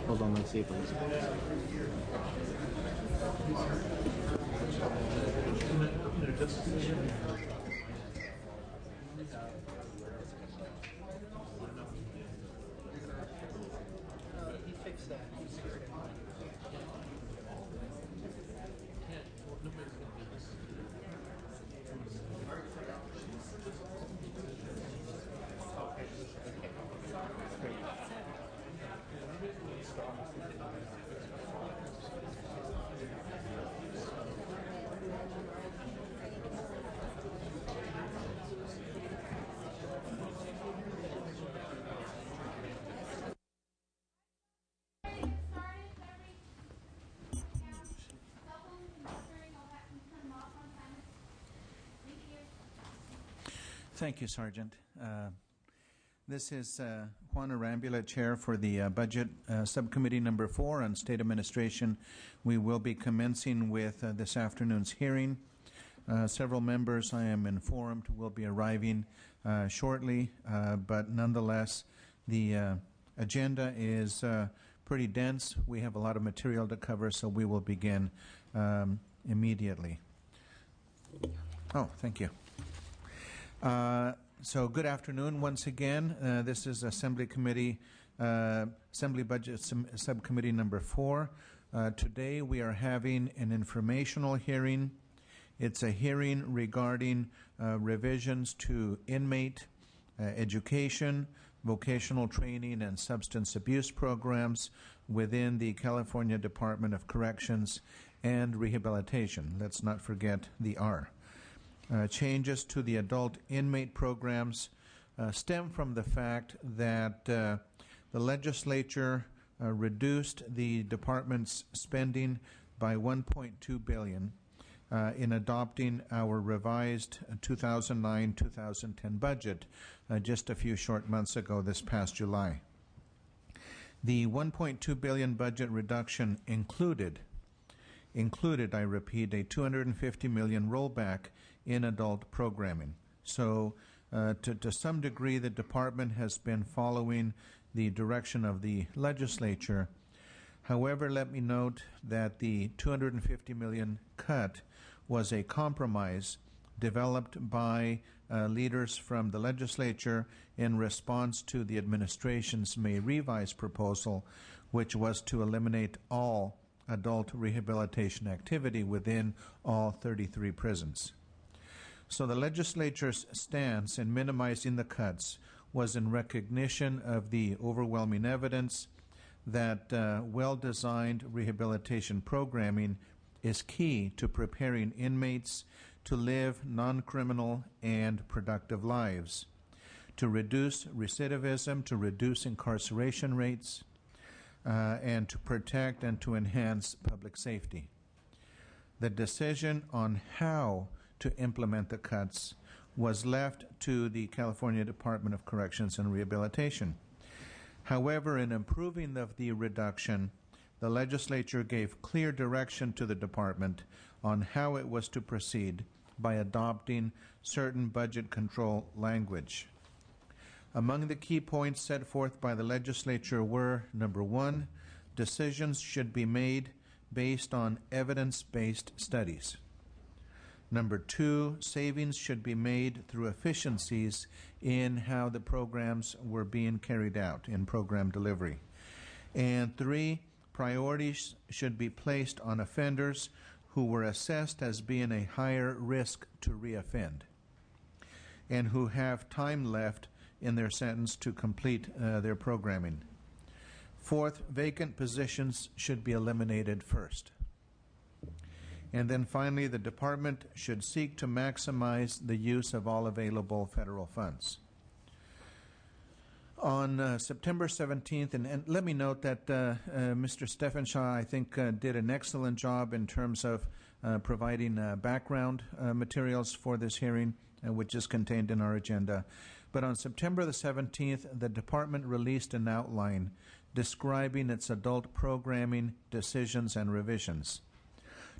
Hold on, let's see if it's... He fixed that. Thank you, Sergeant. This is Juan Arambula, Chair for the Budget Subcommittee number 4 on State Administration. We will be commencing with this afternoon's hearing. Several members, I am informed, will be arriving shortly, but nonetheless, the agenda is pretty dense. We have a lot of material to cover, so we will begin immediately. Oh, thank you. So good afternoon once again. This is Assembly Budget Subcommittee number 4. Today we are having an informational hearing. It's a hearing regarding revisions to inmate education, vocational training, and substance abuse programs within the California Department of Corrections and Rehabilitation. Let's not forget the R. Changes to the adult inmate programs stem from the fact that the legislature reduced the department's spending by $1.2 billion in adopting our revised 2009-2010 budget just a few short months ago this past July. The $1.2 billion budget reduction included, I repeat, a $250 million rollback in adult programming. So to some degree, the department has been following the direction of the legislature. However, let me note that the $250 million cut was a compromise developed by leaders from the legislature in response to the administration's May revise proposal, which was to eliminate all adult rehabilitation activity within all 33 prisons. So the legislature's stance in minimizing the cuts was in recognition of the overwhelming evidence that well-designed rehabilitation programming is key to preparing inmates to live non-criminal and productive lives, to reduce recidivism, to reduce incarceration rates, and to protect and to enhance public safety. The decision on how to implement the cuts was left to the California Department of Corrections and Rehabilitation. However, in approving of the reduction, the legislature gave clear direction to the department on how it was to proceed by adopting certain budget control language. Among the key points set forth by the legislature were, number 1, decisions should be made based on evidence-based studies. Number 2, savings should be made through efficiencies in how the programs were being carried out in program delivery. And 3, priorities should be placed on offenders who were assessed as being a higher risk to reoffend and who have time left in their sentence to complete their programming. 4th, vacant positions should be eliminated first. And then finally, the department should seek to maximize the use of all available federal funds. On September 17th, and let me note that Mr. Steffenshaw, I think, did an excellent job in terms of providing background materials for this hearing, which is contained in our agenda. But on September the 17th, the department released an outline describing its adult programming decisions and revisions.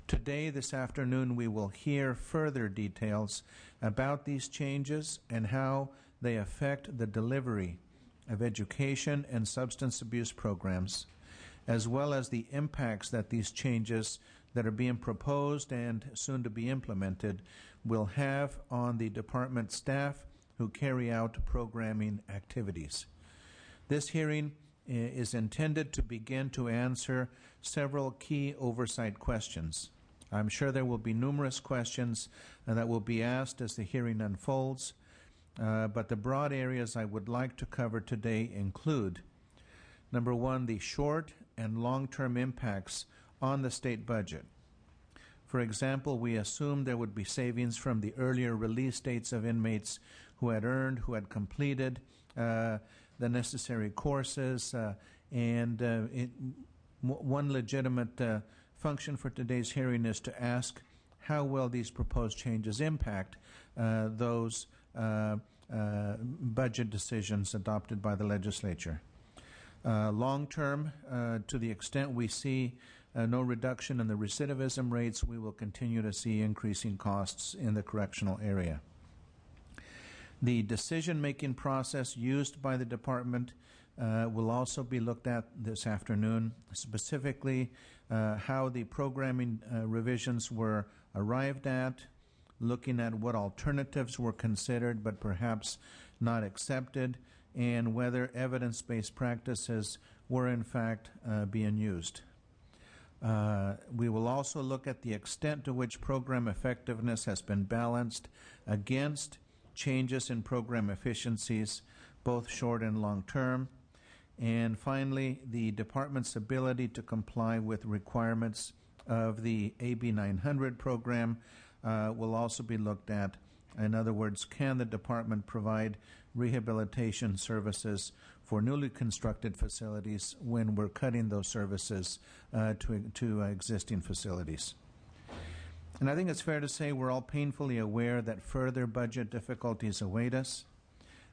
Today, this afternoon, we will hear further details about these changes and how they affect the delivery of education and substance abuse programs, as well as the impacts that these changes that are being proposed and soon to be implemented will have on the department staff who carry out programming activities. This hearing is intended to begin to answer several key oversight questions. I'm sure there will be numerous questions that will be asked as the hearing unfolds, but the broad areas I would like to cover today include, number one, the short and long-term impacts on the state budget. For example, we assumed there would be savings from the earlier release dates of inmates who had earned, who had completed the necessary courses, one legitimate function for today's hearing is to ask how will these proposed changes impact those budget decisions adopted by the legislature. Long term, to the extent we see no reduction in the recidivism rates, we will continue to see increasing costs in the correctional area. The decision-making process used by the department will also be looked at this afternoon, specifically how the programming revisions were arrived at, looking at what alternatives were considered but perhaps not accepted, and whether evidence-based practices were in fact being used. We will also look at the extent to which program effectiveness has been balanced against changes in program efficiencies, both short and long term. And finally, the department's ability to comply with requirements of the AB 900 program will also be looked at. In other words, can the department provide rehabilitation services for newly constructed facilities when we're cutting those services to existing facilities? And I think it's fair to say we're all painfully aware that further budget difficulties await us.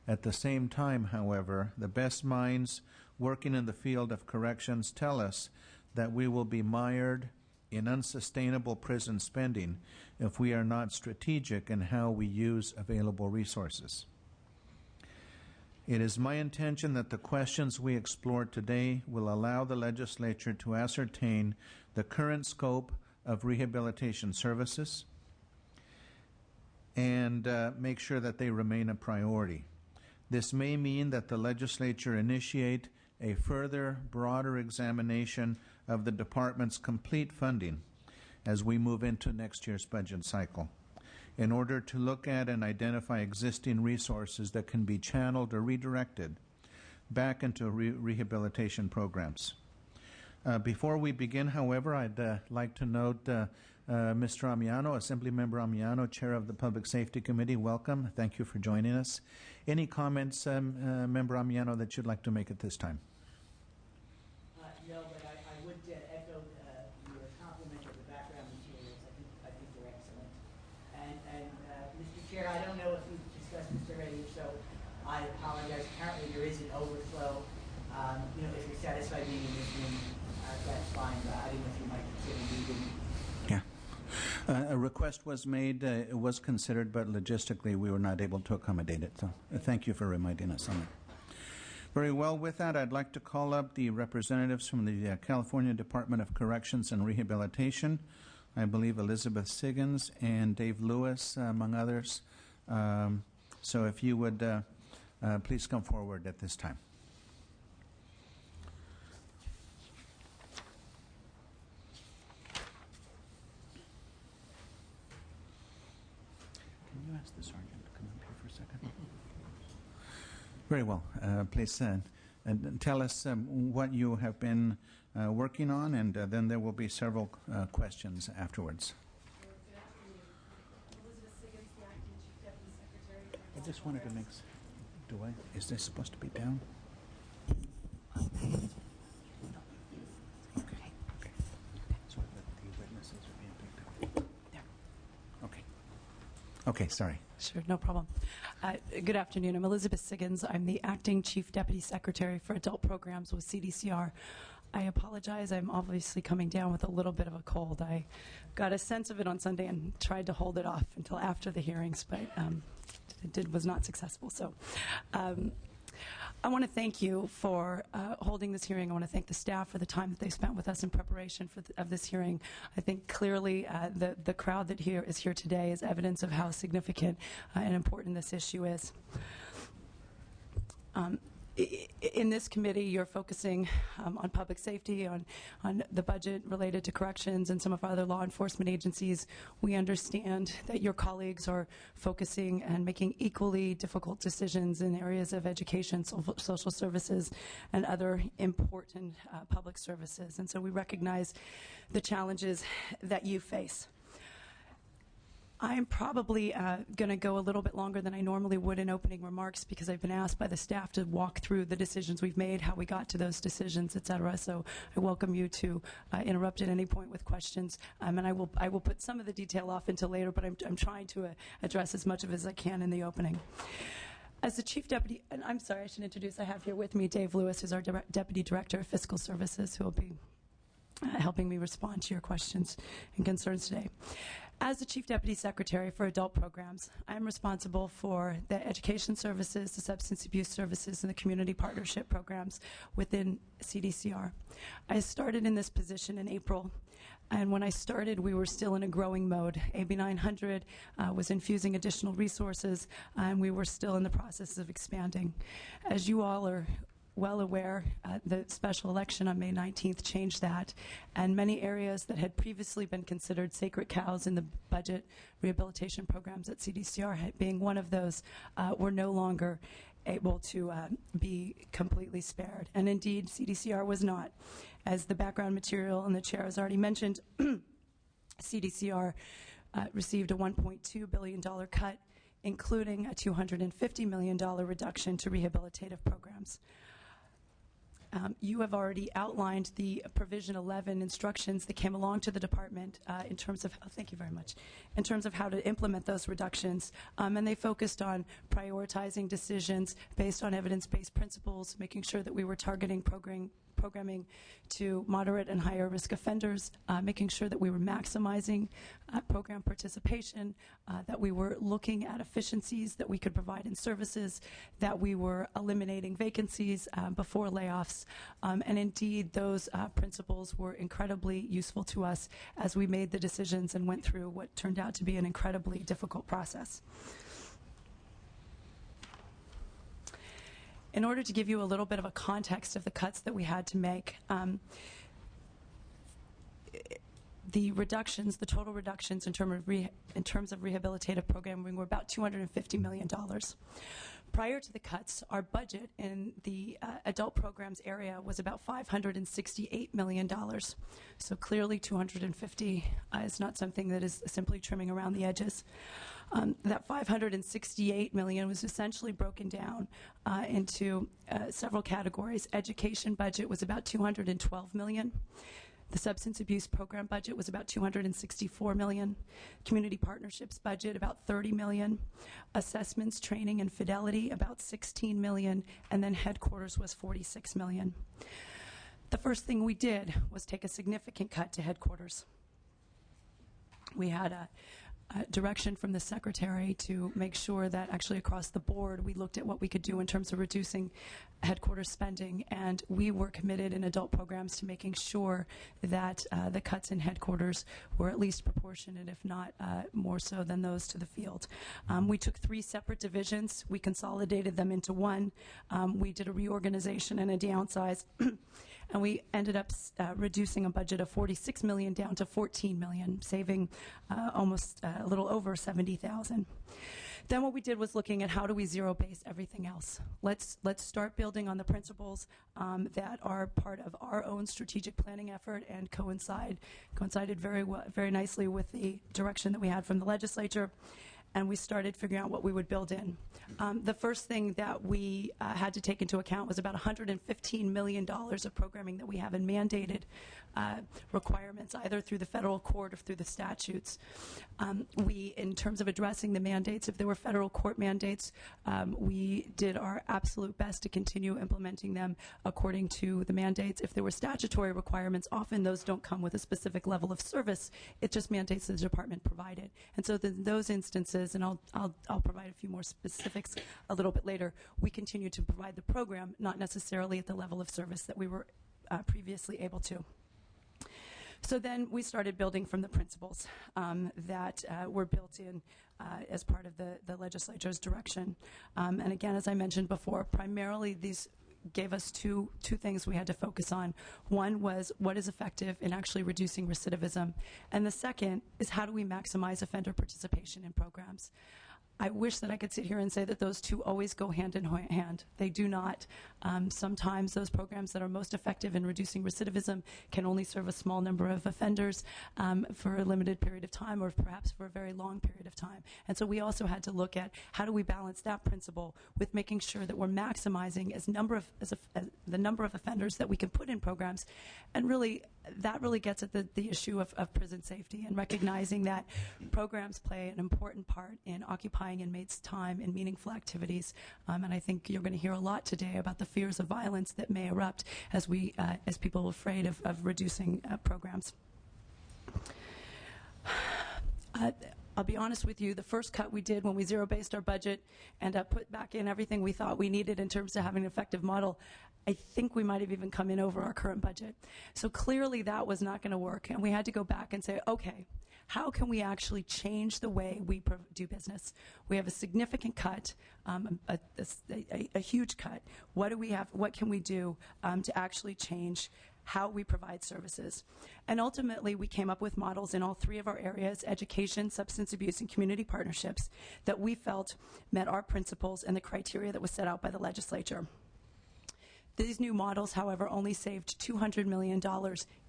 At the same time, however, the best minds working in the field of corrections tell us that we will be mired in unsustainable prison spending if we are not strategic in how we use available resources. It is my intention that the questions we explore today will allow the legislature to ascertain the current scope of rehabilitation services and make sure that they remain a priority. This may mean that the legislature initiate a further, broader examination of the department's complete funding as we move into next year's budget cycle, in order to look at and identify existing resources that can be channeled or redirected back into rehabilitation programs. Before we begin, however, I'd like to note Mr. Amiano, Assemblymember Amiano, Chair of the Public Safety Committee. Welcome. Thank you for joining us. Any comments, Member Amiano, that you'd like to make at this time? No, but I would echo your compliment of the background materials. I think they're excellent. And Mr. Chair, I don't know if we've discussed this already, so I apologize. Apparently there is an overflow. If you're satisfied being in this room, that's fine. But I didn't know if you might consider leaving. Yeah. A request was made. It was considered, but logistically we were not able to accommodate it. So thank you for reminding us on that. Very well. With that, I'd like to call up the representatives from the California Department of Corrections and Rehabilitation. I believe Elizabeth Siggins and Dave Lewis, among others. So if you would please come forward at this time. Can you ask the sergeant to come up here for a second? Very well. Please and tell us what you have been working on, and then there will be several questions afterwards. Elizabeth Siggins, the Acting Chief Deputy Secretary. I just wanted to make. Is this supposed to be down? Okay. So that the witnesses are being picked up. There. Okay. Okay. Sorry. Sure, no problem. Good afternoon. I'm Elizabeth Siggins. I'm the Acting Chief Deputy Secretary for Adult Programs with CDCR. I apologize. I'm obviously coming down with a little bit of a cold. I got a sense of it on Sunday and tried to hold it off until after the hearings, but was not successful. So I want to thank you for holding this hearing. I want to thank the staff for the time that they spent with us in preparation of this hearing. I think clearly the crowd that is here today is evidence of how significant and important this issue is. In this committee, you're focusing on public safety, on the budget related to corrections and some of our other law enforcement agencies. We understand that your colleagues are focusing and making equally difficult decisions in areas of education, social services, and other important public services. And so we recognize the challenges that you face. I'm probably going to go a little bit longer than I normally would in opening remarks because I've been asked by the staff to walk through the decisions we've made, how we got to those decisions, et cetera. So I welcome you to interrupt at any point with questions. And I will put some of the detail off until later, but I'm trying to address as much of it as I can in the opening. As the Chief Deputy, and I'm sorry, I should introduce, I have here with me Dave Lewis, who's our Deputy Director of Fiscal Services, who will be helping me respond to your questions and concerns today. As the Chief Deputy Secretary for Adult Programs, I am responsible for the education services, the substance abuse services, and the community partnership programs within CDCR. I started in this position in April, and when I started, we were still in a growing mode. AB 900 was infusing additional resources, and we were still in the process of expanding. As you all are well aware, the special election on May 19th changed that, and many areas that had previously been considered sacred cows in the budget rehabilitation programs at CDCR, being one of those, were no longer able to be completely spared. And indeed, CDCR was not. As the background material and the chair has already mentioned, CDCR received a $1.2 billion cut, including a $250 million reduction to rehabilitative programs. You have already outlined the Provision 11 instructions that came along to the department in terms of, thank you very much, in terms of how to implement those reductions. And they focused on prioritizing decisions based on evidence-based principles, making sure that we were targeting programming to moderate and higher risk offenders, making sure that we were maximizing program participation, that we were looking at efficiencies that we could provide in services, that we were eliminating vacancies before layoffs. And indeed, those principles were incredibly useful to us as we made the decisions and went through what turned out to be an incredibly difficult process. In order to give you a little bit of a context of the cuts that we had to make, the reductions, the total reductions in terms of rehabilitative programming were about $250 million. Prior to the cuts, our budget in the adult programs area was about $568 million. So clearly 250 is not something that is simply trimming around the edges. That $568 million was essentially broken down into several categories. Education budget was about $212 million. The substance abuse program budget was about $264 million. Community partnerships budget about $30 million. Assessments, training, and fidelity about $16 million. And then headquarters was $46 million. The first thing we did was take a significant cut to headquarters. We had a direction from the secretary to make sure that actually across the board we looked at what we could do in terms of reducing headquarters spending, and we were committed in adult programs to making sure that the cuts in headquarters were at least proportionate, if not more so than those to the field. We took 3 separate divisions, we consolidated them into one, we did a reorganization and a downsize, and we ended up reducing a budget of $46 million down to $14 million, saving almost a little over $70,000. Then what we did was looking at how do we zero base everything else. Let's start building on the principles that are part of our own strategic planning effort and coincided very nicely with the direction that we had from the legislature. And we started figuring out what we would build in. The first thing that we had to take into account was about $115 million of programming that we have in mandated requirements, either through the federal court or through the statutes. In terms of addressing the mandates, if there were federal court mandates, we did our absolute best to continue implementing them according to the mandates. If there were statutory requirements, often those don't come with a specific level of service. It just mandates that the department provided. And so in those instances, and I'll provide a few more specifics a little bit later, we continue to provide the program, not necessarily at the level of service that we were previously able to. So then we started building from the principles that were built in as part of the legislature's direction. And again, as I mentioned before, primarily these gave us two things we had to focus on. One was what is effective in actually reducing recidivism, and the second is how do we maximize offender participation in programs. I wish that I could sit here and say that those two always go hand in hand. They do not. Sometimes those programs that are most effective in reducing recidivism can only serve a small number of offenders for a limited period of time, or perhaps for a very long period of time. And so we also had to look at how do we balance that principle with making sure that we're maximizing the number of offenders that we can put in programs. And really, that really gets at the issue of prison safety and recognizing that programs play an important part in occupying inmates' time in meaningful activities. And I think you're going to hear a lot today about the fears of violence that may erupt as people are afraid of reducing programs. I'll be honest with you, the first cut we did when we zero-based our budget and put back in everything we thought we needed in terms of having an effective model, I think we might have even come in over our current budget. So clearly that was not going to work, and we had to go back and say, okay, how can we actually change the way we do business? We have a significant cut, a huge cut. What do we have? What can we do to actually change how we provide services? And ultimately, we came up with models in all three of our areas: education, substance abuse, and community partnerships, that we felt met our principles and the criteria that was set out by the legislature. These new models, however, only saved $200 million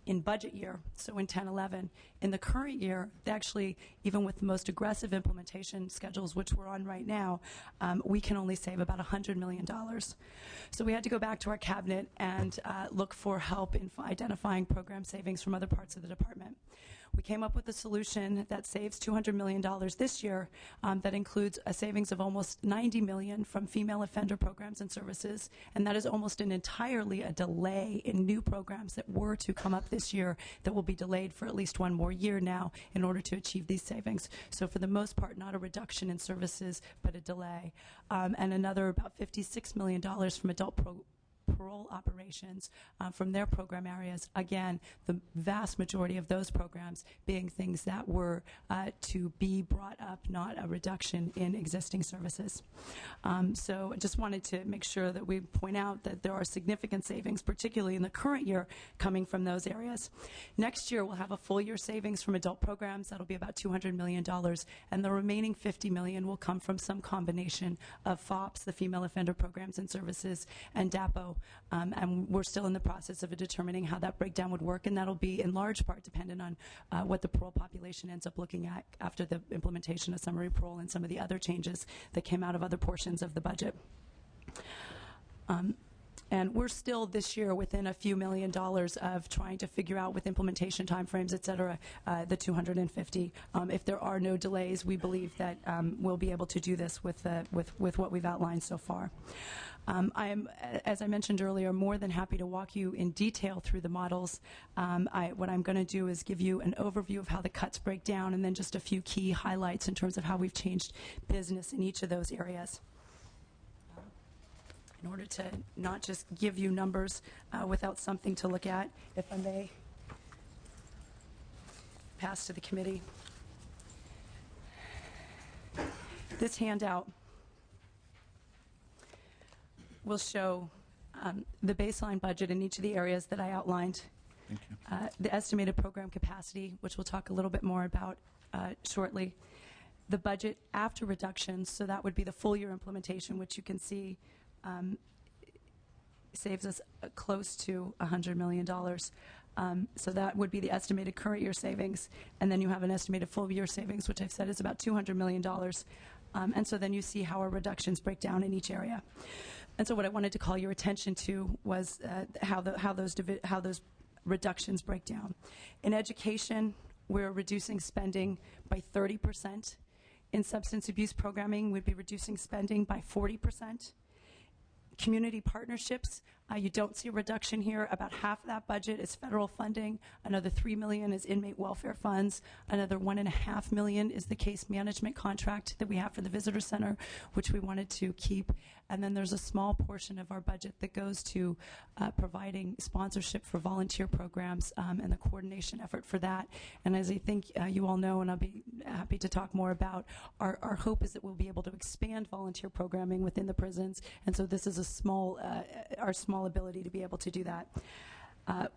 in budget year, so in 10-11. In the current year, they actually, even with the most aggressive implementation schedules, which we're on right now, we can only save about $100 million. So we had to go back to our cabinet and look for help in identifying program savings from other parts of the department. We came up with a solution that saves $200 million this year, that includes a savings of almost $90 million from female offender programs and services, and that is almost entirely a delay in new programs that were to come up this year that will be delayed for at least one more year now in order to achieve these savings. So for the most part, not a reduction in services, but a delay. And another about $56 million from adult parole operations from their program areas. Again, the vast majority of those programs being things that were to be brought up, not a reduction in existing services. So I just wanted to make sure that we point out that there are significant savings, particularly in the current year, coming from those areas. Next year, we'll have a full year savings from adult programs. That'll be about $200 million, and the remaining $50 million will come from some combination of FOPS, the Female Offender Programs and Services, and DAPO. And we're still in the process of determining how that breakdown would work, and that'll be in large part dependent on what the parole population ends up looking at after the implementation of summary parole and some of the other changes that came out of other portions of the budget. And we're still this year within a few $1 million of trying to figure out with implementation timeframes, et cetera, the 250. If there are no delays, we believe that we'll be able to do this with what we've outlined so far. I am, as I mentioned earlier, more than happy to walk you in detail through the models. What I'm going to do is give you an overview of how the cuts break down, and then just a few key highlights in terms of how we've changed business in each of those areas, in order to not just give you numbers without something to look at. If I may pass to the committee. This handout will show the baseline budget in each of the areas that I outlined. Thank you. The estimated program capacity, which we'll talk a little bit more about shortly. The budget after reductions, so that would be the full year implementation, which you can see saves us close to $100 million. So that would be the estimated current year savings. And then you have an estimated full year savings, which I've said is about $200 million. And so then you see how our reductions break down in each area. And so what I wanted to call your attention to was how those reductions break down. In education, we're reducing spending by 30%. In substance abuse programming, we'd be reducing spending by 40%. Community partnerships, you don't see a reduction here. About half of that budget is federal funding. Another $3 million is inmate welfare funds. Another $1.5 million is the case management contract that we have for the visitor center, which we wanted to keep. And then there's a small portion of our budget that goes to providing sponsorship for volunteer programs and the coordination effort for that. And as I think you all know, and I'll be happy to talk more about, our hope is that we'll be able to expand volunteer programming within the prisons. And so this is a small, our small ability to be able to do that.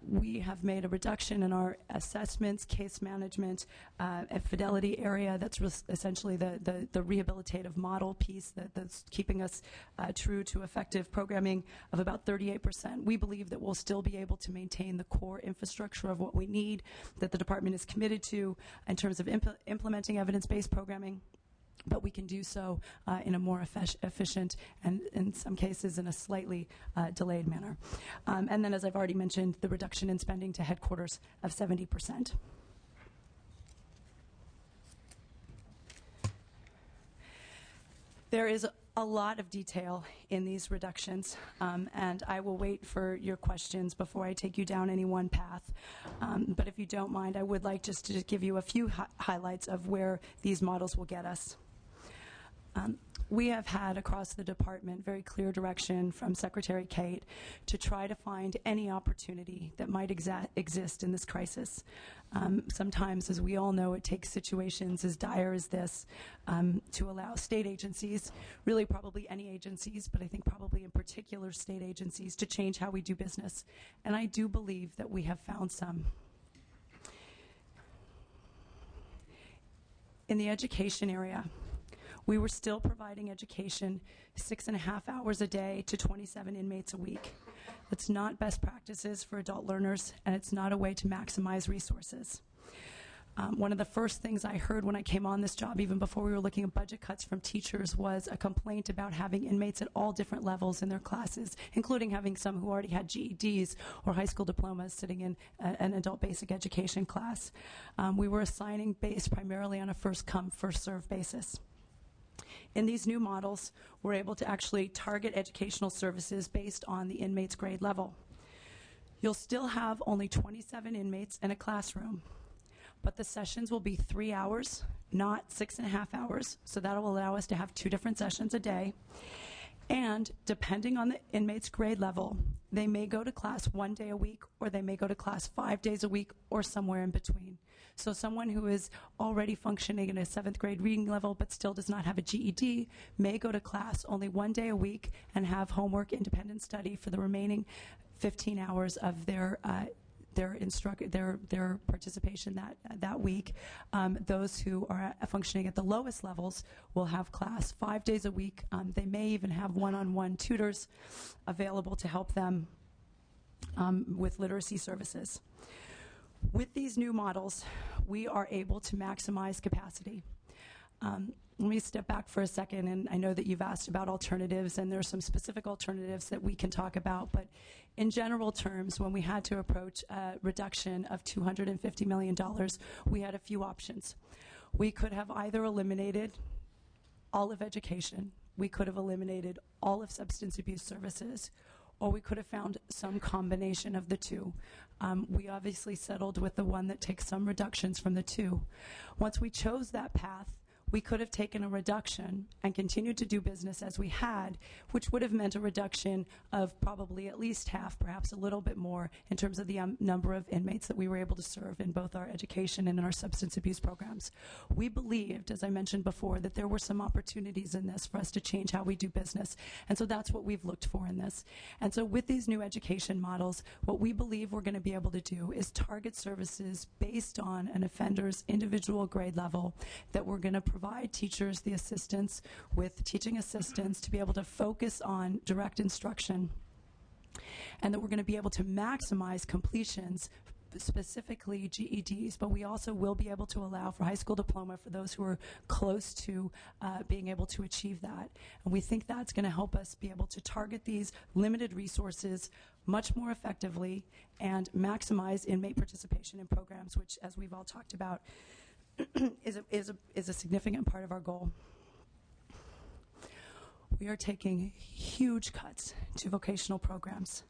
We have made a reduction in our assessments, case management, and fidelity area. That's essentially the rehabilitative model piece that's keeping us true to effective programming of about 38%. We believe that we'll still be able to maintain the core infrastructure of what we need, that the department is committed to in terms of implementing evidence-based programming, but we can do so in a more efficient and, in some cases, in a slightly delayed manner. And then, as I've already mentioned, the reduction in spending to headquarters of 70%. There is a lot of detail in these reductions, and I will wait for your questions before I take you down any one path. But if you don't mind, I would like just to give you a few highlights of where these models will get us. We have had across the department very clear direction from Secretary Kate to try to find any opportunity that might exist in this crisis. Sometimes, as we all know, it takes situations as dire as this to allow state agencies, really probably any agencies, but I think probably in particular state agencies, to change how we do business. And I do believe that we have found some. In the education area, we were still providing education 6.5 hours a day to 27 inmates a week. It's not best practices for adult learners, and it's not a way to maximize resources. One of the first things I heard when I came on this job, even before we were looking at budget cuts from teachers, was a complaint about having inmates at all different levels in their classes, including having some who already had GEDs or high school diplomas sitting in an adult basic education class. We were assigning based primarily on a first-come, first-served basis. In these new models, we're able to actually target educational services based on the inmate's grade level. You'll still have only 27 inmates in a classroom, but the sessions will be 3 hours, not 6.5 hours, so that will allow us to have 2 different sessions a day. And depending on the inmate's grade level, they may go to class 1 day a week, or they may go to class 5 days a week, or somewhere in between. So someone who is already functioning at a 7th grade reading level but still does not have a GED may go to class only 1 day a week and have homework independent study for the remaining 15 hours of their participation that week. Those who are functioning at the lowest levels will have class 5 days a week. They may even have one-on-one tutors available to help them with literacy services. With these new models, we are able to maximize capacity. Let me step back for a second, and I know that you've asked about alternatives, and there are some specific alternatives that we can talk about, but in general terms, when we had to approach a reduction of $250 million, we had a few options. We could have either eliminated all of education, we could have eliminated all of substance abuse services, or we could have found some combination of the two. We obviously settled with the one that takes some reductions from the two. Once we chose that path, we could have taken a reduction and continued to do business as we had, which would have meant a reduction of probably at least half, perhaps a little bit more, in terms of the number of inmates that we were able to serve in both our education and in our substance abuse programs. We believed, as I mentioned before, that there were some opportunities in this for us to change how we do business, and so that's what we've looked for in this. And so with these new education models, what we believe we're going to be able to do is target services based on an offender's individual grade level, that we're going to provide teachers the assistance with teaching assistants to be able to focus on direct instruction, and that we're going to be able to maximize completions specifically GEDs, but we also will be able to allow for high school diploma for those who are close to being able to achieve that. And we think that's going to help us be able to target these limited resources much more effectively and maximize inmate participation in programs, which, as we've all talked about, is a significant part of our goal. We are taking huge cuts to vocational programs.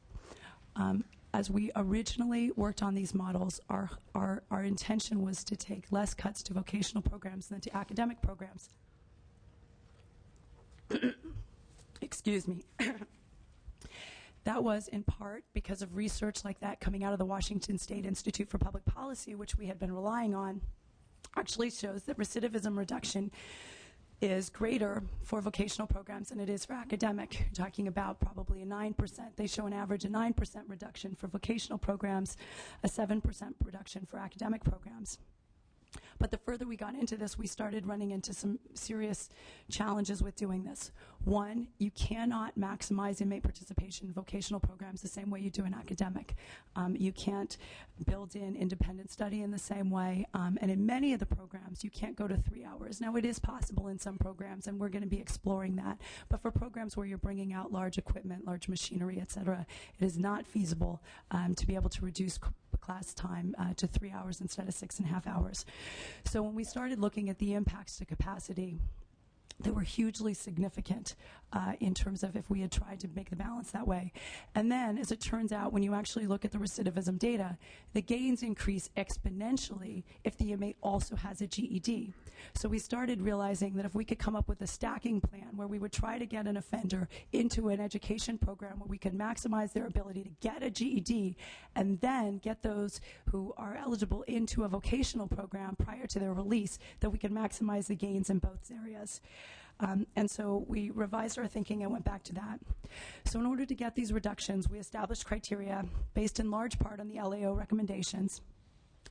As we originally worked on these models, our intention was to take less cuts to vocational programs than to academic programs. Excuse me. That was in part because of research like that coming out of the Washington State Institute for Public Policy, which we had been relying on, actually shows that recidivism reduction is greater for vocational programs than it is for academic. You're talking about probably a 9%. They show an average of 9% reduction for vocational programs, a 7% reduction for academic programs. But the further we got into this, we started running into some serious challenges with doing this. One, you cannot maximize inmate participation in vocational programs the same way you do in academic. You can't build in independent study in the same way. And in many of the programs, you can't go to 3 hours. Now, it is possible in some programs, and we're going to be exploring that. But for programs where you're bringing out large equipment, large machinery, et cetera, it is not feasible to be able to reduce class time to 3 hours instead of 6.5 hours. So when we started looking at the impacts to capacity, they were hugely significant in terms of if we had tried to make the balance that way. And then, as it turns out, when you actually look at the recidivism data, the gains increase exponentially if the inmate also has a GED. So we started realizing that if we could come up with a stacking plan where we would try to get an offender into an education program where we could maximize their ability to get a GED and then get those who are eligible into a vocational program prior to their release, that we could maximize the gains in both areas. And so we revised our thinking and went back to that. So in order to get these reductions, we established criteria based in large part on the LAO recommendations.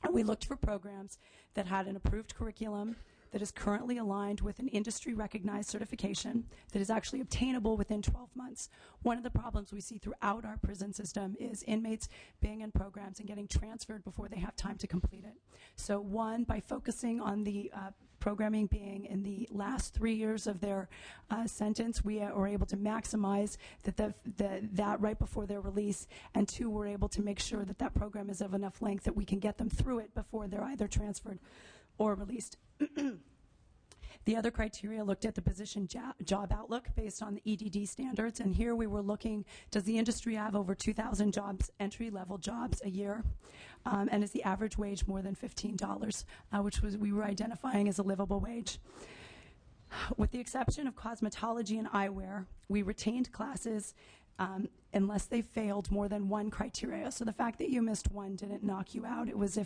And we looked for programs that had an approved curriculum, that is currently aligned with an industry-recognized certification, that is actually obtainable within 12 months. One of the problems we see throughout our prison system is inmates being in programs and getting transferred before they have time to complete it. So one, by focusing on the programming being in the last 3 years of their sentence, we are able to maximize that right before their release. And two, we're able to make sure that that program is of enough length that we can get them through it before they're either transferred or released. The other criteria looked at the position job outlook based on the EDD standards, and here we were looking, does the industry have over 2,000 jobs, entry-level jobs a year, and is the average wage more than $15, which we were identifying as a livable wage. With the exception of cosmetology and eyewear, we retained classes unless they failed more than one criteria. So the fact that you missed one didn't knock you out. It was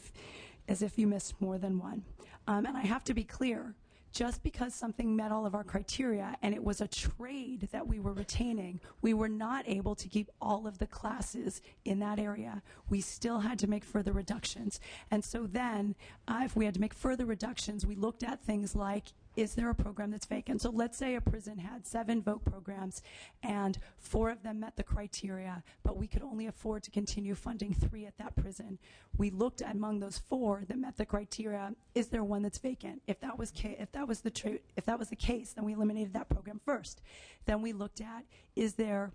as if you missed more than one. And I have to be clear, just because something met all of our criteria and it was a trade that we were retaining, we were not able to keep all of the classes in that area. We still had to make further reductions. And so then, if we had to make further reductions, we looked at things like, is there a program that's vacant? So let's say a prison had 7 VOC programs and 4 of them met the criteria, but we could only afford to continue funding 3 at that prison. We looked at among those 4 that met the criteria, is there one that's vacant? If that was the case, then we eliminated that program first. Then we looked at, is there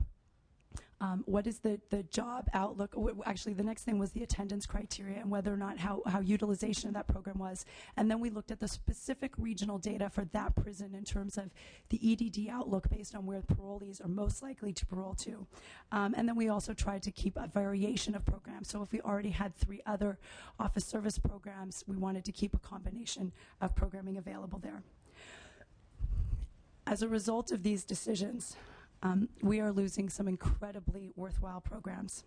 what is the job outlook? Actually, the next thing was the attendance criteria and whether or not how utilization of that program was. And then we looked at the specific regional data for that prison in terms of the EDD outlook based on where parolees are most likely to parole to. And then we also tried to keep a variation of programs. So if we already had 3 other office service programs, we wanted to keep a combination of programming available there. As a result of these decisions, we are losing some incredibly worthwhile programs.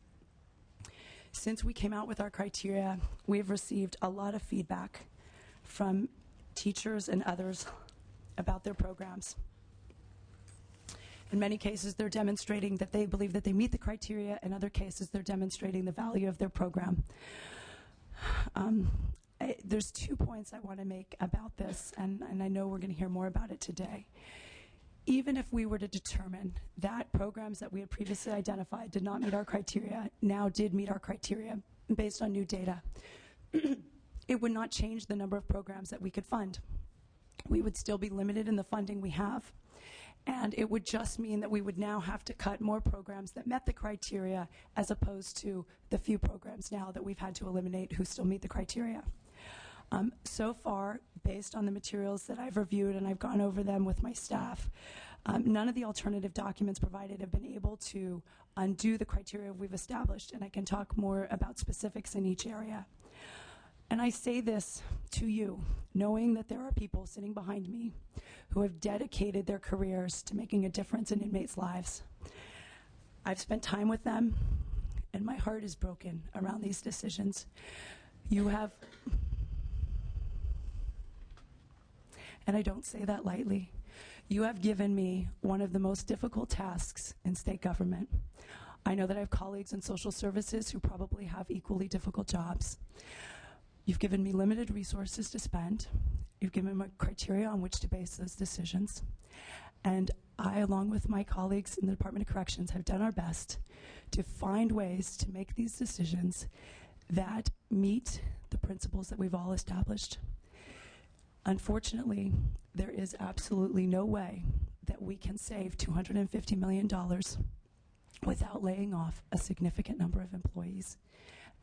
Since we came out with our criteria, we've received a lot of feedback from teachers and others about their programs. In many cases, they're demonstrating that they believe that they meet the criteria. In other cases, they're demonstrating the value of their program. There's 2 points I want to make about this, and I know we're going to hear more about it today. Even if we were to determine that programs that we had previously identified did not meet our criteria, now did meet our criteria, based on new data. It would not change the number of programs that we could fund. We would still be limited in the funding we have. And it would just mean that we would now have to cut more programs that met the criteria as opposed to the few programs now that we've had to eliminate who still meet the criteria. So far, based on the materials that I've reviewed, and I've gone over them with my staff, none of the alternative documents provided have been able to undo the criteria we've established, and I can talk more about specifics in each area. And I say this to you, knowing that there are people sitting behind me who have dedicated their careers to making a difference in inmates' lives. I've spent time with them, and my heart is broken around these decisions. You have, and I don't say that lightly, you have given me one of the most difficult tasks in state government. I know that I have colleagues in social services who probably have equally difficult jobs. You've given me limited resources to spend. You've given me criteria on which to base those decisions. And I, along with my colleagues in the Department of Corrections, have done our best to find ways to make these decisions that meet the principles that we've all established. Unfortunately, there is absolutely no way that we can save $250 million without laying off a significant number of employees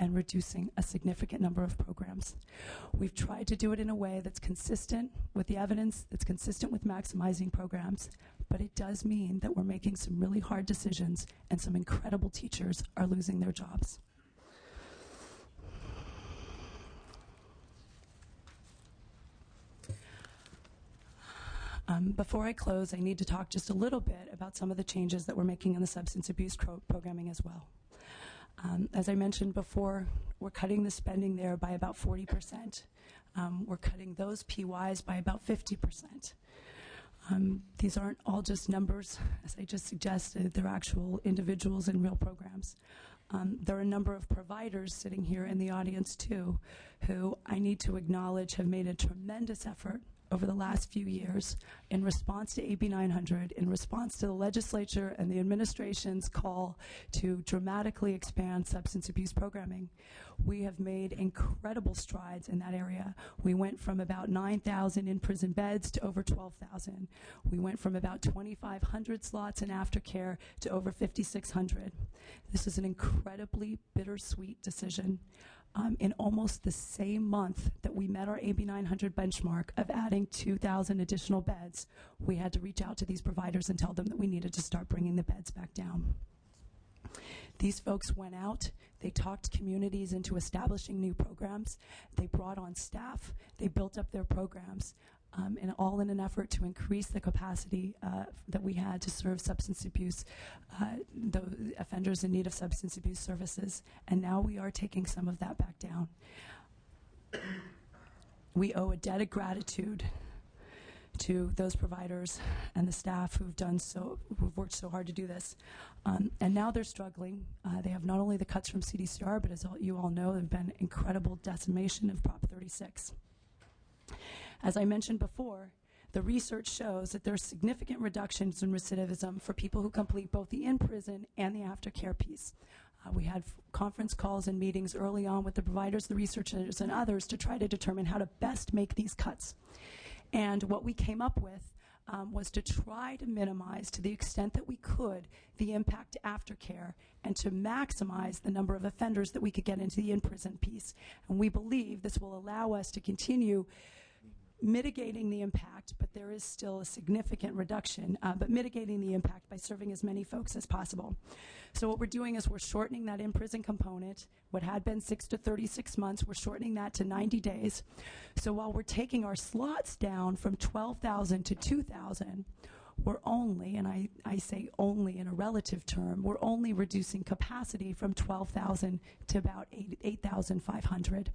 and reducing a significant number of programs. We've tried to do it in a way that's consistent with the evidence, that's consistent with maximizing programs, but it does mean that we're making some really hard decisions and some incredible teachers are losing their jobs. Before I close, I need to talk just a little bit about some of the changes that we're making in the substance abuse programming as well. As I mentioned before, we're cutting the spending there by about 40%. We're cutting those PYs by about 50%. These aren't all just numbers, as I just suggested. They're actual individuals in real programs. There are a number of providers sitting here in the audience, too, who I need to acknowledge have made a tremendous effort over the last few years in response to AB 900, in response to the legislature and the administration's call to dramatically expand substance abuse programming. We have made incredible strides in that area. We went from about 9,000 in-prison beds to over 12,000. We went from about 2,500 slots in aftercare to over 5,600. This is an incredibly bittersweet decision. In almost the same month that we met our AB 900 benchmark of adding 2,000 additional beds, we had to reach out to these providers and tell them that we needed to start bringing the beds back down. These folks went out, they talked communities into establishing new programs, they brought on staff, they built up their programs, and all in an effort to increase the capacity that we had to serve substance abuse, the offenders in need of substance abuse services. And now we are taking some of that back down. We owe a debt of gratitude to those providers and the staff who've worked so hard to do this. And now they're struggling. They have not only the cuts from CDCR, but as you all know, there have been incredible decimation of Prop 36. As I mentioned before, the research shows that there are significant reductions in recidivism for people who complete both the in-prison and the aftercare piece. We had conference calls and meetings early on with the providers, the researchers, and others to try to determine how to best make these cuts. And what we came up with was to try to minimize, to the extent that we could, the impact to aftercare and to maximize the number of offenders that we could get into the in-prison piece. And we believe this will allow us to continue mitigating the impact, but there is still a significant reduction, but mitigating the impact by serving as many folks as possible. So what we're doing is we're shortening that in-prison component. What had been 6 to 36 months, we're shortening that to 90 days. So while we're taking our slots down from 12,000 to 2,000, we're only, and I say only in a relative term, we're only reducing capacity from 12,000 to about 8,500.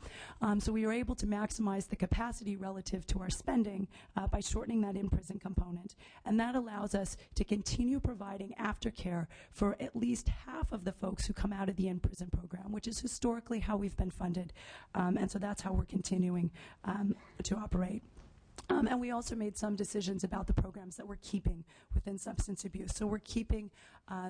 So we are able to maximize the capacity relative to our spending by shortening that in-prison component. And that allows us to continue providing aftercare for at least half of the folks who come out of the in-prison program, which is historically how we've been funded. And so that's how we're continuing to operate. And we also made some decisions about the programs that we're keeping within substance abuse. So we're keeping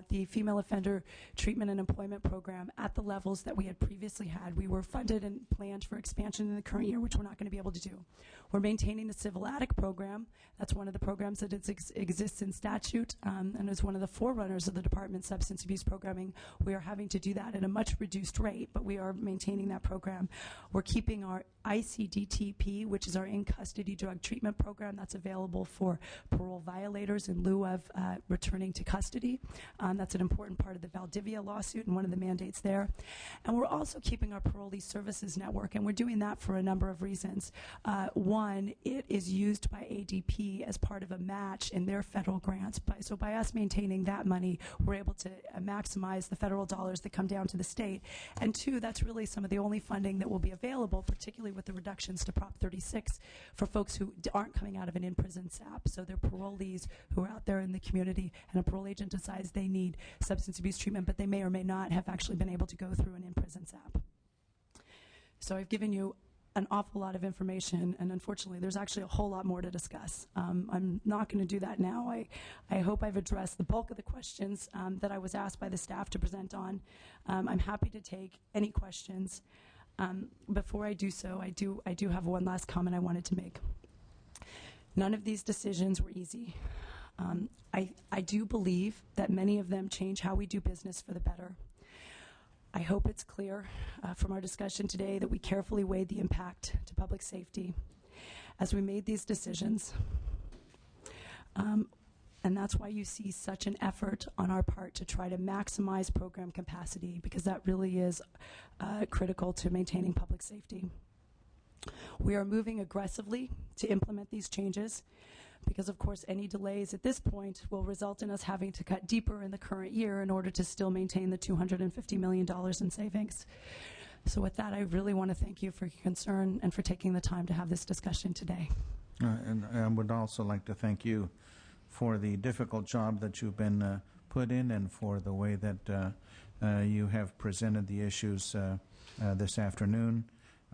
the female offender treatment and employment program at the levels that we had previously had. We were funded and planned for expansion in the current year, which we're not going to be able to do. We're maintaining the civil addict program. That's one of the programs that exists in statute and is one of the forerunners of the Department's substance abuse programming. We are having to do that at a much reduced rate, but we are maintaining that program. We're keeping our ICDTP, which is our in-custody drug treatment program that's available for parole violators in lieu of returning to custody. That's an important part of the Valdivia lawsuit and one of the mandates there. And we're also keeping our parolee services network, and we're doing that for a number of reasons. One, it is used by ADP as part of a match in their federal grants. So by us maintaining that money, we're able to maximize the federal dollars that come down to the state. And two, that's really some of the only funding that will be available, particularly with the reductions to Prop 36 for folks who aren't coming out of an in-prison SAP. So they're parolees who are out there in the community, and a parole agent decides they need substance abuse treatment, but they may or may not have actually been able to go through an in-prison SAP. So I've given you an awful lot of information, and unfortunately there's actually a whole lot more to discuss. I'm not going to do that now. I hope I've addressed the bulk of the questions that I was asked by the staff to present on. I'm happy to take any questions. Before I do so, I do have one last comment I wanted to make. None of these decisions were easy. I do believe that many of them change how we do business for the better. I hope it's clear from our discussion today that we carefully weighed the impact to public safety as we made these decisions. And that's why you see such an effort on our part to try to maximize program capacity, because that really is critical to maintaining public safety. We are moving aggressively to implement these changes because, of course, any delays at this point will result in us having to cut deeper in the current year in order to still maintain the $250 million in savings. So with that, I really want to thank you for your concern and for taking the time to have this discussion today. And I would also like to thank you for the difficult job that you've been put in, and for the way that you have presented the issues this afternoon.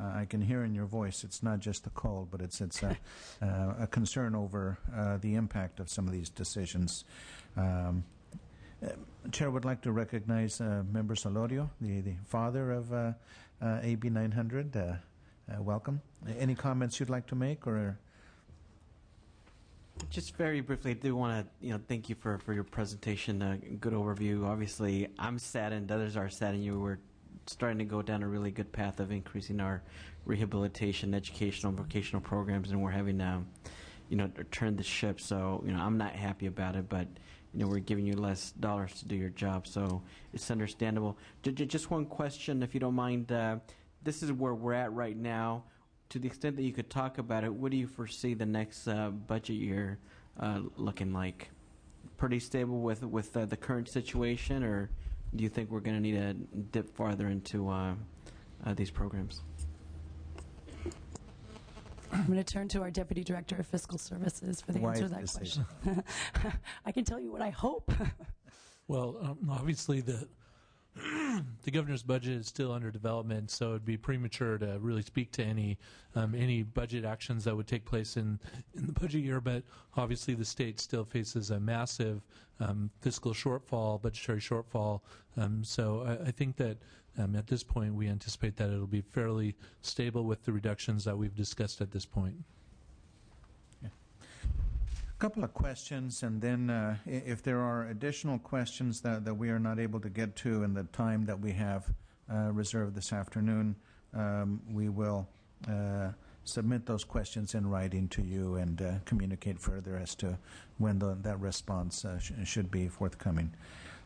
I can hear in your voice it's not just the cold, but it's a concern over the impact of some of these decisions. Chair would like to recognize Member Solorio, the father of AB 900. Welcome. Any comments you'd like to make, or? Just very briefly, I do want to thank you for your presentation. Good overview. Obviously, I'm saddened. Others are saddened. You were starting to go down a really good path of increasing our rehabilitation, educational, vocational programs, and we're having to turn the ship. So I'm not happy about it, but we're giving you less dollars to do your job, so it's understandable. Just one question, if you don't mind. This is where we're at right now. To the extent that you could talk about it, what do you foresee the next budget year looking like? Pretty stable with the current situation, or do you think we're going to need to dip farther into these programs? I'm going to turn to our Deputy Director of Fiscal Services for the answer to that question. I can tell you what I hope. Well, obviously the governor's budget is still under development, so it'd be premature to really speak to any budget actions that would take place in the budget year. But obviously, the state still faces a massive fiscal shortfall, budgetary shortfall. So I think that at this point, we anticipate that it'll be fairly stable with the reductions that we've discussed at this point. A couple of questions, and then if there are additional questions that we are not able to get to in the time that we have reserved this afternoon, we will submit those questions in writing to you and communicate further as to when that response should be forthcoming.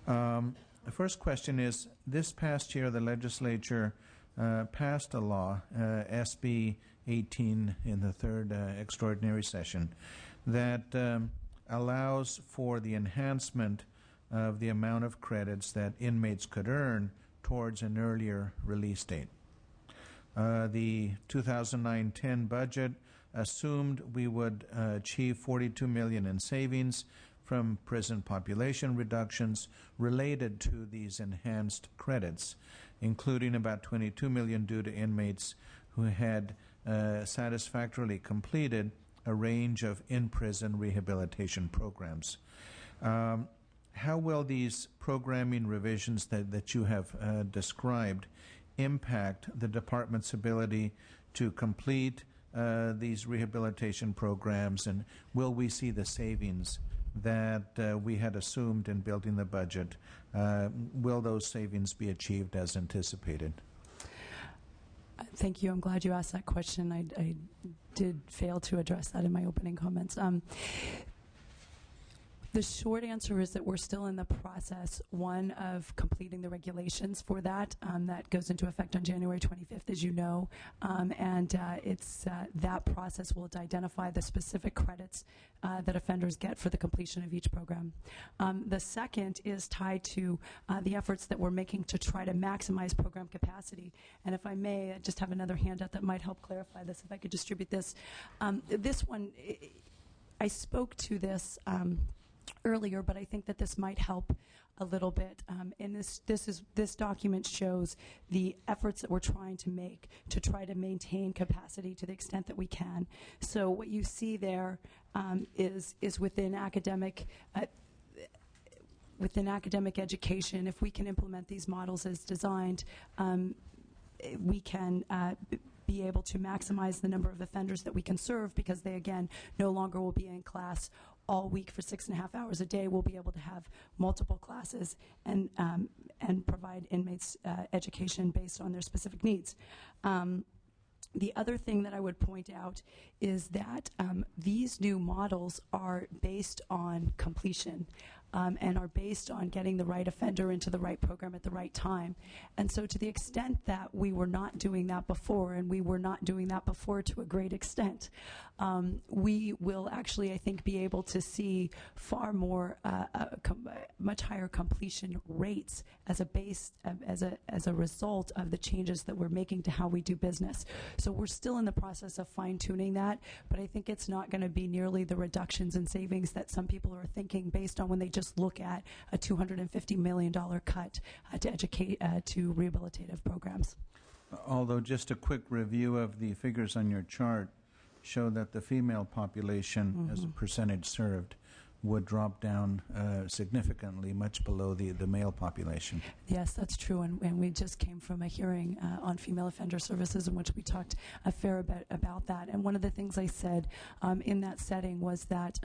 The first question is, this past year the legislature passed a law, SB 18, in the third extraordinary session, that allows for the enhancement of the amount of credits that inmates could earn towards an earlier release date. The 2009-10 budget assumed we would achieve $42 million in savings from prison population reductions related to these enhanced credits, including about $22 million due to inmates who had satisfactorily completed a range of in-prison rehabilitation programs. How will these programming revisions that you have described impact the department's ability to complete these rehabilitation programs, and will we see the savings that we had assumed in building the budget? Will those savings be achieved as anticipated? Thank you. I'm glad you asked that question. I did fail to address that in my opening comments. The short answer is that we're still in the process, one, of completing the regulations for that. That goes into effect on January 25th, as you know. That process will identify the specific credits that offenders get for the completion of each program. The second is tied to the efforts that we're making to try to maximize program capacity. And if I may, I just have another handout that might help clarify this, if I could distribute this. This one, I spoke to this earlier, but I think that this might help a little bit. And this document shows the efforts that we're trying to make to try to maintain capacity to the extent that we can. So what you see there is within academic education. If we can implement these models as designed, we can be able to maximize the number of offenders that we can serve, because they, again, no longer will be in class all week for 6.5 hours a day. We'll be able to have multiple classes and provide inmates education based on their specific needs. The other thing that I would point out is that these new models are based on completion and are based on getting the right offender into the right program at the right time. And so to the extent that we were not doing that before, and we were not doing that before to a great extent, we will actually, I think, be able to see far more, much higher completion rates as a result of the changes that we're making to how we do business. So we're still in the process of fine-tuning that, but I think it's not going to be nearly the reductions in savings that some people are thinking based on when they just look at a $250 million cut to rehabilitative programs. Although just a quick review of the figures on your chart show that the female population as a percentage served would drop down significantly, much below the male population. Yes, that's true, and we just came from a hearing on female offender services in which we talked a fair bit about that. And one of the things I said in that setting was that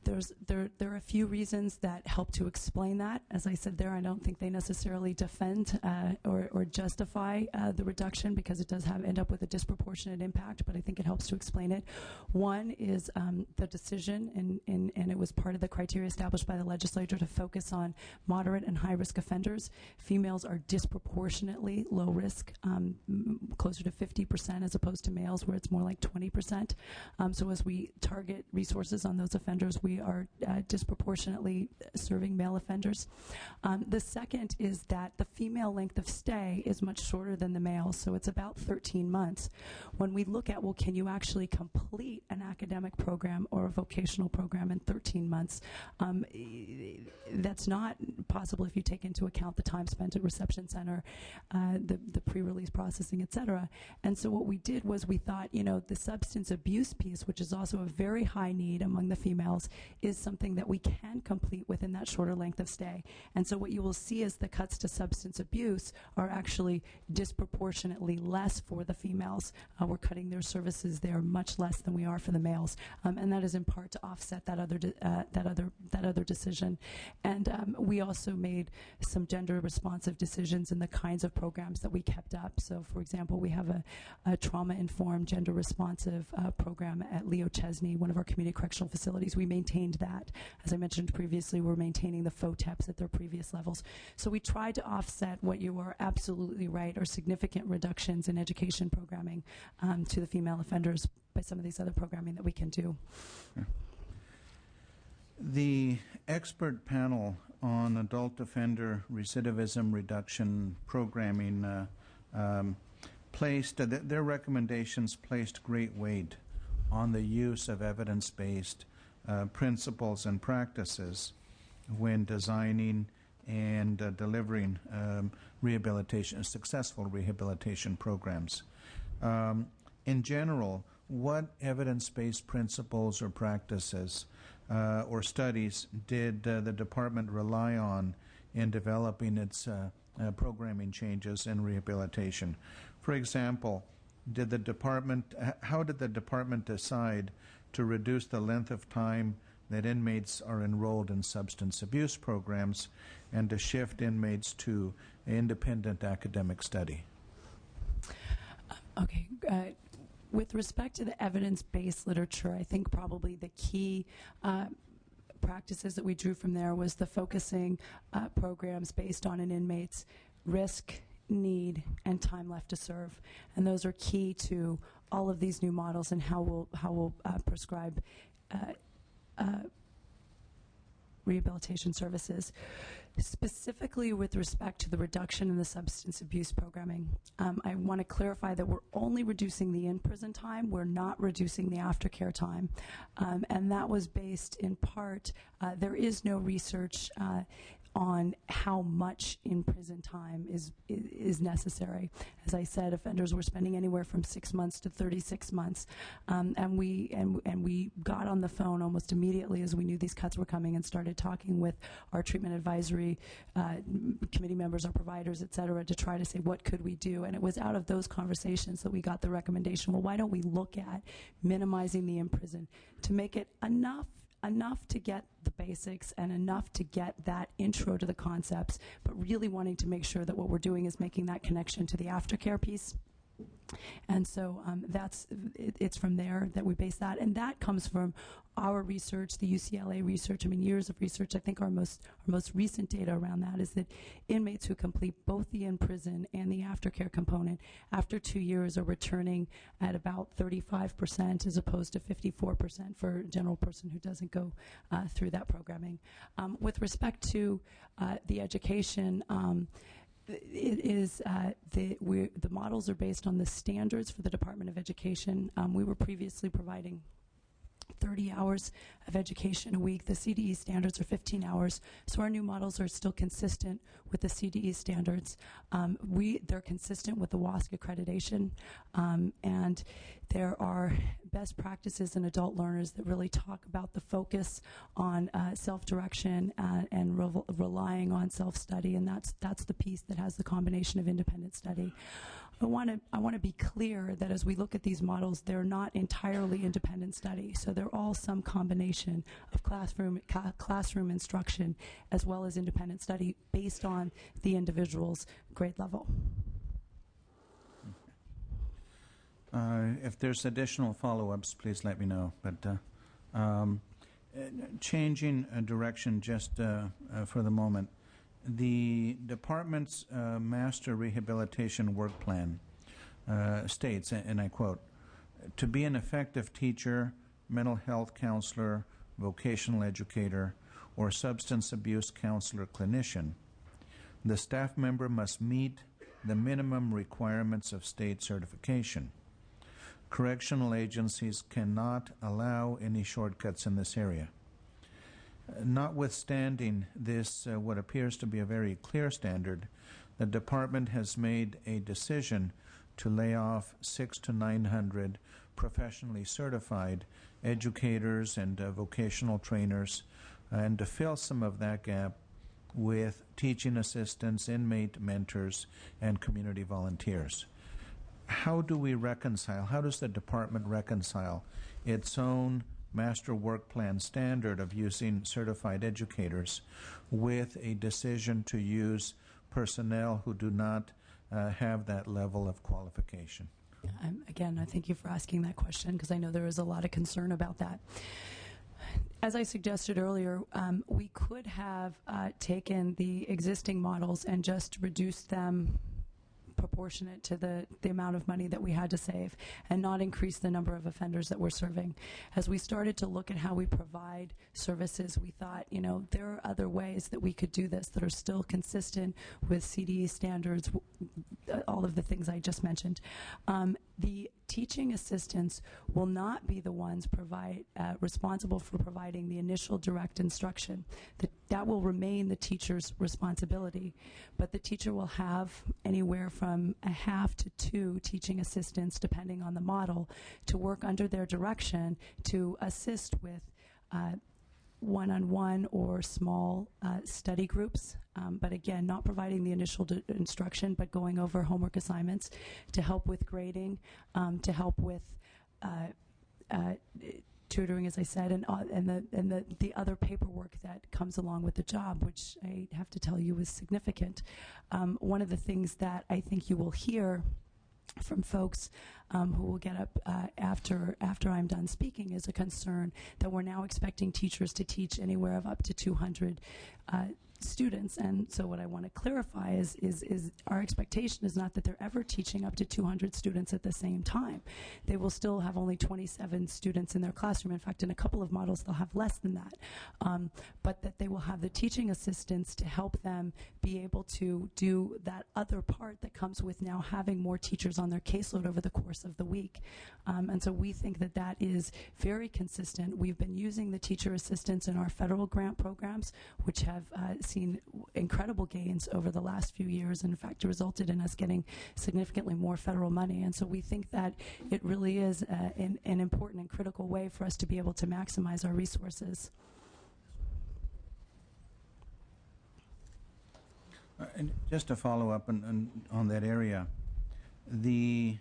there are a few reasons that help to explain that. As I said there, I don't think they necessarily defend or justify the reduction, because it does end up with a disproportionate impact, but I think it helps to explain it. One is the decision, and it was part of the criteria established by the legislature to focus on moderate and high-risk offenders. Females are disproportionately low risk, closer to 50% as opposed to males, where it's more like 20%. So as we target resources on those offenders, we are disproportionately serving male offenders. The second is that the female length of stay is much shorter than the male, so it's about 13 months. When we look at, well, can you actually complete an academic program or a vocational program in 13 months? That's not possible if you take into account the time spent at reception center, the pre-release processing, et cetera. And so what we did was we thought, the substance abuse piece, which is also a very high need among the females, is something that we can complete within that shorter length of stay. And so what you will see is the cuts to substance abuse are actually disproportionately less for the females. We're cutting their services there much less than we are for the males, and that is in part to offset that other decision. And we also made some gender responsive decisions in the kinds of programs that we kept up. So, for example, we have a trauma-informed, gender responsive program at Leo Chesney, one of our community correctional facilities. We maintained that. As I mentioned previously, we're maintaining the FOTEPs at their previous levels. So we tried to offset what you are absolutely right are significant reductions in education programming to the female offenders by some of these other programming that we can do. Yeah. The expert panel on adult offender recidivism reduction programming their recommendations placed great weight on the use of evidence-based principles and practices when designing and delivering successful rehabilitation programs. In general, what evidence-based principles or practices or studies did the department rely on in developing its programming changes in rehabilitation? For example, how did the department decide to reduce the length of time that inmates are enrolled in substance abuse programs and to shift inmates to independent academic study? Okay. With respect to the evidence-based literature, I think probably the key practices that we drew from there was the focusing programs based on an inmate's risk, need, and time left to serve. And those are key to all of these new models and how we'll prescribe rehabilitation services. Specifically with respect to the reduction in the substance abuse programming, I want to clarify that we're only reducing the in-prison time. We're not reducing the aftercare time. And that was based in part, there is no research on how much in-prison time is necessary. As I said, offenders were spending anywhere from 6 months to 36 months, and we got on the phone almost immediately as we knew these cuts were coming and started talking with our treatment advisory committee members, our providers, et cetera, to try to say what could we do. And it was out of those conversations that we got the recommendation, well, why don't we look at minimizing the in-prison to make it enough to get the basics and enough to get that intro to the concepts, but really wanting to make sure that what we're doing is making that connection to the aftercare piece. And so it's from there that we base that, and that comes from our research, the UCLA research. I mean, years of research. I think our most recent data around that is that inmates who complete both the in-prison and the aftercare component after 2 years are returning at about 35% as opposed to 54% for a general person who doesn't go through that programming. With respect to the education, it is the models are based on the standards for the Department of Education. We were previously providing 30 hours of education a week. The CDE standards are 15 hours, so our new models are still consistent with the CDE standards. They're consistent with the WASC accreditation, and there are best practices in adult learners that really talk about the focus on self-direction and relying on self-study, and that's the piece that has the combination of independent study. I want to be clear that as we look at these models, they're not entirely independent study. So they're all some combination of classroom instruction as well as independent study based on the individual's grade level. If there's additional follow-ups, please let me know. But changing direction just for the moment, the department's master rehabilitation work plan states, and I quote, "To be an effective teacher, mental health counselor, vocational educator, or substance abuse counselor clinician, the staff member must meet the minimum requirements of state certification. Correctional agencies cannot allow any shortcuts in this area." Notwithstanding this, what appears to be a very clear standard, the department has made a decision to lay off 600 to 900 professionally certified educators and vocational trainers, and to fill some of that gap with teaching assistants, inmate mentors, and community volunteers. How do we reconcile, how does the department reconcile its own master work plan standard of using certified educators with a decision to use personnel who do not have that level of qualification? Again, I thank you for asking that question because I know there is a lot of concern about that. As I suggested earlier, we could have taken the existing models and just reduced them proportionate to the amount of money that we had to save and not increase the number of offenders that we're serving. As we started to look at how we provide services, we thought, there are other ways that we could do this that are still consistent with CDE standards, all of the things I just mentioned. The teaching assistants will not be the ones responsible for providing the initial direct instruction. That will remain the teacher's responsibility, but the teacher will have anywhere from a half to 2 teaching assistants, depending on the model, to work under their direction to assist with one-on-one or small study groups, but again, not providing the initial instruction, but going over homework assignments to help with grading, to help with tutoring, as I said, and the other paperwork that comes along with the job, which I have to tell you is significant. One of the things that I think you will hear from folks who will get up after I'm done speaking is a concern that we're now expecting teachers to teach anywhere of up to 200 students. And so what I want to clarify is our expectation is not that they're ever teaching up to 200 students at the same time. They will still have only 27 students in their classroom. In fact, in a couple of models, they'll have less than that. But that they will have the teaching assistants to help them be able to do that other part that comes with now having more teachers on their caseload over the course of the week. And so we think that that is very consistent. We've been using the teacher assistants in our federal grant programs, which have seen incredible gains over the last few years, and in fact resulted in us getting significantly more federal money. And so we think that it really is an important and critical way for us to be able to maximize our resources. And just to follow up on that area, the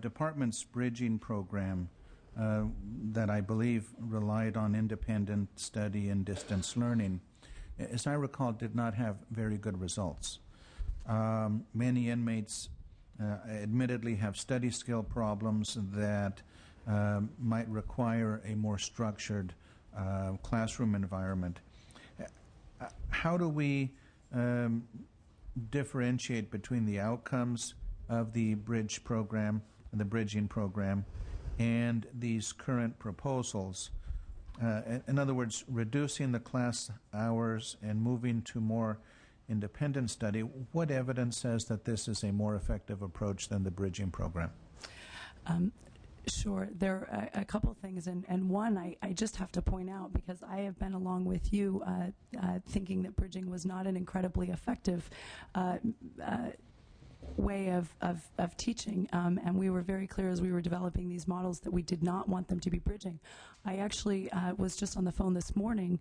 department's bridging program that I believe relied on independent study and distance learning, as I recall, did not have very good results. Many inmates admittedly have study skill problems that might require a more structured classroom environment. How do we differentiate between the outcomes of the bridge program, the bridging program, and these current proposals? In other words, reducing the class hours and moving to more independent study. What evidence says that this is a more effective approach than the bridging program? Sure. There are a couple of things, and one I just have to point out, because I have been along with you thinking that bridging was not an incredibly effective way of teaching, and we were very clear as we were developing these models that we did not want them to be bridging. I actually was just on the phone this morning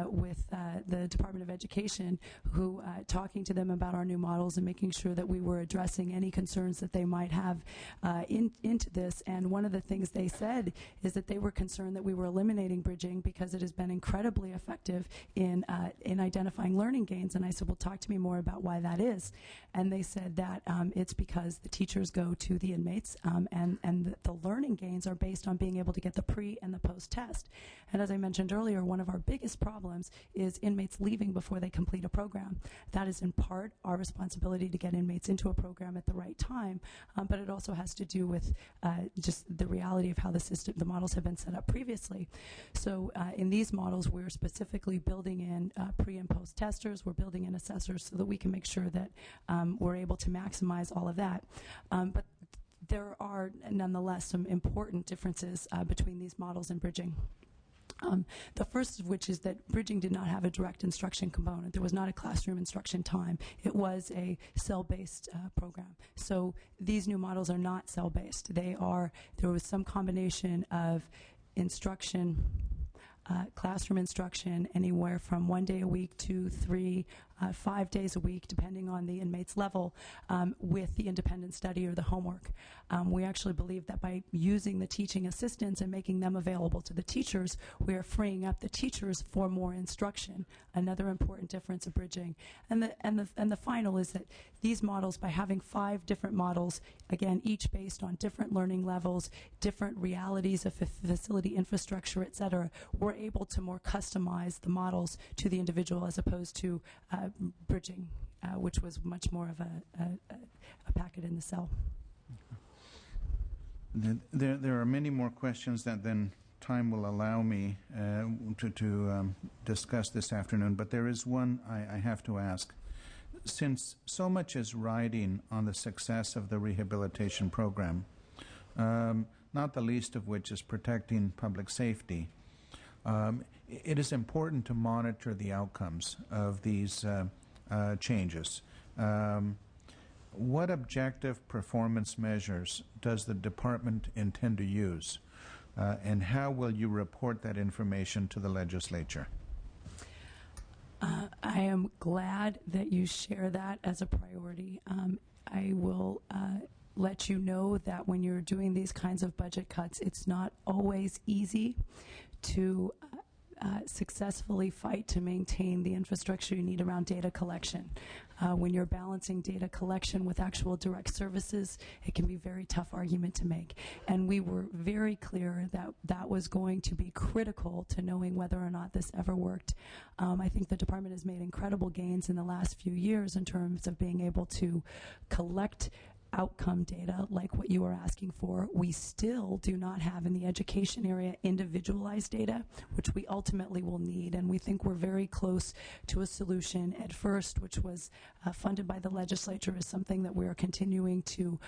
with the Department of Education, who talking to them about our new models and making sure that we were addressing any concerns that they might have into this. And one of the things they said is that they were concerned that we were eliminating bridging because it has been incredibly effective in identifying learning gains. And I said, well, talk to me more about why that is. And they said that it's because the teachers go to the inmates, and the learning gains are based on being able to get the pre and the post test. And as I mentioned earlier, one of our biggest problems is inmates leaving before they complete a program. That is in part our responsibility to get inmates into a program at the right time, but it also has to do with just the reality of how the models have been set up previously. So in these models, we're specifically building in pre and post testers. We're building in assessors so that we can make sure that we're able to maximize all of that. But there are nonetheless some important differences between these models and bridging. The first of which is that bridging did not have a direct instruction component. There was not a classroom instruction time. It was a cell-based program. So these new models are not cell-based. There was some combination of instruction, classroom instruction, anywhere from 1 day a week to 5 days a week, depending on the inmate's level, with the independent study or the homework. We actually believe that by using the teaching assistants and making them available to the teachers, we are freeing up the teachers for more instruction. Another important difference of bridging. And the final is that these models, by having 5 different models, again, each based on different learning levels, different realities of facility infrastructure, et cetera, we're able to more customize the models to the individual as opposed to bridging, which was much more of a packet in the cell. There are many more questions that then time will allow me to discuss this afternoon, but there is one I have to ask. Since so much is riding on the success of the rehabilitation program, not the least of which is protecting public safety. It is important to monitor the outcomes of these changes. What objective performance measures does the department intend to use, and how will you report that information to the legislature? I am glad that you share that as a priority. I will let you know that when you're doing these kinds of budget cuts, it's not always easy to successfully fight to maintain the infrastructure you need around data collection. When you're balancing data collection with actual direct services, it can be a very tough argument to make. And we were very clear that that was going to be critical to knowing whether or not this ever worked. I think the department has made incredible gains in the last few years in terms of being able to collect outcome data like what you are asking for. We still do not have in the education area individualized data, which we ultimately will need, and we think we're very close to a solution. At first, which was funded by the legislature, is something that we're continuing to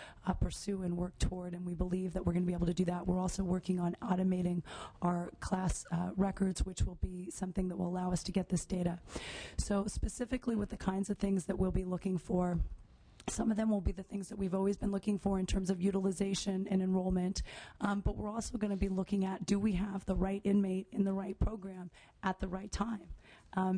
pursue and work toward, and we believe that we're going to be able to do that. We're also working on automating our class records, which will be something that will allow us to get this data. So specifically with the kinds of things that we'll be looking for, some of them will be the things that we've always been looking for in terms of utilization and enrollment, but we're also going to be looking at, do we have the right inmate in the right program at the right time?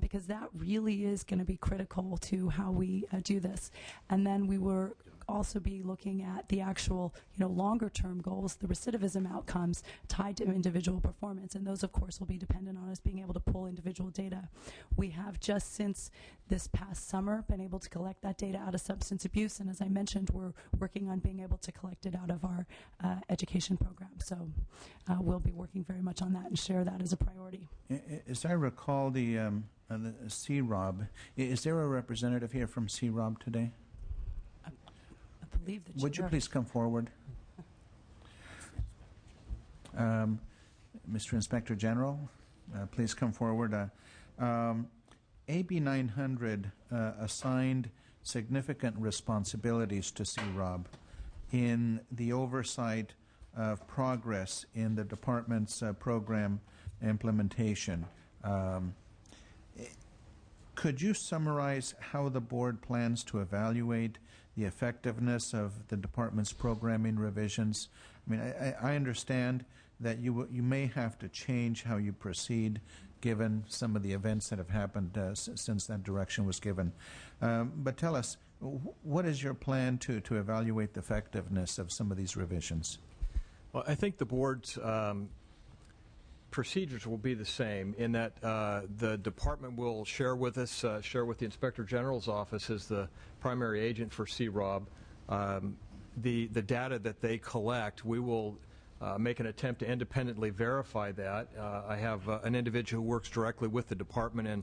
Because that really is going to be critical to how we do this. And then we were also be looking at the actual, longer term goals, the recidivism outcomes tied to individual performance, and those of course will be dependent on us being able to pull individual data. We have just since this past summer been able to collect that data out of substance abuse, and as I mentioned, we're working on being able to collect it out of our education program. So we'll be working very much on that and share that as a priority. As I recall, the CROB, is there a representative here from CROB today? Would you please come forward? Mr. Inspector General, please come forward. AB 900 assigned significant responsibilities to CROB in the oversight of progress in the department's program implementation. Could you summarize how the board plans to evaluate the effectiveness of the department's programming revisions? I mean, I understand that you may have to change how you proceed given some of the events that have happened since that direction was given. But tell us, what is your plan to evaluate the effectiveness of some of these revisions? Well, I think the board's procedures will be the same in that the department will share with us, share with the Inspector General's office as the primary agent for CROB, the data that they collect. We will make an attempt to independently verify that. I have an individual who works directly with the department in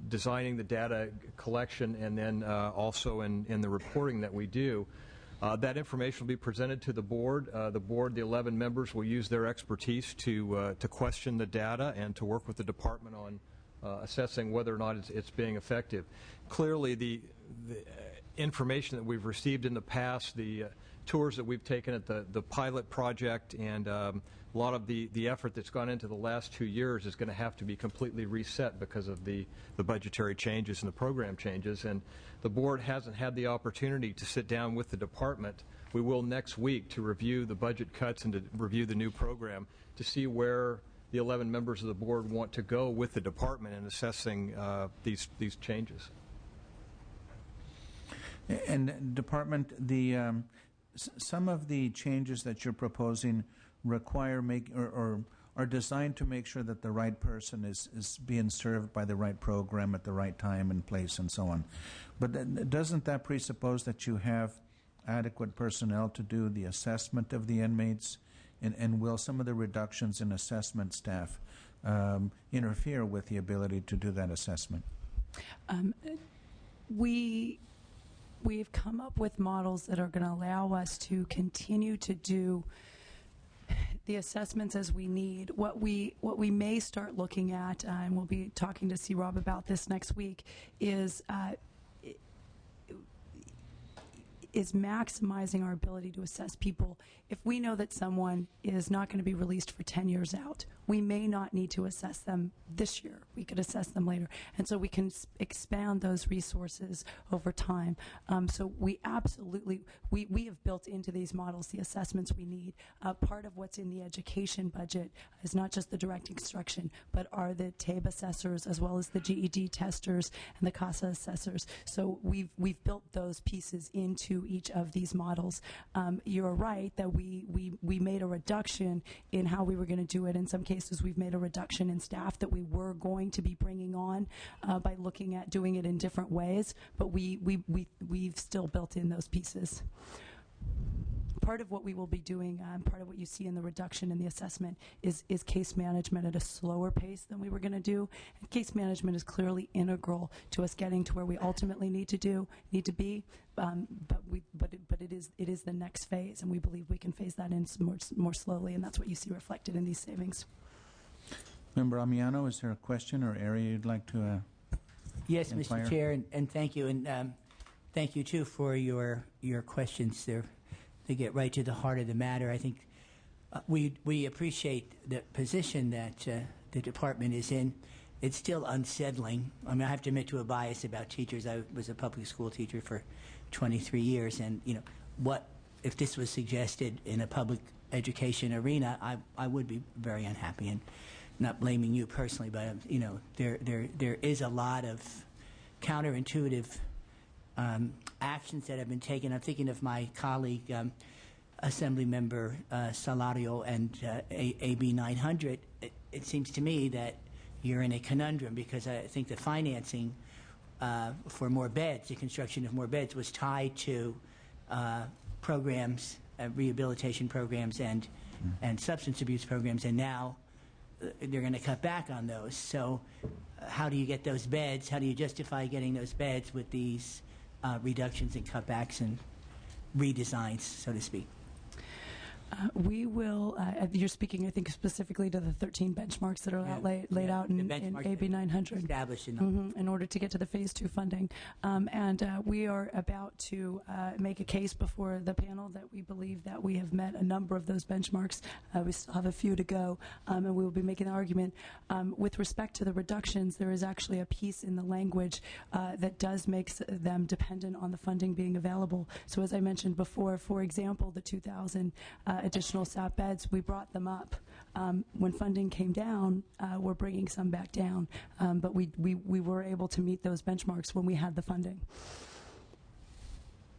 designing the data collection and then also in the reporting that we do. That information will be presented to the board. The 11 members, will use their expertise to question the data and to work with the department on assessing whether or not it's being effective. Clearly, the information that we've received in the past, the tours that we've taken at the pilot project, and a lot of the effort that's gone into the last 2 years is going to have to be completely reset because of the budgetary changes and the program changes. And the board hasn't had the opportunity to sit down with the department. We will next week to review the budget cuts and to review the new program to see where the 11 members of the board want to go with the department in assessing these changes. And department, some of the changes that you're proposing require or are designed to make sure that the right person is being served by the right program at the right time and place and so on. But doesn't that presuppose that you have adequate personnel to do the assessment of the inmates? And will some of the reductions in assessment staff interfere with the ability to do that assessment? We've come up with models that are going to allow us to continue to do the assessments as we need. What we may start looking at, and we'll be talking to CROB about this next week, is is maximizing our ability to assess people. If we know that someone is not going to be released for 10 years out, we may not need to assess them this year. We could assess them later. And so we can expand those resources over time. So we absolutely, we have built into these models the assessments we need. Part of what's in the education budget is not just the direct instruction, but are the TABE assessors as well as the GED testers and the CASA assessors. So we've built those pieces into each of these models. You're right that we made a reduction in how we were going to do it. In some cases, we've made a reduction in staff that we were going to be bringing on by looking at doing it in different ways, but we've still built in those pieces. Part of what we will be doing, part of what you see in the reduction in the assessment is case management at a slower pace than we were going to do. And case management is clearly integral to us getting to where we ultimately need to be. But it is the next phase, and we believe we can phase that in more slowly, and that's what you see reflected in these savings. Member Amiano, is there a question or area you'd like to Yes, inquire? Mr. Chair, and thank you, and thank you too for your questions. They get right to the heart of the matter. I think we appreciate the position that the department is in. It's still unsettling. I mean, I have to admit to a bias about teachers. I was a public school teacher for 23 years, and what if this was suggested in a public education arena? I would be very unhappy, and not blaming you personally, but there is a lot of counterintuitive actions that have been taken. I'm thinking of my colleague, Assemblymember Salario and AB 900. It seems to me that you're in a conundrum, because I think the financing for more beds, the construction of more beds, was tied to programs, rehabilitation programs, and substance abuse programs, and now they're going to cut back on those. So how do you get those beds? How do you justify getting those beds with these reductions and cutbacks and redesigns, so to speak? We will, you're speaking, I think, specifically to the 13 benchmarks that are laid out in AB 900. Established in order to get to the Phase 2 funding. And we are about to make a case before the panel that we believe that we have met a number of those benchmarks. We still have a few to go, and we will be making the argument. With respect to the reductions, there is actually a piece in the language that does make them dependent on the funding being available. So as I mentioned before, for example, the 2,000 additional SAP beds, we brought them up. When funding came down, we're bringing some back down, but we were able to meet those benchmarks when we had the funding.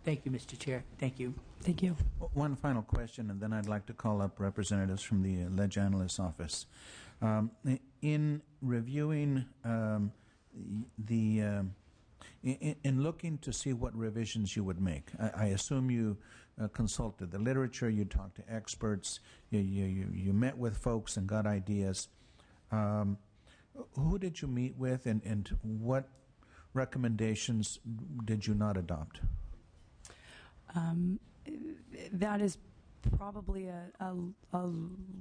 Thank you, Mr. Chair. Thank you. Thank you. One final question, and then I'd like to call up representatives from the Ledge Analyst's office. In reviewing in looking to see what revisions you would make, I assume you consulted the literature, you talked to experts, you met with folks and got ideas. Who did you meet with, and what recommendations did you not adopt? That is probably a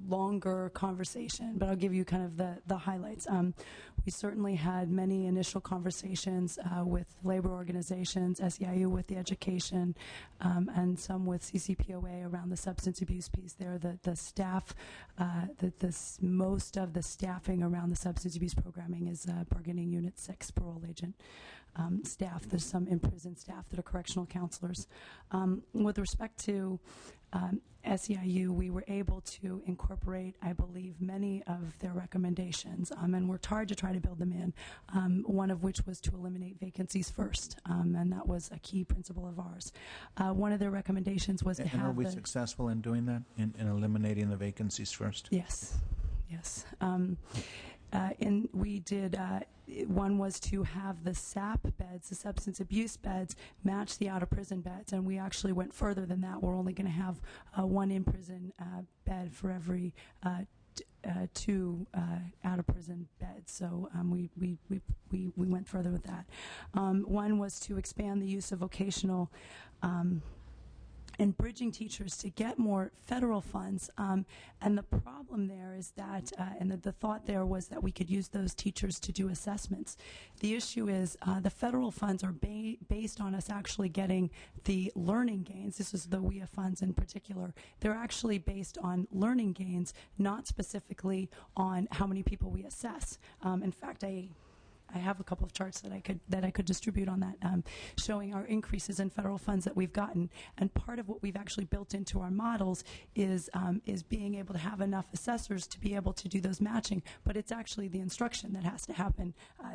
longer conversation, but I'll give you kind of the highlights. We certainly had many initial conversations with labor organizations, SEIU with the education, and some with CCPOA around the substance abuse piece there. The staff, most of the staffing around the substance abuse programming is bargaining unit 6 parole agent staff. There's some in-prison staff that are correctional counselors. With respect to SEIU, we were able to incorporate, I believe, many of their recommendations and worked hard to try to build them in, one of which was to eliminate vacancies first, and that was a key principle of ours. One of their recommendations was to have... And are we successful in doing that, in eliminating the vacancies first? Yes, yes. And we did, one was to have the SAP beds, the substance abuse beds, match the out-of-prison beds, and we actually went further than that. We're only going to have one in-prison bed for every 2 out-of-prison beds, so we went further with that. One was to expand the use of vocational and bridging teachers to get more federal funds. And the problem there is that, and the thought there was that we could use those teachers to do assessments. The issue is the federal funds are based on us actually getting the learning gains. This is the WIA funds in particular. They're actually based on learning gains, not specifically on how many people we assess. In fact, I have a couple of charts that I could distribute on that, showing our increases in federal funds that we've gotten. And part of what we've actually built into our models is being able to have enough assessors to be able to do those matching. But it's actually the instruction that has to happen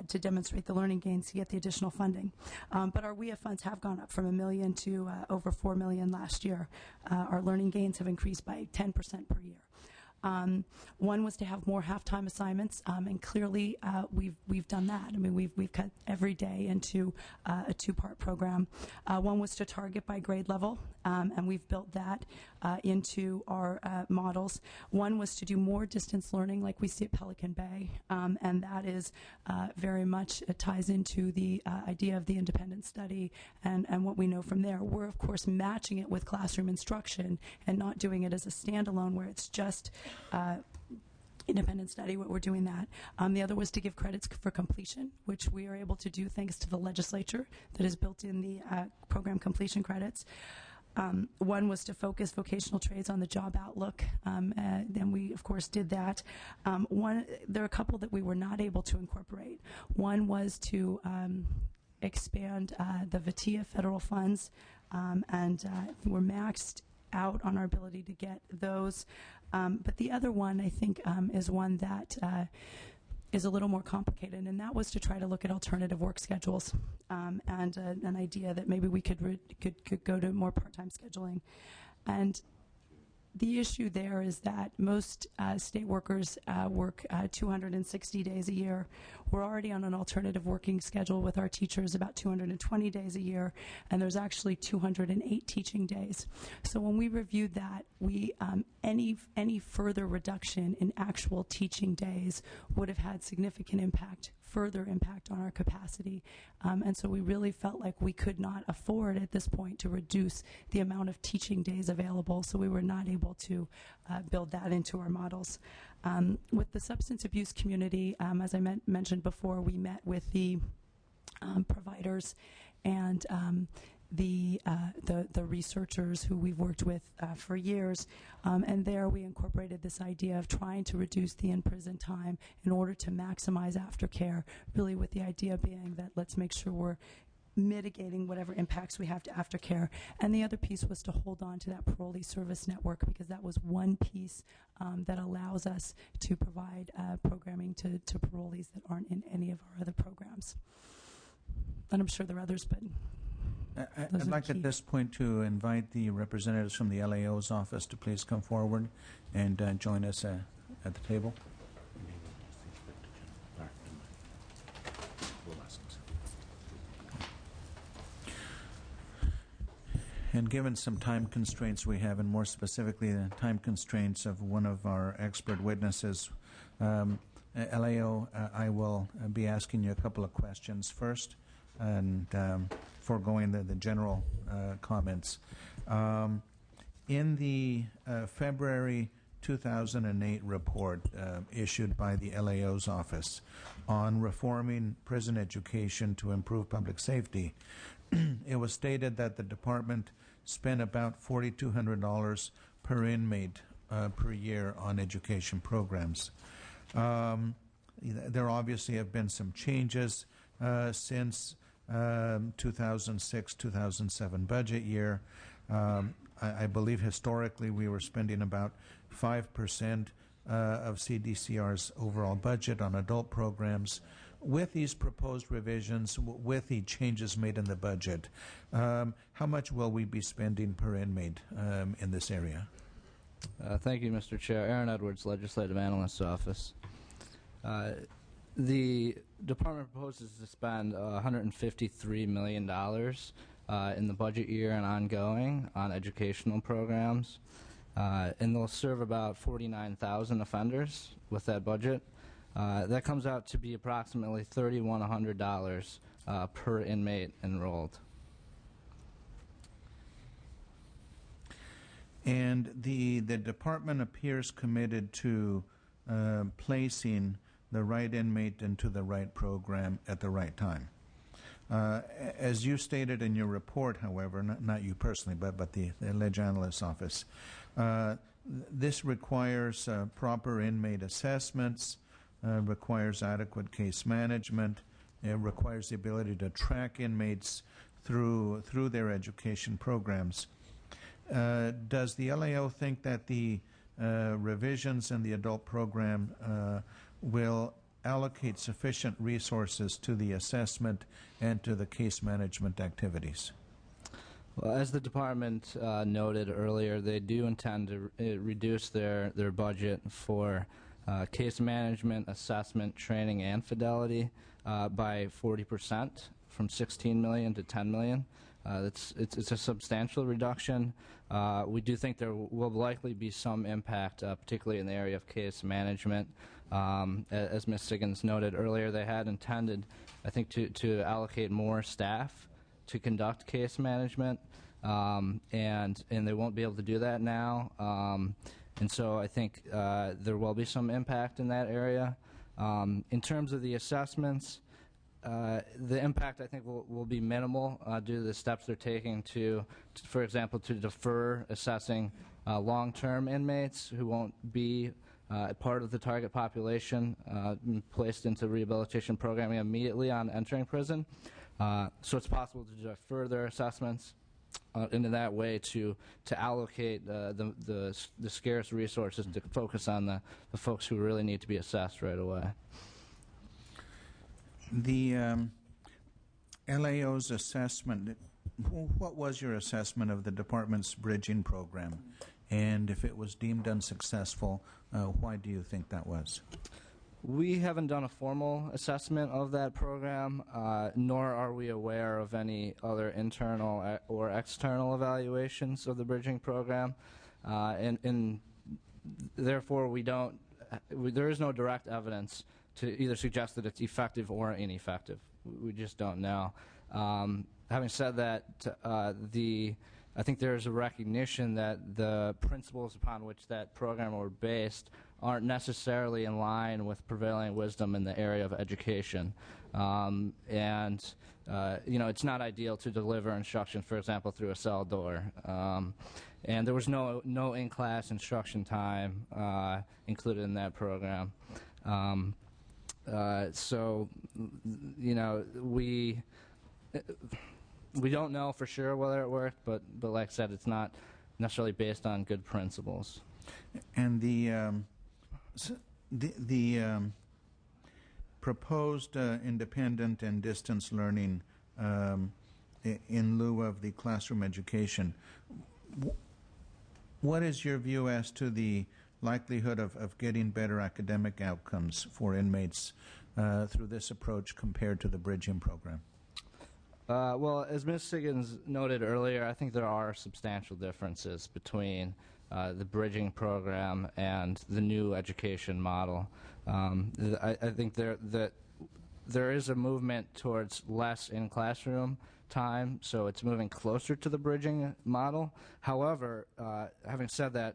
to demonstrate the learning gains to get the additional funding. But our WIA funds have gone up from $1 million to over $4 million last year. Our learning gains have increased by 10% per year. One was to have more half-time assignments, and clearly we've done that. I mean, we've cut every day into a two-part program. One was to target by grade level, and we've built that into our models. One was to do more distance learning, like we see at Pelican Bay, and that is very much ties into the idea of the independent study and what we know from there. We're of course matching it with classroom instruction and not doing it as a standalone where it's just independent study. We're doing that. The other was to give credits for completion, which we are able to do thanks to the legislature that has built in the program completion credits. One was to focus vocational trades on the job outlook, and we, of course, did that. There are a couple that we were not able to incorporate. One was to expand the VITIA federal funds, and we're maxed out on our ability to get those. But the other one, I think, is one that is a little more complicated, and that was to try to look at alternative work schedules, and an idea that maybe we could go to more part-time scheduling. And the issue there is that most state workers work 260 days a year. We're already on an alternative working schedule with our teachers about 220 days a year, and there's actually 208 teaching days. So when we reviewed that, we any further reduction in actual teaching days would have had significant further impact on our capacity. And so we really felt like we could not afford at this point to reduce the amount of teaching days available, so we were not able to build that into our models. With the substance abuse community, as I mentioned before, we met with the providers and the researchers who we've worked with for years, and there we incorporated this idea of trying to reduce the in-prison time in order to maximize aftercare, really with the idea being that let's make sure we're mitigating whatever impacts we have to aftercare. And the other piece was to hold on to that parolee service network, because that was one piece that allows us to provide programming to parolees that aren't in any of our other programs. And I'm sure there are others, but I'd like at this point to invite the representatives from the LAO's office to please come forward and join us at the table. And given some time constraints we have, and more specifically the time constraints of one of our expert witnesses, LAO, I will be asking you a couple of questions first, and foregoing the general comments. In the February 2008 report issued by the LAO's office on reforming prison education to improve public safety, it was stated that the department spent about $4,200 per inmate per year on education programs. There obviously have been some changes since 2006-2007 budget year. I believe historically we were spending about 5% of CDCR's overall budget on adult programs. With these proposed revisions, with the changes made in the budget, how much will we be spending per inmate in this area? Thank you, Mr. Chair. Aaron Edwards, Legislative Analyst's Office. The department proposes to spend $153 million in the budget year and ongoing on educational programs, and they'll serve about 49,000 offenders with that budget. That comes out to be approximately $3,100 per inmate enrolled. And the department appears committed to placing the right inmate into the right program at the right time. As you stated in your report, however, not you personally, but the Ledge Analyst's Office, this requires proper inmate assessments, requires adequate case management, it requires the ability to track inmates through their education programs. Does the LAO think that the revisions in the adult program will allocate sufficient resources to the assessment and to the case management activities? Well, as the department noted earlier, they do intend to reduce their budget for case management, assessment, training, and fidelity by 40%, from $16 million to $10 million. It's a substantial reduction. We do think there will likely be some impact, particularly in the area of case management. As Ms. Siggins noted earlier, they had intended, I think, to allocate more staff to conduct case management, and they won't be able to do that now. And so I think there will be some impact in that area. In terms of the assessments, the impact, I think, will be minimal due to the steps they're taking to, for example, to defer assessing long-term inmates who won't be part of the target population placed into rehabilitation programming immediately on entering prison. So it's possible to defer their assessments into that way to allocate the scarce resources to focus on the folks who really need to be assessed right away. The LAO's assessment, what was your assessment of the department's bridging program? And if it was deemed unsuccessful, why do you think that was? We haven't done a formal assessment of that program, nor are we aware of any other internal or external evaluations of the bridging program. And therefore, there is no direct evidence to either suggest that it's effective or ineffective. We just don't know. Having said that, I think there is a recognition that the principles upon which that program were based aren't necessarily in line with prevailing wisdom in the area of education. It's not ideal to deliver instruction, for example, through a cell door. And there was no in-class instruction time included in that program. We don't know for sure whether it worked, but like I said, it's not necessarily based on good principles. And the proposed independent and distance learning in lieu of the classroom education, what is your view as to the likelihood of getting better academic outcomes for inmates through this approach compared to the bridging program? Well, as Ms. Siggins noted earlier, I think there are substantial differences between the bridging program and the new education model. I think there is a movement towards less in-classroom time, so it's moving closer to the bridging model. However, having said that,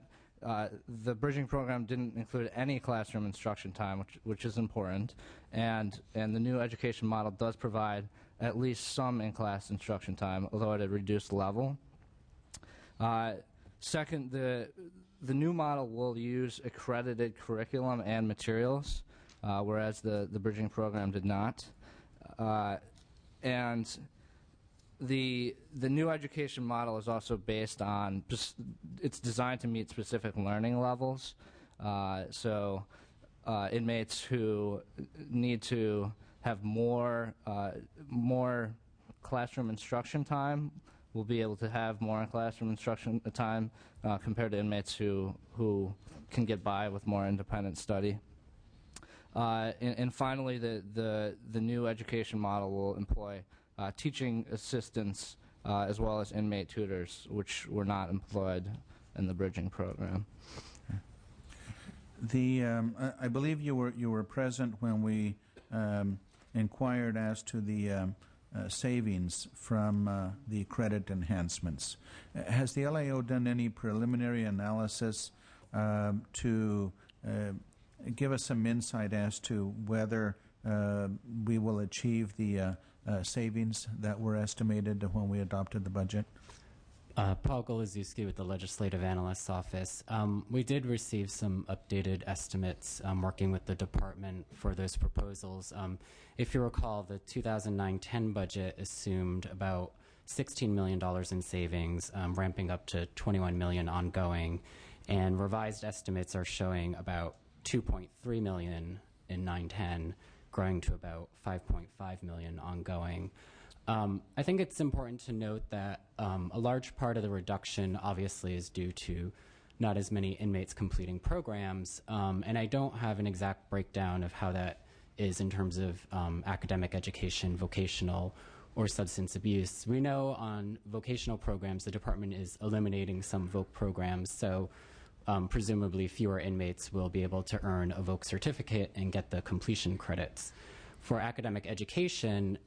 the bridging program didn't include any classroom instruction time, which is important, and the new education model does provide at least some in-class instruction time, although at a reduced level. Second, the new model will use accredited curriculum and materials, whereas the bridging program did not. And the new education model is also based on, it's designed to meet specific learning levels. So inmates who need to have more classroom instruction time will be able to have more classroom instruction time compared to inmates who can get by with more independent study. And finally, the new education model will employ teaching assistants as well as inmate tutors, which were not employed in the bridging program. I believe you were present when we inquired as to the savings from the credit enhancements. Has the LAO done any preliminary analysis to give us some insight as to whether we will achieve the savings that were estimated when we adopted the budget? Paul Goloszewski with the Legislative Analyst's Office. We did receive some updated estimates working with the department for those proposals. If you recall, the 2009-10 budget assumed about $16 million in savings, ramping up to $21 million ongoing, and revised estimates are showing about $2.3 million in 9-10, growing to about $5.5 million ongoing. I think it's important to note that a large part of the reduction obviously is due to not as many inmates completing programs, and I don't have an exact breakdown of how that is in terms of academic education, vocational, or substance abuse. We know on vocational programs the department is eliminating some voc programs, so presumably fewer inmates will be able to earn a voc certificate and get the completion credits. For academic education,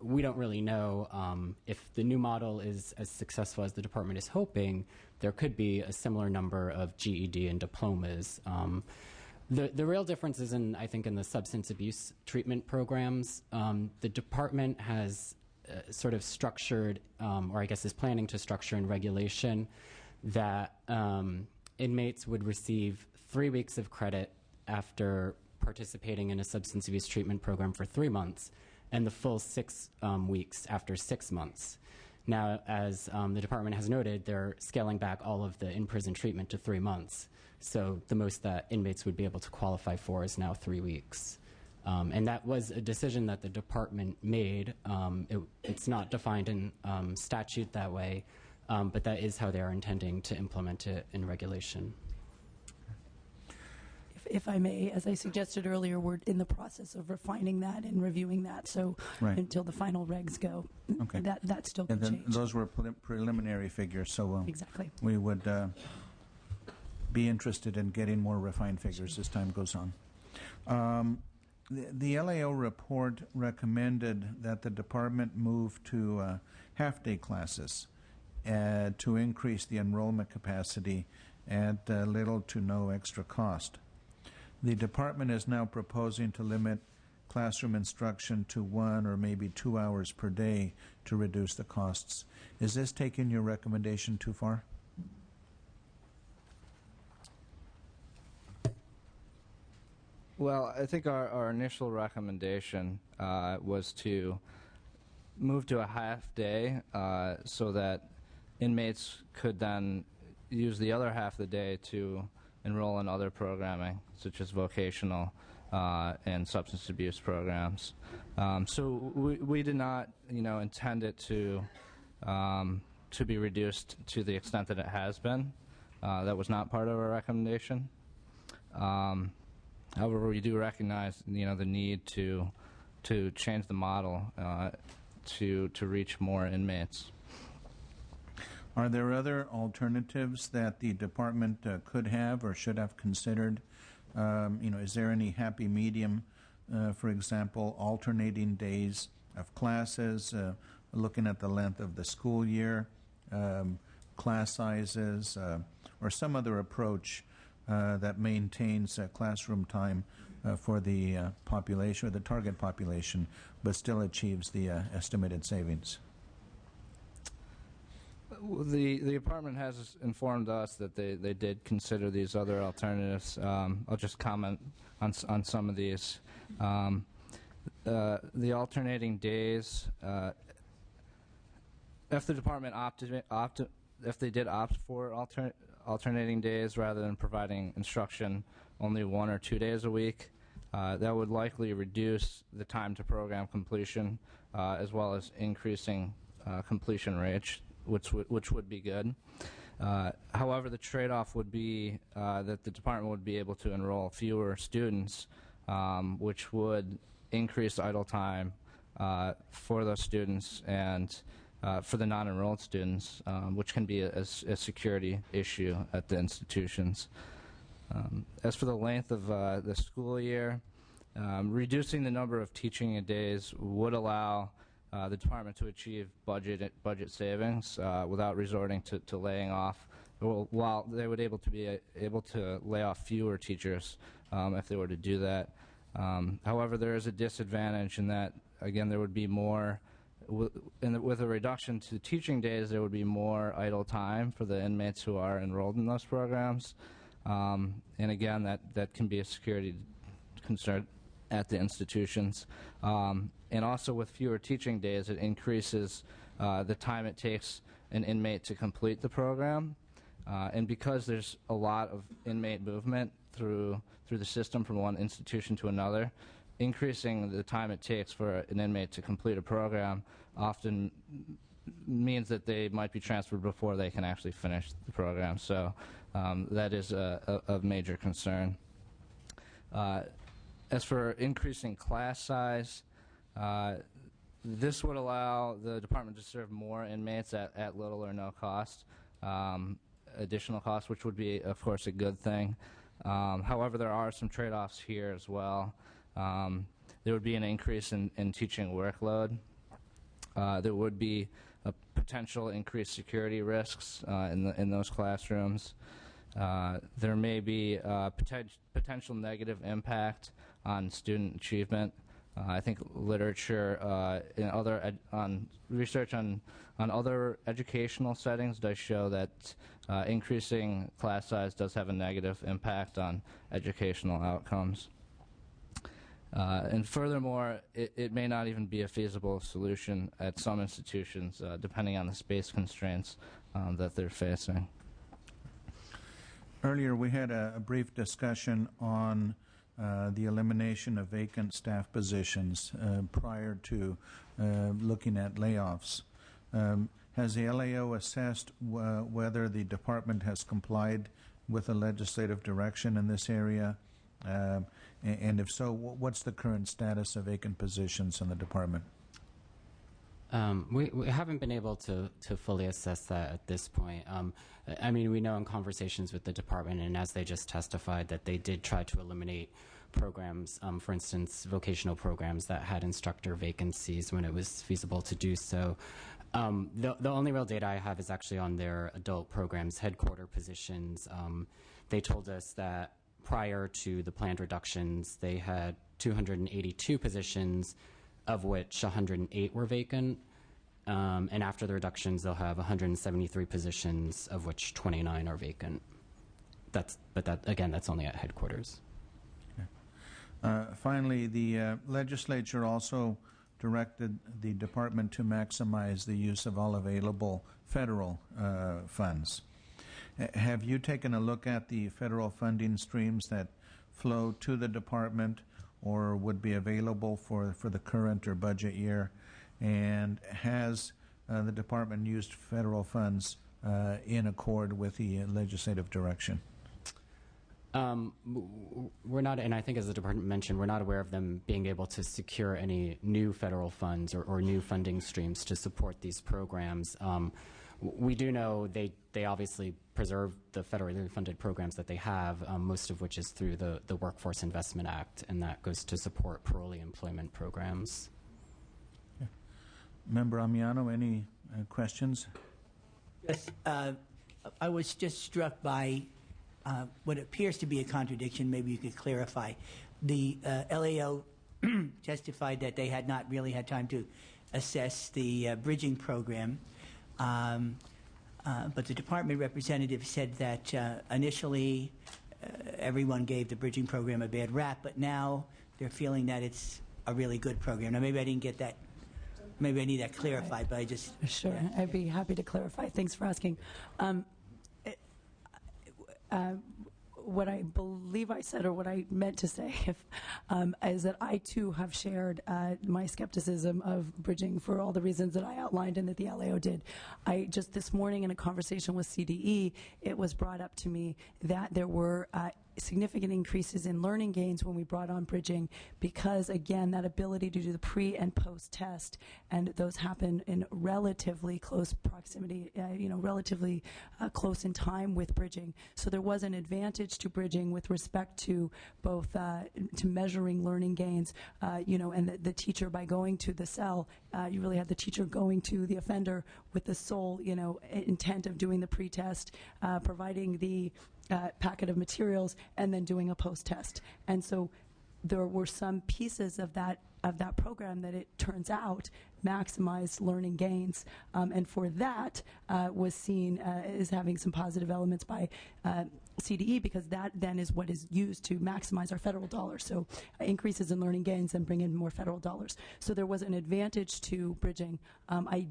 we don't really know if the new model is as successful as the department is hoping. There could be a similar number of GED and diplomas. The real difference is I think, in the substance abuse treatment programs. The department has sort of structured, or I guess is planning to structure in regulation, that inmates would receive 3 weeks of credit after participating in a substance abuse treatment program for 3 months, and the full 6 weeks after 6 months. Now, as the department has noted, they're scaling back all of the in-prison treatment to 3 months. So the most that inmates would be able to qualify for is now 3 weeks. And that was a decision that the department made. It's not defined in statute that way, but that is how they are intending to implement it in regulation. If I may, as I suggested earlier, we're in the process of refining that and reviewing that. So Right. until the final regs go, Okay. that still And could then change. those were preliminary figures, so Exactly. we would be interested in getting more refined figures as time goes on. The LAO report recommended that the department move to half-day classes to increase the enrollment capacity at little to no extra cost. The department is now proposing to limit classroom instruction to 1 or maybe 2 hours per day to reduce the costs. Is this taking your recommendation too far? Well, I think our initial recommendation was to move to a half day so that inmates could then use the other half of the day to enroll in other programming, such as vocational and substance abuse programs. So we did not, intend it to be reduced to the extent that it has been. That was not part of our recommendation. However, we do recognize, the need to change the model to reach more inmates. Are there other alternatives that the department could have or should have considered? Is there any happy medium, for example, alternating days of classes, looking at the length of the school year, class sizes, or some other approach that maintains classroom time for the population or the target population, but still achieves the estimated savings? The department has informed us that they did consider these other alternatives. I'll just comment on some of these. The alternating days, if the department if they did opt for alternating days rather than providing instruction only 1 or 2 days a week, that would likely reduce the time to program completion as well as increasing completion rates, which would be good. However, the trade-off would be that the department would be able to enroll fewer students, which would increase idle time for those students and for the non-enrolled students, which can be a security issue at the institutions. As for the length of the school year, reducing the number of teaching days would allow the department to achieve budget savings without resorting to laying off. While they would be able to lay off fewer teachers if they were to do that. However, there is a disadvantage in that, again, there would be more, with a reduction to teaching days, there would be more idle time for the inmates who are enrolled in those programs. And again, that can be a security concern at the institutions. And also with fewer teaching days, it increases the time it takes an inmate to complete the program. And because there's a lot of inmate movement through the system from one institution to another, increasing the time it takes for an inmate to complete a program often means that they might be transferred before they can actually finish the program. So that is a major concern. As for increasing class size, this would allow the department to serve more inmates at little or no cost, additional cost, which would be, of course, a good thing. However, there are some trade-offs here as well. There would be an increase in teaching workload. There would be a potential increased security risks in those classrooms. There may be potential negative impact on student achievement. I think literature on research on other educational settings does show that increasing class size does have a negative impact on educational outcomes. And furthermore, it may not even be a feasible solution at some institutions, depending on the space constraints that they're facing. Earlier, we had a brief discussion on the elimination of vacant staff positions prior to looking at layoffs. Has the LAO assessed whether the department has complied with the legislative direction in this area? And if so, what's the current status of vacant positions in the department? We haven't been able to fully assess that at this point. I mean, we know in conversations with the department, and as they just testified, that they did try to eliminate programs, for instance, vocational programs that had instructor vacancies when it was feasible to do so. The only real data I have is actually on their adult programs headquarter positions. They told us that prior to the planned reductions, they had 282 positions, of which 108 were vacant. And after the reductions, they'll have 173 positions, of which 29 are vacant. But again, that's only at headquarters. Okay. Finally, the legislature also directed the department to maximize the use of all available federal funds. Have you taken a look at the federal funding streams that flow to the department or would be available for the current or budget year? And has the department used federal funds in accord with the legislative direction? We're not, and I think as the department mentioned, we're not aware of them being able to secure any new federal funds or new funding streams to support these programs. We do know they obviously preserve the federally funded programs that they have, most of which is through the Workforce Investment Act, and that goes to support parolee employment programs. Yeah. Member Amiano, any questions? Yes, I was just struck by what appears to be a contradiction. Maybe you could clarify. The LAO testified that they had not really had time to assess the bridging program. But the department representative said that initially everyone gave the bridging program a bad rap, but now they're feeling that it's a really good program. Now, maybe I didn't get that. Maybe I need that clarified, but I just... Sure, I'd be happy to clarify. Thanks for asking. What I believe I said, or what I meant to say, is that I too have shared my skepticism of bridging for all the reasons that I outlined and that the LAO did. I just this morning in a conversation with CDE, it was brought up to me that there were significant increases in learning gains when we brought on bridging because, again, that ability to do the pre and post test, and those happen in relatively close proximity, relatively close in time with bridging. So there was an advantage to bridging with respect to both to measuring learning gains, and the teacher, by going to the cell, you really had the teacher going to the offender with the sole, intent of doing the pre-test, providing the packet of materials, and then doing a post-test. And so there were some pieces of that program that it turns out maximized learning gains, and for that was seen as having some positive elements by CDE, because that then is what is used to maximize our federal dollars. So increases in learning gains and bring in more federal dollars. So there was an advantage to bridging. I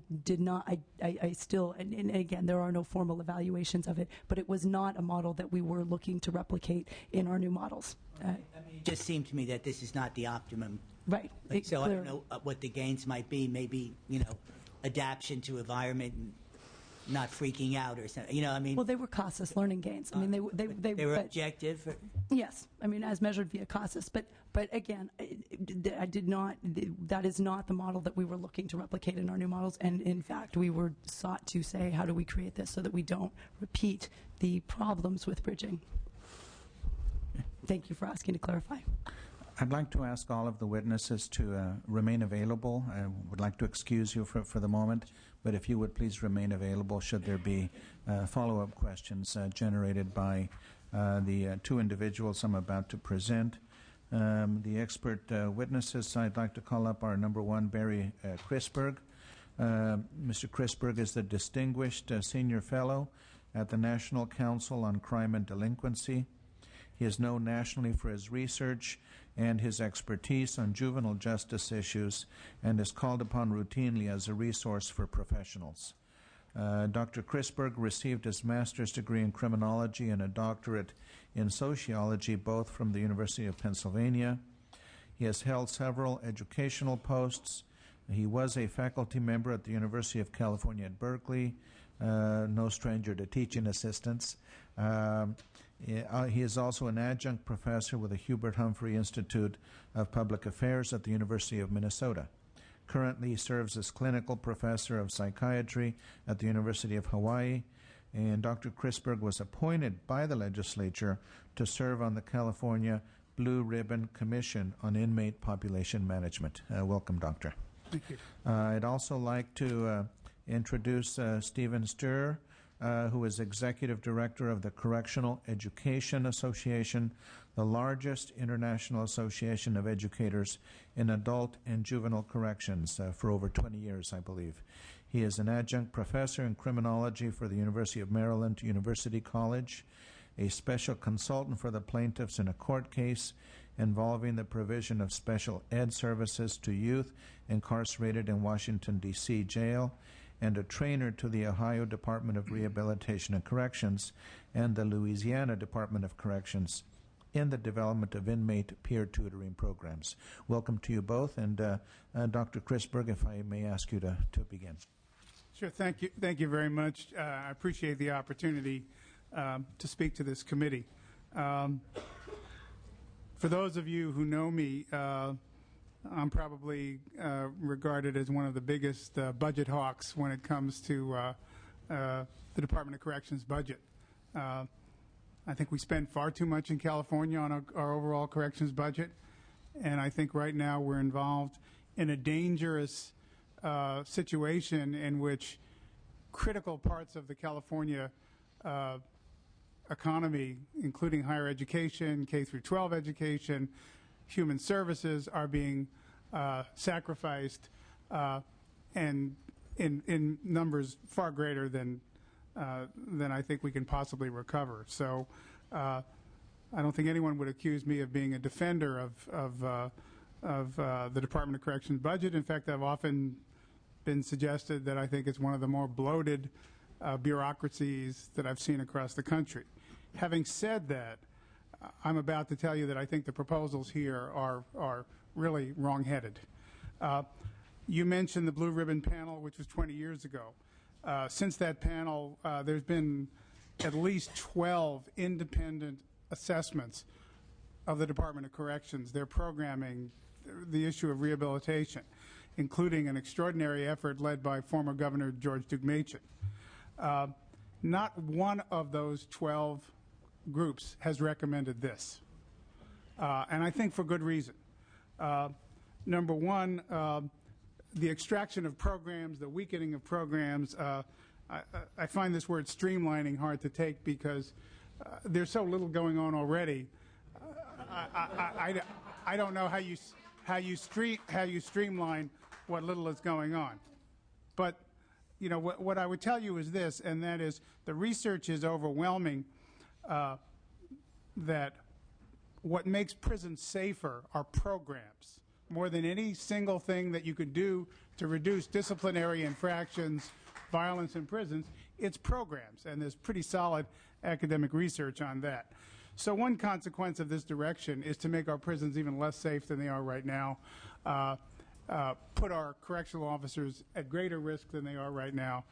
still, and again, there are no formal evaluations of it, but it was not a model that we were looking to replicate in our new models. It just seemed to me that this is not the optimum. Right. So I don't know what the gains might be. Maybe, adaptation to environment and not freaking out or something. Well, they were CASAS learning gains. They were objective. Yes, as measured via CASAS. But again, I did not. That is not the model that we were looking to replicate in our new models. And in fact, we were sought to say, how do we create this so that we don't repeat the problems with bridging? Thank you for asking to clarify. I'd like to ask all of the witnesses to remain available. I would like to excuse you for the moment, but if you would please remain available should there be follow-up questions generated by the two individuals I'm about to present. The expert witnesses, I'd like to call up our number one, Barry Chrisberg. Mr. Chrisberg is the Distinguished Senior Fellow at the National Council on Crime and Delinquency. He is known nationally for his research and his expertise on juvenile justice issues, and is called upon routinely as a resource for professionals. Dr. Chrisberg received his master's degree in criminology and a doctorate in sociology, both from the University of Pennsylvania. He has held several educational posts. He was a faculty member at the University of California at Berkeley, no stranger to teaching assistants. He is also an adjunct professor with the Hubert Humphrey Institute of Public Affairs at the University of Minnesota. Currently, he serves as clinical professor of psychiatry at the University of Hawaii, and Dr. Chrisberg was appointed by the legislature to serve on the California Blue Ribbon Commission on Inmate Population Management. Welcome, Doctor. Thank you. I'd also like to introduce Stephen Sturr, who is Executive Director of the Correctional Education Association, the largest international association of educators in adult and juvenile corrections for over 20 years, I believe. He is an adjunct professor in criminology for the University of Maryland University College, a special consultant for the plaintiffs in a court case involving the provision of special ed services to youth incarcerated in Washington, D.C. jail, and a trainer to the Ohio Department of Rehabilitation and Corrections and the Louisiana Department of Corrections in the development of inmate peer tutoring programs. Welcome to you both, and Dr. Chrisberg, if I may ask you to begin. Sure, thank you. Thank you very much. I appreciate the opportunity to speak to this committee. For those of you who know me, I'm probably regarded as one of the biggest budget hawks when it comes to the Department of Corrections budget. I think we spend far too much in California on our overall corrections budget, and I think right now we're involved in a dangerous situation in which critical parts of the California economy, including higher education, K-12 education, human services, are being sacrificed, and in numbers far greater than I think we can possibly recover. So I don't think anyone would accuse me of being a defender of the Department of Corrections budget. In fact, I've often been suggested that I think it's one of the more bloated bureaucracies that I've seen across the country. Having said that, I'm about to tell you that I think the proposals here are really wrong-headed. You mentioned the Blue Ribbon Panel, which was 20 years ago. Since that panel, there's been at least 12 independent assessments of the Department of Corrections, their programming, the issue of rehabilitation, including an extraordinary effort led by former Governor George Machin. Not one of those 12 groups has recommended this, and I think for good reason. Number one, the extraction of programs, the weakening of programs. I find this word streamlining hard to take because there's so little going on already. I don't know how you streamline what little is going on. But you know what I would tell you is this, and that is the research is overwhelming that what makes prisons safer are programs. More than any single thing that you could do to reduce disciplinary infractions, violence in prisons, it's programs, and there's pretty solid academic research on that. So one consequence of this direction is to make our prisons even less safe than they are right now, put our correctional officers at greater risk than they are right now,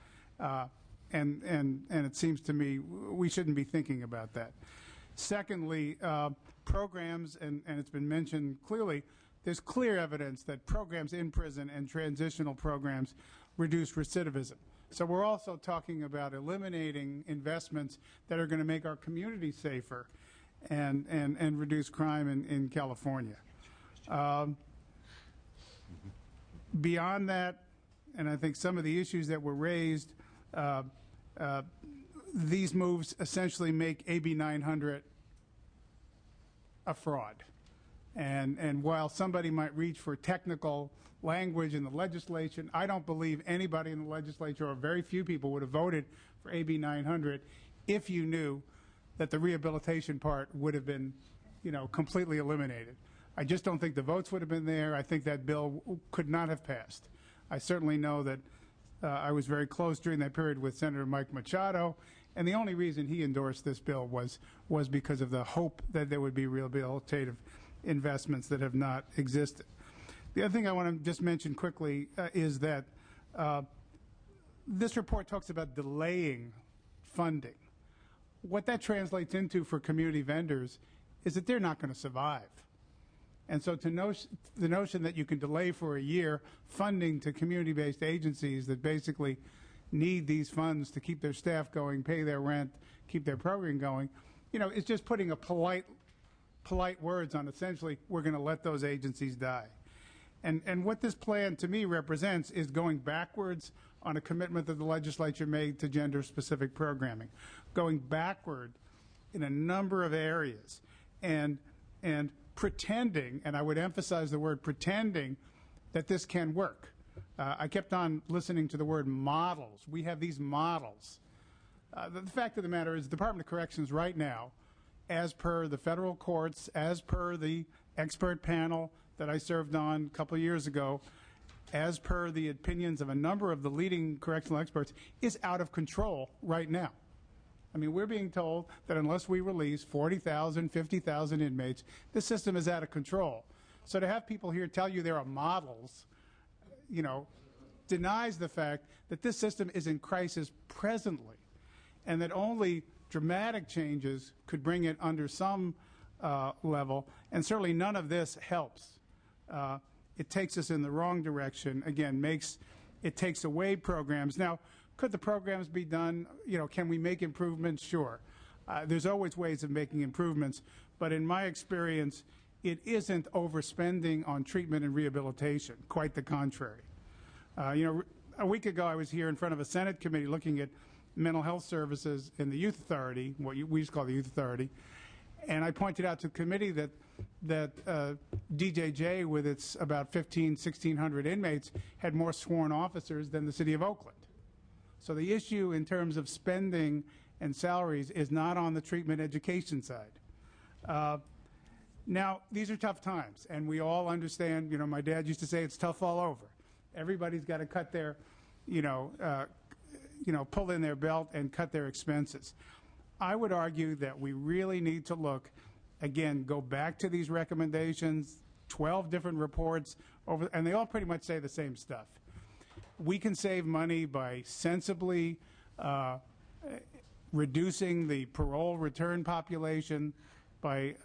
and it seems to me we shouldn't be thinking about that. Secondly, programs, and it's been mentioned clearly, there's clear evidence that programs in prison and transitional programs reduce recidivism. So we're also talking about eliminating investments that are going to make our community safer and reduce crime in California. Beyond that, and I think some of the issues that were raised, these moves essentially make AB 900 a fraud. And while somebody might reach for technical language in the legislation, I don't believe anybody in the legislature, or very few people, would have voted for AB 900 if you knew that the rehabilitation part would have been, you know, completely eliminated. I just don't think the votes would have been there. I think that bill could not have passed. I certainly know that I was very close during that period with Senator Mike Machado, and the only reason he endorsed this bill was because of the hope that there would be rehabilitative investments that have not existed. The other thing I want to just mention quickly is that this report talks about delaying funding. What that translates into for community vendors is that they're not going to survive. And so the notion that you can delay for a year funding to community-based agencies that basically need these funds to keep their staff going, pay their rent, keep their program going, you know, it's just putting a polite words on essentially we're going to let those agencies die. And what this plan to me represents is going backwards on a commitment that the legislature made to gender-specific programming, going backward in a number of areas, and pretending, and I would emphasize the word pretending, that this can work. I kept on listening to the word models. We have these models. The fact of the matter is the Department of Corrections right now, as per the federal courts, as per the expert panel that I served on a couple of years ago, as per the opinions of a number of the leading correctional experts, is out of control right now. I mean, we're being told that unless we release 40,000, 50,000 inmates, the system is out of control. So to have people here tell you there are models, you know, denies the fact that this system is in crisis presently, and that only dramatic changes could bring it under some level, and certainly none of this helps. It takes us in the wrong direction. Again, it takes away programs. Now, could the programs be done? You know, can we make improvements? Sure. There's always ways of making improvements, but in my experience, it isn't overspending on treatment and rehabilitation. Quite the contrary. You know, a week ago I was here in front of a Senate committee looking at mental health services in the Youth Authority, what we used to call the Youth Authority, and I pointed out to the committee that DJJ, with its about 1,600 inmates, had more sworn officers than the city of Oakland. So the issue in terms of spending and salaries is not on the treatment education side. Now, these are tough times, and we all understand, you know, my dad used to say it's tough all over. Everybody's got to cut their, pull in their belt and cut their expenses. I would argue that we really need to look, again, go back to these recommendations, 12 different reports, and they all pretty much say the same stuff. We can save money by sensibly reducing the parole return population, by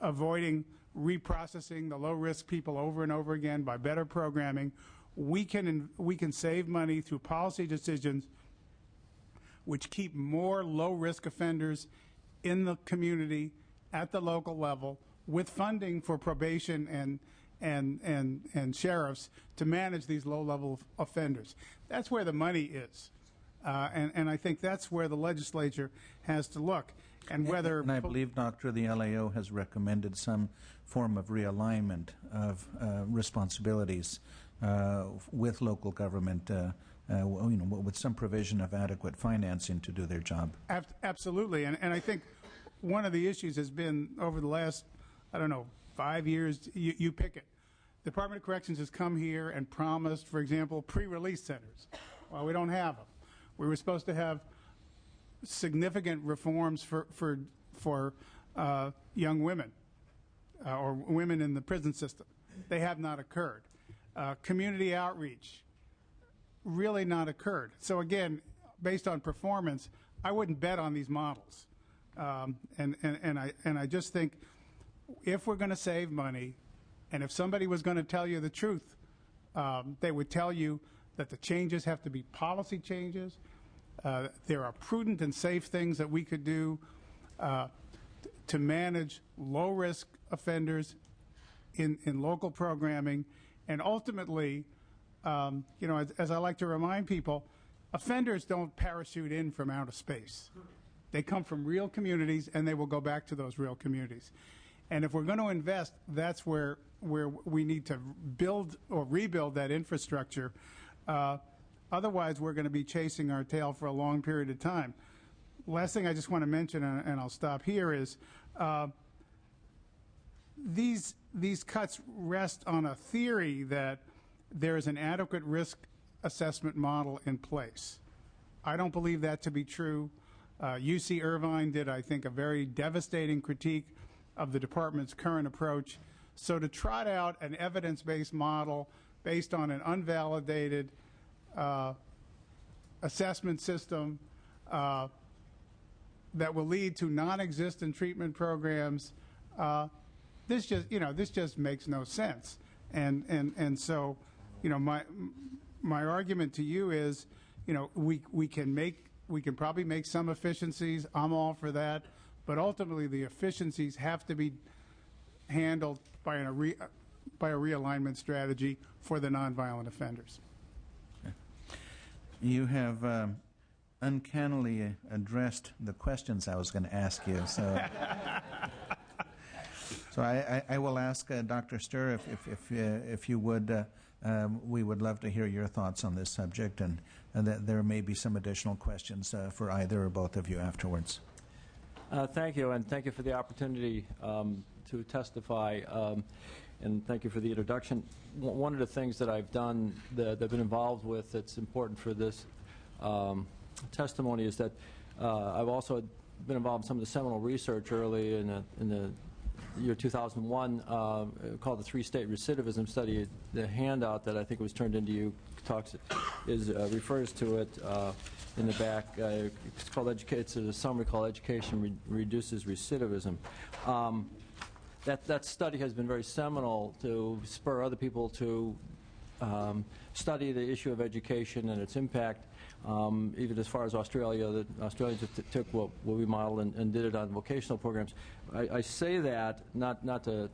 avoiding reprocessing the low-risk people over and over again, by better programming. We can save money through policy decisions which keep more low-risk offenders in the community at the local level, with funding for probation and sheriffs to manage these low-level offenders. That's where the money is, and I think that's where the legislature has to look. And whether and I believe, Doctor, the LAO has recommended some form of realignment of responsibilities with local government, with some provision of adequate financing to do their job. Absolutely, and I think one of the issues has been over the last, 5 years, you pick it. The Department of Corrections has come here and promised, for example, pre-release centers. Well, we don't have them. We were supposed to have significant reforms for young women or women in the prison system. They have not occurred. Community outreach, really not occurred. So again, based on performance, I wouldn't bet on these models. And I just think if we're going to save money, and if somebody was going to tell you the truth, they would tell you that the changes have to be policy changes. There are prudent and safe things that we could do to manage low-risk offenders in local programming. And ultimately, as I like to remind people, offenders don't parachute in from outer space. They come from real communities, and they will go back to those real communities. And if we're going to invest, that's where we need to build or rebuild that infrastructure. Otherwise, we're going to be chasing our tail for a long period of time. Last thing I just want to mention, and I'll stop here, is these cuts rest on a theory that there is an adequate risk assessment model in place. I don't believe that to be true. UC Irvine did, I think, a very devastating critique of the department's current approach. So to trot out an evidence-based model based on an unvalidated assessment system that will lead to non-existent treatment programs, this just makes no sense. And so, my argument to you is, we can probably make some efficiencies. I'm all for that, but ultimately the efficiencies have to be handled by a realignment strategy for the nonviolent offenders. You have uncannily addressed the questions I was going to ask you. So, so I will ask Dr. Sturr if you would. We would love to hear your thoughts on this subject, and that there may be some additional questions for either or both of you afterwards. Thank you, and thank you for the opportunity to testify, and thank you for the introduction. One of the things that I've done that I've been involved with that's important for this testimony is that I've also been involved in some of the seminal research early in the year 2001 called the three-state recidivism study. The handout that I think was turned into you refers to it in the back. It's called it's a summary called Education Reduces Recidivism. That study has been very seminal to spur other people to study the issue of education and its impact. Even as far as Australia, the Australians took what we modeled and did it on vocational programs. I say that not to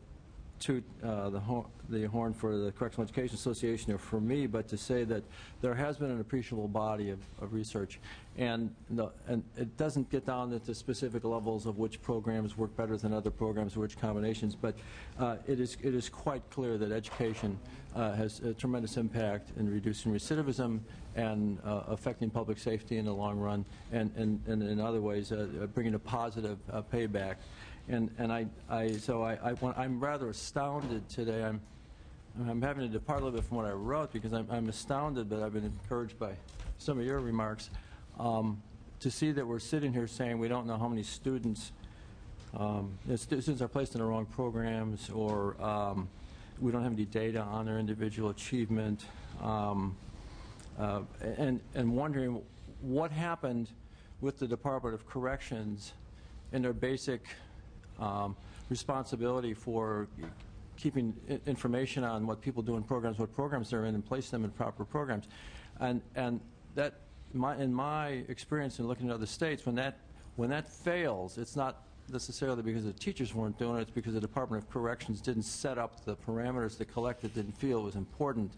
toot the horn for the Correctional Education Association or for me, but to say that there has been an appreciable body of research, and it doesn't get down into specific levels of which programs work better than other programs or which combinations, but it is quite clear that education has a tremendous impact in reducing recidivism and affecting public safety in the long run, and in other ways bringing a positive payback. And I'm rather astounded today. I'm having to depart a little bit from what I wrote because I'm astounded, but I've been encouraged by some of your remarks to see that we're sitting here saying we don't know how many students are placed in the wrong programs, or we don't have any data on their individual achievement, and wondering what happened with the Department of Corrections in their basic responsibility for keeping information on what people do in programs, what programs they're in, and place them in proper programs. And that, in my experience in looking at other states, when that fails, it's not necessarily because the teachers weren't doing it, it's because the Department of Corrections didn't set up the parameters the collective didn't feel was important.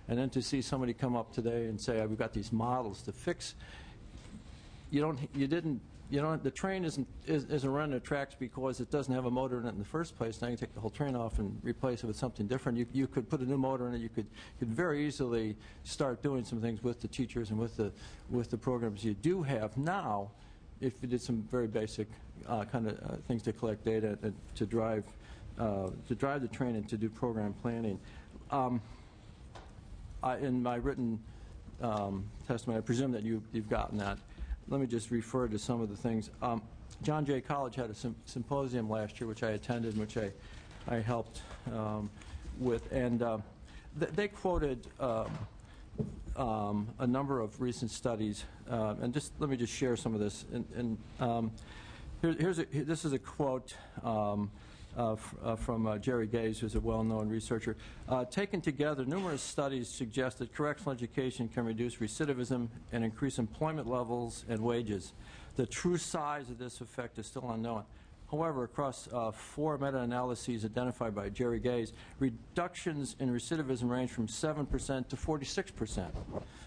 And then to see somebody come up today and say, we've got these models to fix, the train isn't running the tracks because it doesn't have a motor in it in the first place. Now you take the whole train off and replace it with something different. You could put a new motor in it. You could very easily start doing some things with the teachers and with the programs you do have now, if you did some very basic kind of things to collect data and to drive the train and to do program planning. In my written testimony, I presume that you've gotten that. Let me just refer to some of the things. John Jay College had a symposium last year, which I attended, which I helped with, and they quoted a number of recent studies, and let me just share some of this. This is a quote from Jerry Gaze, who's a well-known researcher. Taken together, numerous studies suggest that correctional education can reduce recidivism and increase employment levels and wages. The true size of this effect is still unknown. However, across 4 meta-analyses identified by Jerry Gaze, reductions in recidivism range from 7% to 46%.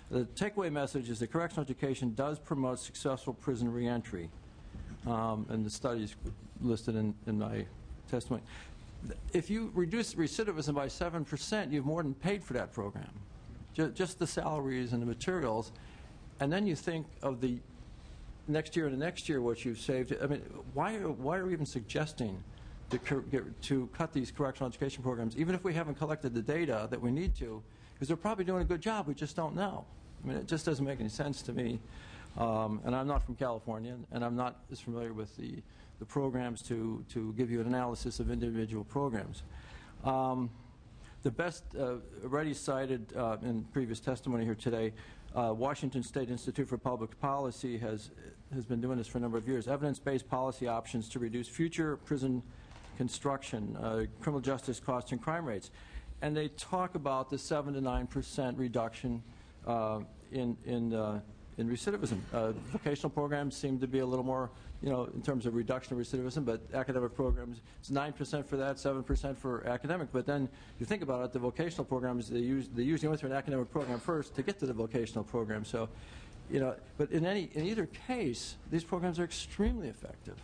The takeaway message is that correctional education does promote successful prison reentry. And the studies listed in my testimony. If you reduce recidivism by 7%, you've more than paid for that program. Just the salaries and the materials. And then you think of the next year and the next year what you've saved. I mean, why are we even suggesting to cut these correctional education programs, even if we haven't collected the data that we need to? Because they're probably doing a good job, we just don't know. I mean, it just doesn't make any sense to me. And I'm not from California, and I'm not as familiar with the programs to give you an analysis of individual programs. The best, already cited in previous testimony here today, Washington State Institute for Public Policy has been doing this for a number of years. Evidence-based policy options to reduce future prison construction, criminal justice costs, and crime rates. And they talk about the 7 to 9% reduction in recidivism. Vocational programs seem to be a little more, in terms of reduction of recidivism, but academic programs, it's 9% for that, 7% for academic. But then you think about it, the vocational programs, they usually went through an academic program first to get to the vocational program. So, but in either case, these programs are extremely effective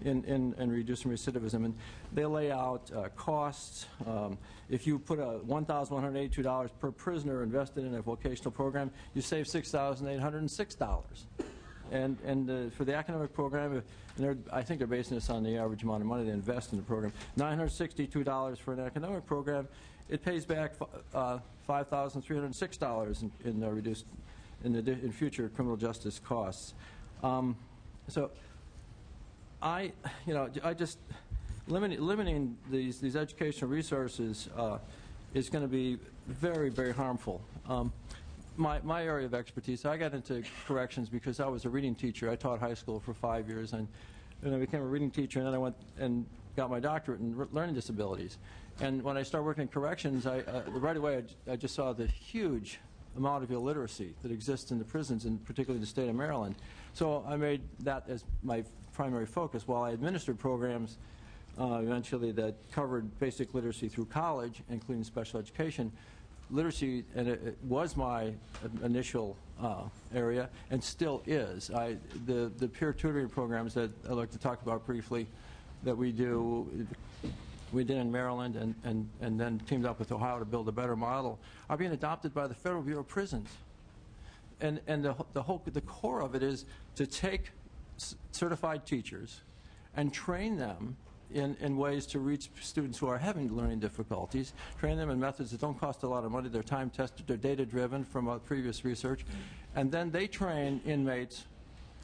in reducing recidivism. And they lay out costs. If you put $1,182 per prisoner invested in a vocational program, you save $6,806. And for the academic program, I think they're basing this on the average amount of money they invest in the program, $962 for an academic program, it pays back $5,306 in future criminal justice costs. So I just limiting these educational resources is going to be very, very harmful. My area of expertise, I got into corrections because I was a reading teacher. I taught high school for 5 years, and I became a reading teacher, and then I went and got my doctorate in learning disabilities. And when I started working in corrections, right away I just saw the huge amount of illiteracy that exists in the prisons, and particularly the state of Maryland. So I made that as my primary focus while I administered programs eventually that covered basic literacy through college, including special education. Literacy, and it was my initial area, and still is. The peer tutoring programs that I'd like to talk about briefly that we did in Maryland and then teamed up with Ohio to build a better model are being adopted by the Federal Bureau of Prisons. And the core of it is to take certified teachers and train them in ways to reach students who are having learning difficulties, train them in methods that don't cost a lot of money. They're time-tested, they're data-driven from previous research, and then they train inmates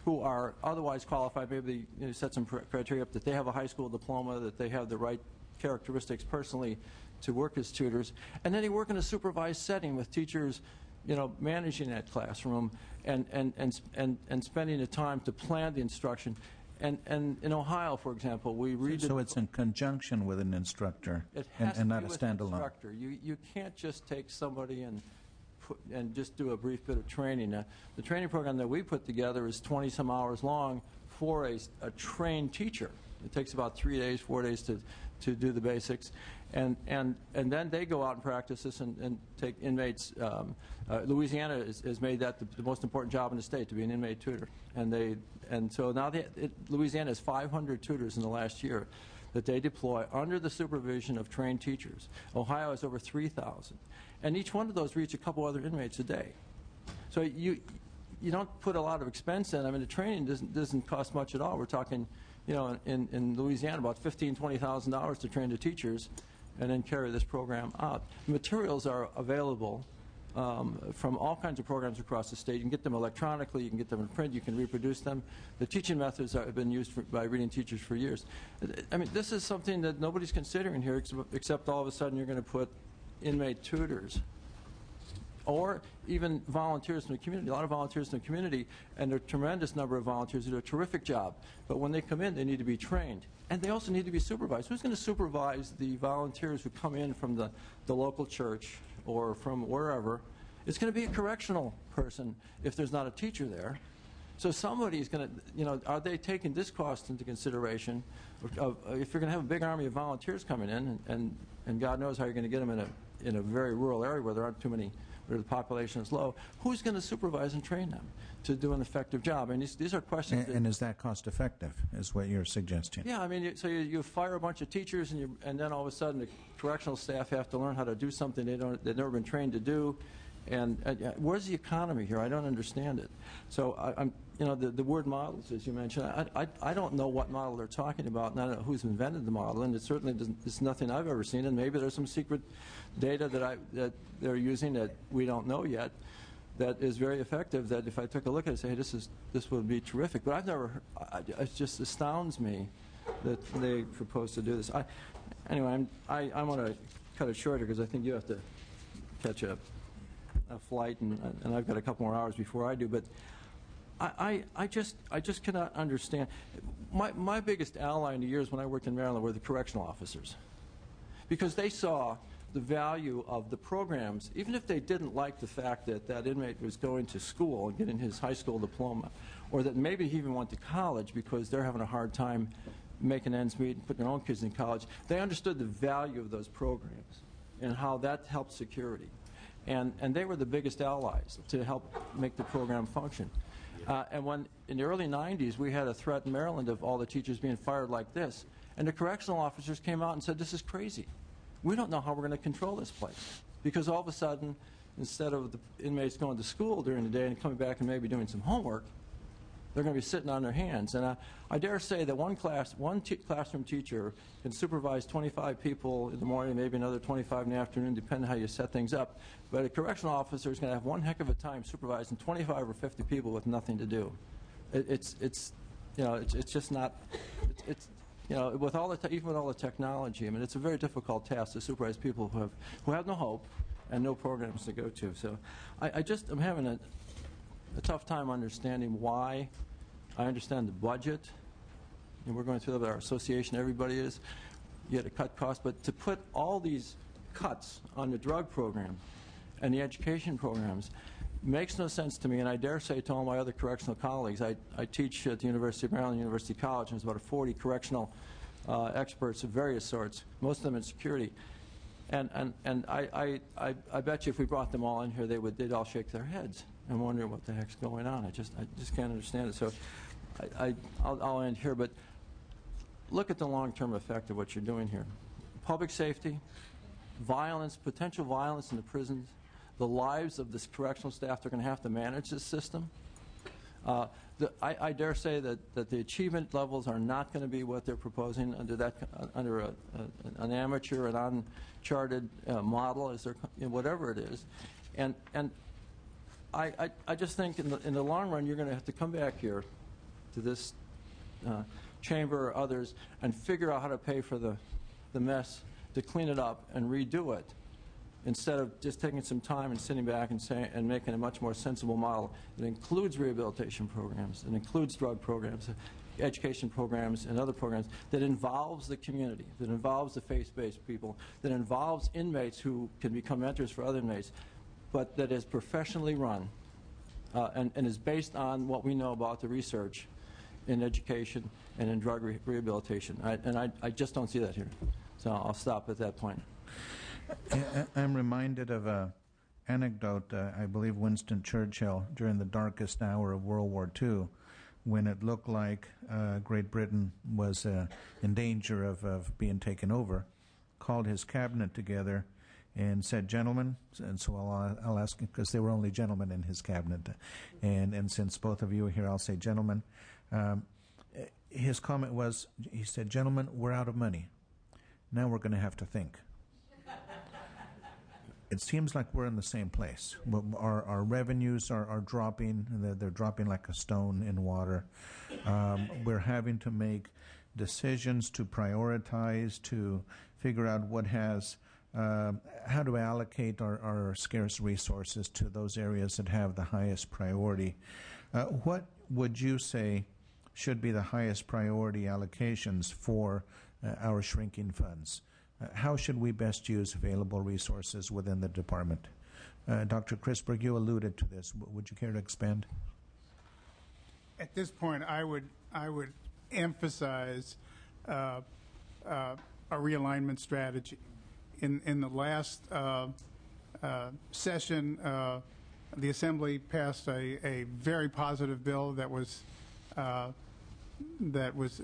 who are otherwise qualified. Maybe they set some criteria up that they have a high school diploma, that they have the right characteristics personally to work as tutors, and then they work in a supervised setting with teachers, managing that classroom and spending the time to plan the instruction. And in Ohio, for example, we read So it's in conjunction with an instructor it has and to not be a with an standalone. instructor. You can't just take somebody and just do a brief bit of training. The training program that we put together is 20-some hours long for a trained teacher. It takes about 3 days, 4 days to do the basics. And then they go out and practice this and take inmates. Louisiana has made that the most important job in the state, to be an inmate tutor. And so now Louisiana has 500 tutors in the last year that they deploy under the supervision of trained teachers. Ohio has over 3,000. And each one of those reach a couple other inmates a day. So you don't put a lot of expense in. I mean, the training doesn't cost much at all. We're talking, in Louisiana, about $15,000, $20,000 to train the teachers and then carry this program out. The materials are available from all kinds of programs across the state. You can get them electronically, you can get them in print, you can reproduce them. The teaching methods have been used by reading teachers for years. I mean, this is something that nobody's considering here, except all of a sudden you're going to put inmate tutors or even volunteers in the community. A lot of volunteers in the community, and a tremendous number of volunteers who do a terrific job. But when they come in, they need to be trained. And they also need to be supervised. Who's going to supervise the volunteers who come in from the local church or from wherever? It's going to be a correctional person if there's not a teacher there. So somebody's going to, are they taking this cost into consideration? If you're going to have a big army of volunteers coming in, and God knows how you're going to get them in a very rural area where there aren't too many, where the population is low, who's going to supervise and train them to do an effective job? I mean, these are questions. And is that cost effective, is what you're suggesting? Yeah, I mean, so you fire a bunch of teachers, and then all of a sudden the correctional staff have to learn how to do something they've never been trained to do. And where's the economy here? I don't understand it. So the word models, as you mentioned, I don't know what model they're talking about, and I don't know who's invented the model, and it certainly it's nothing I've ever seen, and maybe there's some secret data that they're using that we don't know yet that is very effective, that if I took a look at it and say, hey, this would be terrific. But I've never, it just astounds me that they propose to do this. Anyway, I want to cut it shorter because I think you have to catch a flight, and I've got a couple more hours before I do. But I just cannot understand. My biggest ally in the years when I worked in Maryland were the correctional officers, because they saw the value of the programs, even if they didn't like the fact that that inmate was going to school and getting his high school diploma, or that maybe he even went to college because they're having a hard time making ends meet and putting their own kids in college. They understood the value of those programs and how that helped security. And they were the biggest allies to help make the program function. And when, in the early 90s, we had a threat in Maryland of all the teachers being fired like this, and the correctional officers came out and said, this is crazy. We don't know how we're going to control this place. Because all of a sudden, instead of the inmates going to school during the day and coming back and maybe doing some homework, they're going to be sitting on their hands. And I dare say that one classroom teacher can supervise 25 people in the morning, maybe another 25 in the afternoon, depending on how you set things up. But a correctional officer is going to have one heck of a time supervising 25 or 50 people with nothing to do. It's just not. With all even with all the technology, I mean, it's a very difficult task to supervise people who have no hope and no programs to go to. So I'm having a tough time understanding why. I understand the budget, and we're going through that with our association. Everybody is. You had to cut costs, but to put all these cuts on the drug program and the education programs makes no sense to me. And I dare say to all my other correctional colleagues, I teach at the University of Maryland University College, and there's about 40 correctional experts of various sorts, most of them in security. And I bet you if we brought them all in here, they'd all shake their heads and wonder what the heck's going on. I just can't understand it. So I'll end here, but look at the long-term effect of what you're doing here. Public safety, violence, potential violence in the prisons, the lives of this correctional staff. They're going to have to manage this system. I dare say that the achievement levels are not going to be what they're proposing under an amateur and uncharted model, whatever it is. And I just think in the long run, you're going to have to come back here to this chamber or others and figure out how to pay for the mess, to clean it up and redo it, instead of just taking some time and sitting back and making a much more sensible model. It includes rehabilitation programs. It includes drug programs. education programs and other programs that involves the community, that involves the faith-based people, that involves inmates who can become mentors for other inmates, but that is professionally run and is based on what we know about the research in education and in drug rehabilitation. I just don't see that here. So I'll stop at that point. I'm reminded of an anecdote, I believe Winston Churchill, during the darkest hour of World War II, when it looked like Great Britain was in danger of being taken over, called his cabinet together and said, "Gentlemen," and so I'll ask, because there were only gentlemen in his cabinet, and since both of you are here, I'll say gentlemen. His comment was, he said, "Gentlemen, we're out of money. Now we're going to have to think." It seems like we're in the same place. Our revenues are dropping. They're dropping like a stone in water. We're having to make decisions to prioritize, to figure out what has, how to allocate our scarce resources to those areas that have the highest priority. What would you say should be the highest priority allocations for our shrinking funds? How should we best use available resources within the department? Dr. Chrisberg, you alluded to this. Would you care to expand? At this point, I would emphasize a realignment strategy. In the last session, the Assembly passed a very positive bill that was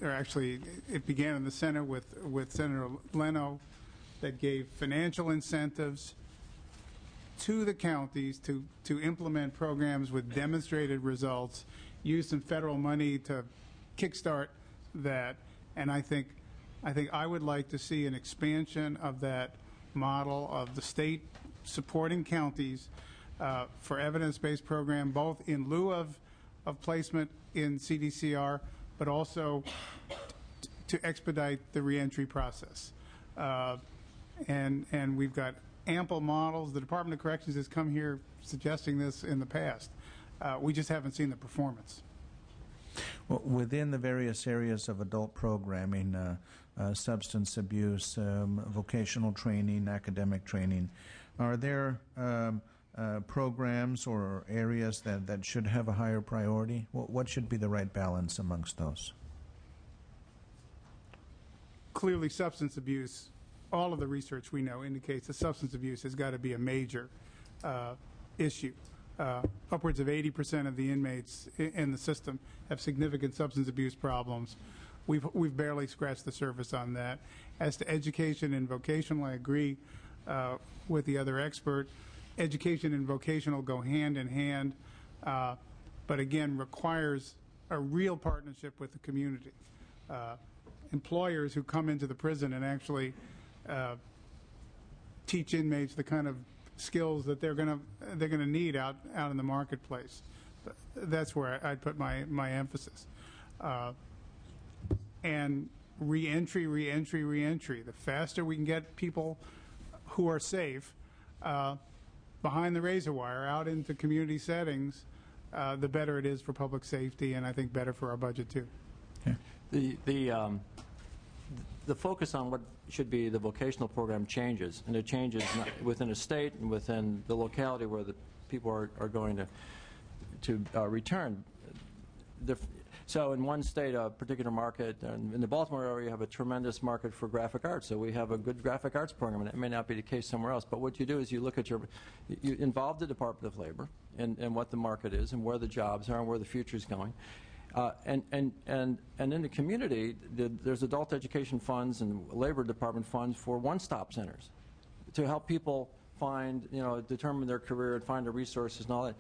or actually, it began in the Senate with Senator Leno, that gave financial incentives to the counties to implement programs with demonstrated results, use some federal money to kickstart that. And I think I would like to see an expansion of that model of the state supporting counties for evidence-based program, both in lieu of placement in CDCR, but also to expedite the reentry process. And we've got ample models. The Department of Corrections has come here suggesting this in the past. We just haven't seen the performance. Well, within the various areas of adult programming, substance abuse, vocational training, academic training, are there programs or areas that should have a higher priority? What should be the right balance amongst those? Clearly, substance abuse, all of the research we know indicates that substance abuse has got to be a major issue. Upwards of 80% of the inmates in the system have significant substance abuse problems. We've barely scratched the surface on that. As to education and vocational, I agree with the other expert. Education and vocational go hand in hand, but again requires a real partnership with the community. Employers who come into the prison and actually teach inmates the kind of skills that they're going to need out in the marketplace. That's where I'd put my emphasis. And reentry. The faster we can get people who are safe behind the razor wire out into community settings, the better it is for public safety, and I think better for our budget too. The focus on what should be the vocational program changes, and it changes within a state and within the locality where the people are going to return. So in one state, a particular market, in the Baltimore area, you have a tremendous market for graphic arts. So we have a good graphic arts program, and it may not be the case somewhere else. But what you do is you look at you involve the Department of Labor and what the market is and where the jobs are and where the future is going. And in the community, there's adult education funds and Labor Department funds for one-stop centers to help people find, determine their career and find the resources and all that.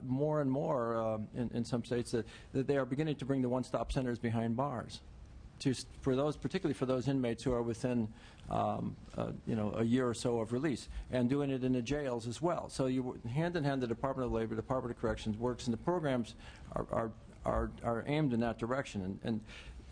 More and more in some states that they are beginning to bring the one-stop centers behind bars, particularly for those inmates who are within a year or so of release, and doing it in the jails as well. So you hand in hand, the Department of Labor, Department of Corrections works, and the programs are aimed in that direction.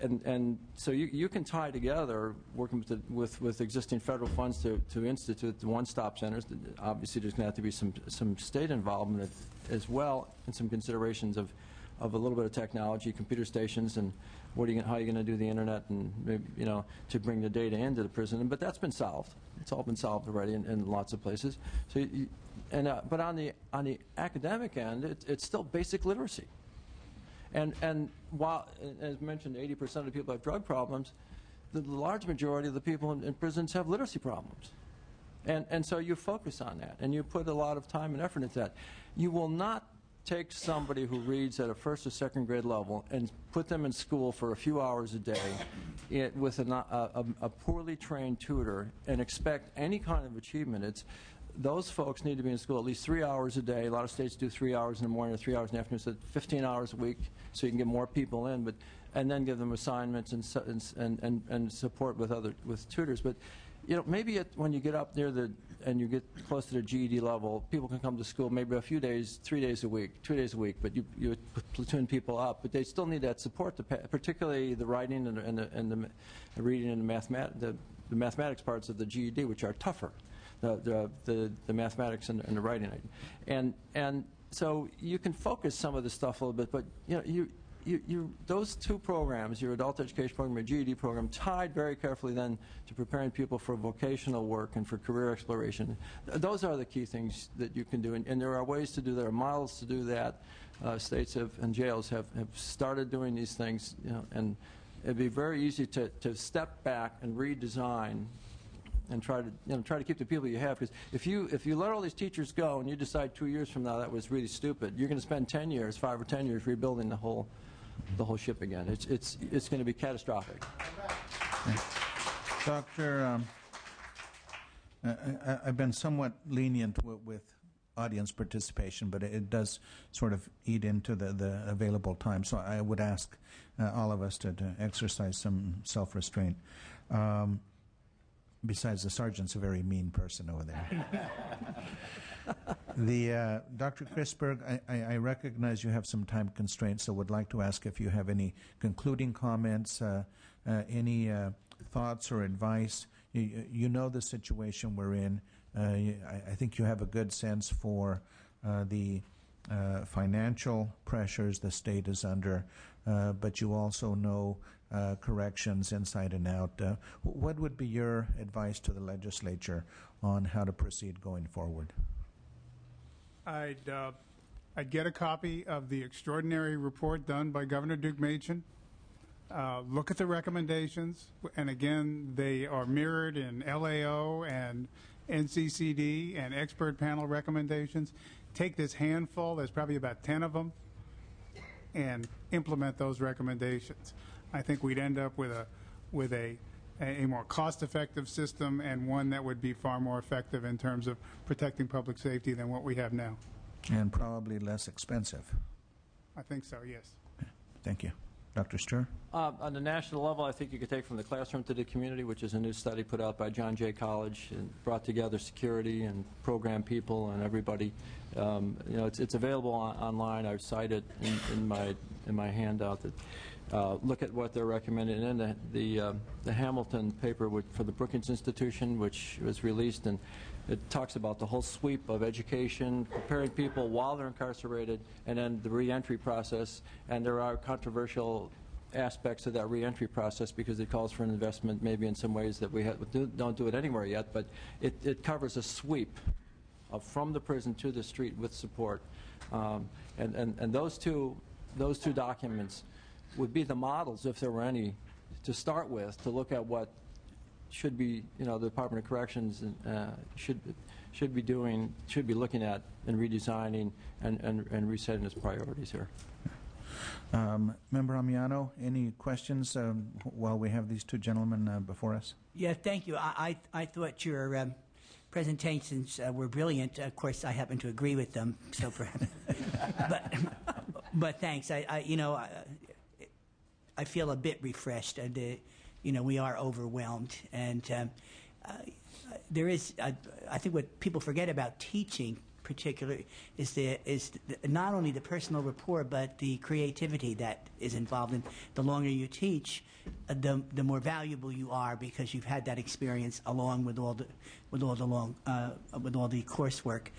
And so you can tie together, working with existing federal funds to institute the one-stop centers. Obviously, there's going to have to be some state involvement as well, and some considerations of of a little bit of technology, computer stations, and how are you going to do the internet, and maybe, to bring the data into the prison. But that's been solved. It's all been solved already in lots of places. So, but on the academic end, it's still basic literacy. And while, as mentioned, 80% of the people have drug problems, the large majority of the people in prisons have literacy problems. And so you focus on that, and you put a lot of time and effort into that. You will not take somebody who reads at a first or second grade level and put them in school for a few hours a day with a poorly trained tutor and expect any kind of achievement. Those folks need to be in school at least 3 hours a day. A lot of states do 3 hours in the morning or 3 hours in the afternoon, so 15 hours a week, so you can get more people in. And then give them assignments and support with tutors. But maybe when you get up near and you get close to the GED level, people can come to school maybe a few days, 3 days a week, 2 days a week. But you platoon people up, but they still need that support, particularly the writing and the reading and the mathematics parts of the GED, which are tougher. The mathematics and the writing, and so you can focus some of the stuff a little bit, but those two programs, your adult education program and GED program, tied very carefully then to preparing people for vocational work and for career exploration. Those are the key things that you can do, and there are ways to do. There are models to do that. States and jails have started doing these things, and it'd be very easy to step back and redesign and try to keep the people you have. Because if you let all these teachers go and you decide 2 years from now that was really stupid, you're going to spend 10 years, 5 or 10 years, rebuilding the whole ship again. It's going to be catastrophic. Doctor, I've been somewhat lenient with audience participation, but it does sort of eat into the available time. So I would ask all of us to exercise some self-restraint. Besides, the sergeant's a very mean person over there. Dr. Chrisberg, I recognize you have some time constraints, so would like to ask if you have any concluding comments, any thoughts or advice. You know the situation we're in. I think you have a good sense for the financial pressures the state is under, but you also know corrections inside and out. What would be your advice to the legislature on how to proceed going forward? I'd get a copy of the extraordinary report done by Governor Duke Machen. Look at the recommendations, and again, they are mirrored in LAO and NCCD and expert panel recommendations. Take this handful, there's probably about 10 of them, and implement those recommendations. I think we'd end up with a more cost-effective system, and one that would be far more effective in terms of protecting public safety than what we have now. And probably less expensive. I think so, yes. Thank you. Dr. Sturr? On the national level, I think you could take from the classroom to the community, which is a new study put out by John Jay College and brought together security and program people and everybody. It's available online. I've cited in my handout that look at what they're recommending. And then the Hamilton paper for the Brookings Institution, which was released, and it talks about the whole sweep of education, preparing people while they're incarcerated, and then the reentry process. And there are controversial aspects of that reentry process because it calls for an investment maybe in some ways that we don't do it anywhere yet, but it covers a sweep from the prison to the street with support. And those two documents would be the models, if there were any, to start with, to look at what should be, the Department of Corrections should be doing, should be looking at and redesigning and resetting its priorities here. Member Amiano, any questions while we have these two gentlemen before us? Yeah, thank you. I thought your presentations were brilliant. Of course, I happen to agree with them. So, perhaps, but thanks. I feel a bit refreshed, and we are overwhelmed, and there is. I think what people forget about teaching, particularly, is not only the personal rapport, but the creativity that is involved. And the longer you teach, the more valuable you are because you've had that experience along with all the coursework.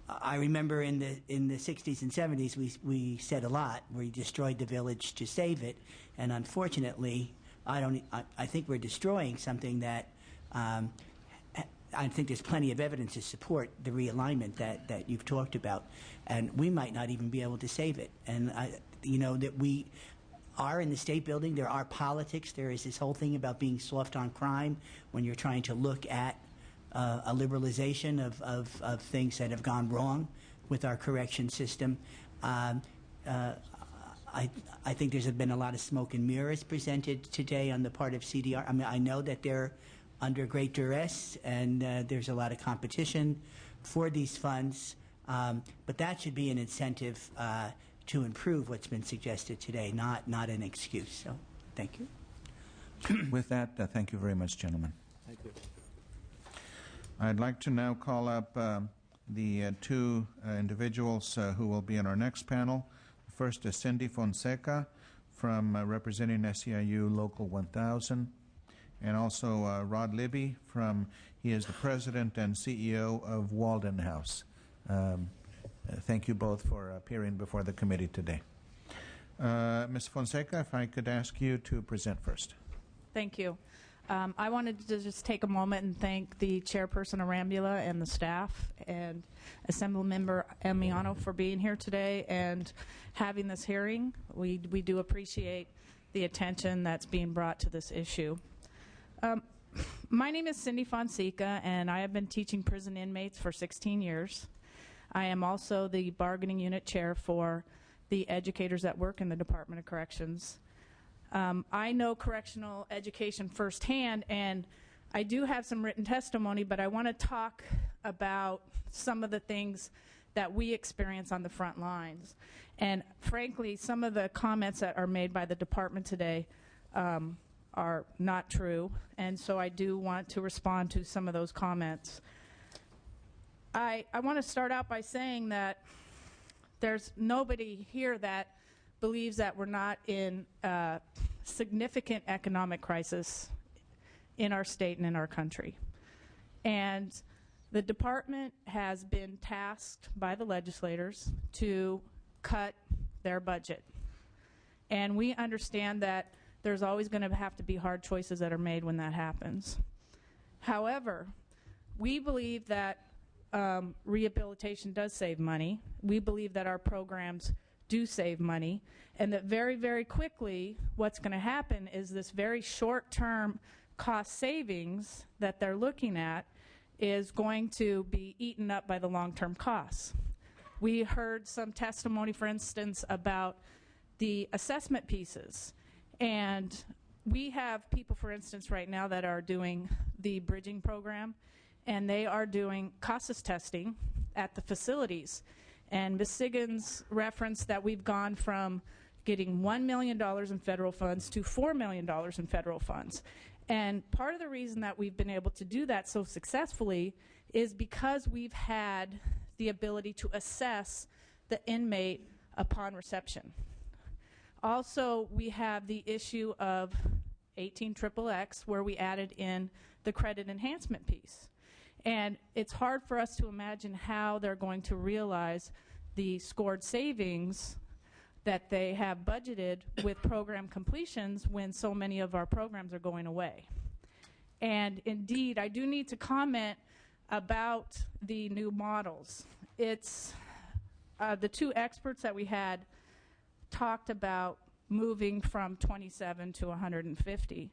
I remember in the 60s and 70s, we said a lot. We destroyed the village to save it, and unfortunately, I think we're destroying something that I think there's plenty of evidence to support the realignment that you've talked about, and we might not even be able to save it. And that we are in the state building. There are politics. There is this whole thing about being soft on crime when you're trying to look at a liberalization of things that have gone wrong with our correction system. I think there's been a lot of smoke and mirrors presented today on the part of CDR. I mean, I know that they're under great duress and there's a lot of competition for these funds, but that should be an incentive to improve what's been suggested today, not an excuse. So, thank you. With that, thank you very much, gentlemen. Thank you. I'd like to now call up the two individuals who will be in our next panel. First is Cindy Fonseca from representing SEIU Local 1000, and also Rod Libby he is the president and CEO of Walden House. Thank you both for appearing before the committee today. Ms. Fonseca, if I could ask you to present first. Thank you. I wanted to just take a moment and thank the chairperson Arambula and the staff and Assemblymember Amiano for being here today and having this hearing. We do appreciate the attention that's being brought to this issue. My name is Cindy Fonseca, and I have been teaching prison inmates for 16 years. I am also the bargaining unit chair for the educators that work in the Department of Corrections. I know correctional education firsthand, and I do have some written testimony, but I want to talk about some of the things that we experience on the front lines. And frankly, some of the comments that are made by the department today are not true, and so I do want to respond to some of those comments. I want to start out by saying that there's nobody here that believes that we're not in a significant economic crisis in our state and in our country. And the department has been tasked by the legislators to cut their budget. And we understand that there's always going to have to be hard choices that are made when that happens. However, we believe that rehabilitation does save money. We believe that our programs do save money, and that very, very quickly what's going to happen is this very short-term cost savings that they're looking at is going to be eaten up by the long-term costs. We heard some testimony, for instance, about the assessment pieces, and we have people, for instance, right now that are doing the bridging program, and they are doing CASAS testing at the facilities. And Ms. Siggins referenced that we've gone from getting $1 million in federal funds to $4 million in federal funds. And part of the reason that we've been able to do that so successfully is because we've had the ability to assess the inmate upon reception. Also, we have the issue of 18XXX, where we added in the credit enhancement piece. And it's hard for us to imagine how they're going to realize the scored savings that they have budgeted with program completions when so many of our programs are going away. And indeed, I do need to comment about the new models. It's the two experts that we had talked about moving from 27 to 150.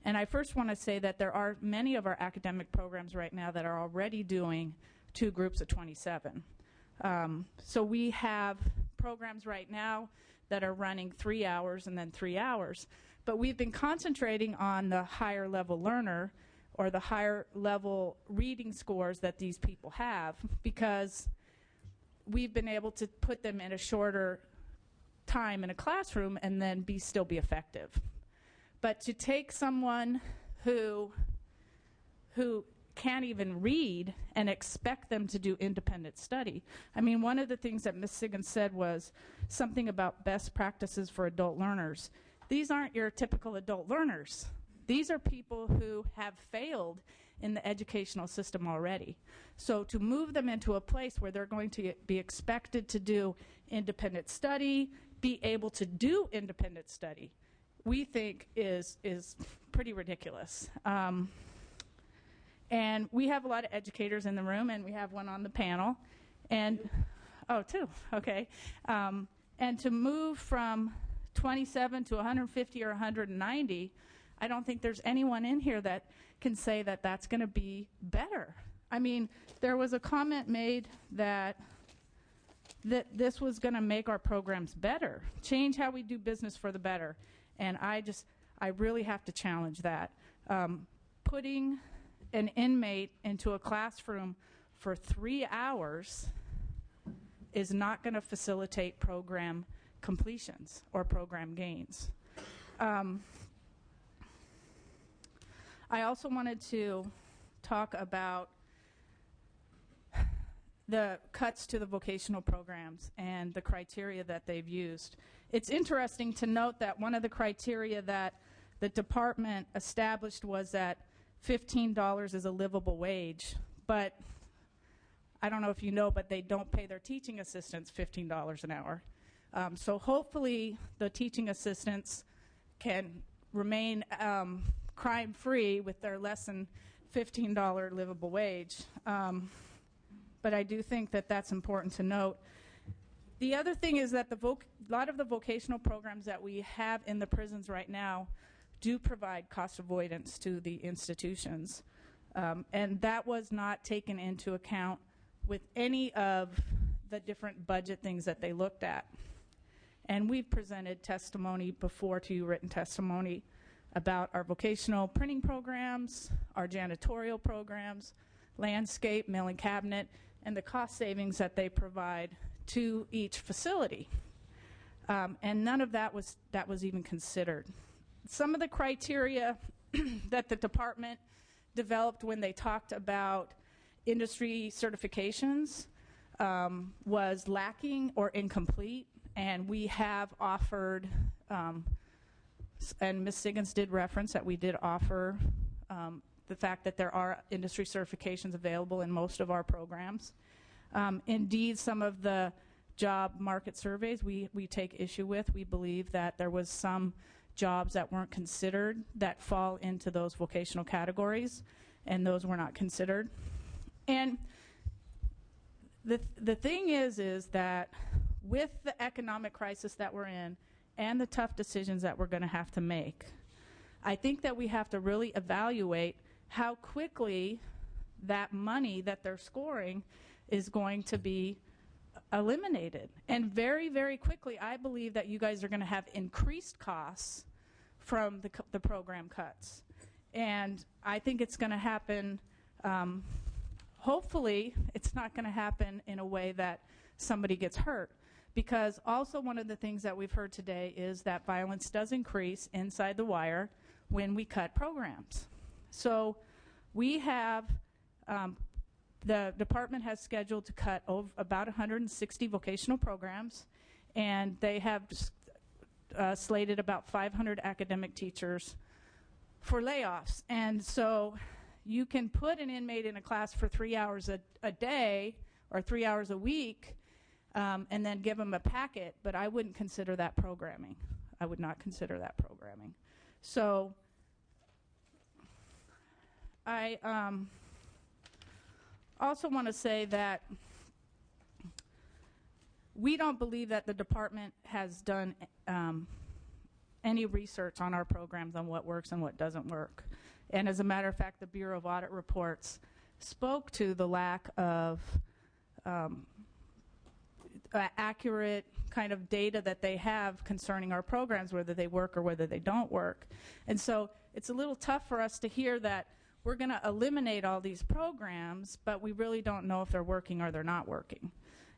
And I first want to say that there are many of our academic programs right now that are already doing 2 groups of 27. So we have programs right now that are running 3 hours and then 3 hours. But we've been concentrating on the higher level learner or the higher level reading scores that these people have, because we've been able to put them in a shorter time in a classroom and then still be effective. But to take someone who can't even read and expect them to do independent study. I mean, one of the things that Ms. Siggins said was something about best practices for adult learners. These aren't your typical adult learners. These are people who have failed in the educational system already. So to move them into a place where they're going to be expected to do independent study, be able to do independent study, we think is pretty ridiculous. And we have a lot of educators in the room, and we have one on the panel. And, oh, two, okay. And to move from 27 to 150 or 190, I don't think there's anyone in here that can say that that's going to be better. I mean, there was a comment made that this was going to make our programs better, change how we do business for the better. And I really have to challenge that. Putting an inmate into a classroom for 3 hours is not going to facilitate program completions or program gains. I also wanted to talk about the cuts to the vocational programs and the criteria that they've used. It's interesting to note that one of the criteria that the department established was that $15 is a livable wage, but I don't know if you know, but they don't pay their teaching assistants $15 an hour. So hopefully the teaching assistants can remain crime-free with their less than $15 livable wage. But I do think that that's important to note. The other thing is that a lot of the vocational programs that we have in the prisons right now do provide cost avoidance to the institutions. And that was not taken into account with any of the different budget things that they looked at. And we've presented testimony before to you, written testimony, about our vocational printing programs, our janitorial programs, landscape, mailing cabinet, and the cost savings that they provide to each facility. And none of that was even considered. Some of the criteria that the department developed when they talked about industry certifications was lacking or incomplete, and we have offered, and Ms. Siggins did reference that we did offer the fact that there are industry certifications available in most of our programs. Indeed, some of the job market surveys we take issue with. We believe that there was some jobs that weren't considered that fall into those vocational categories, and those were not considered. And the thing is that with the economic crisis that we're in and the tough decisions that we're going to have to make, I think that we have to really evaluate how quickly that money that they're scoring is going to be eliminated. And very, very quickly, I believe that you guys are going to have increased costs from the program cuts. And I think it's going to happen, hopefully, it's not going to happen in a way that somebody gets hurt. Because also one of the things that we've heard today is that violence does increase inside the wire when we cut programs. So we have, the department has scheduled to cut about 160 vocational programs, and they have slated about 500 academic teachers for layoffs. And so you can put an inmate in a class for 3 hours a day or 3 hours a week and then give them a packet, but I wouldn't consider that programming. I would not consider that programming. So I also want to say that we don't believe that the department has done any research on our programs on what works and what doesn't work. And as a matter of fact, the Bureau of Audit reports spoke to the lack of accurate kind of data that they have concerning our programs, whether they work or whether they don't work. And so it's a little tough for us to hear that we're going to eliminate all these programs, but we really don't know if they're working or they're not working.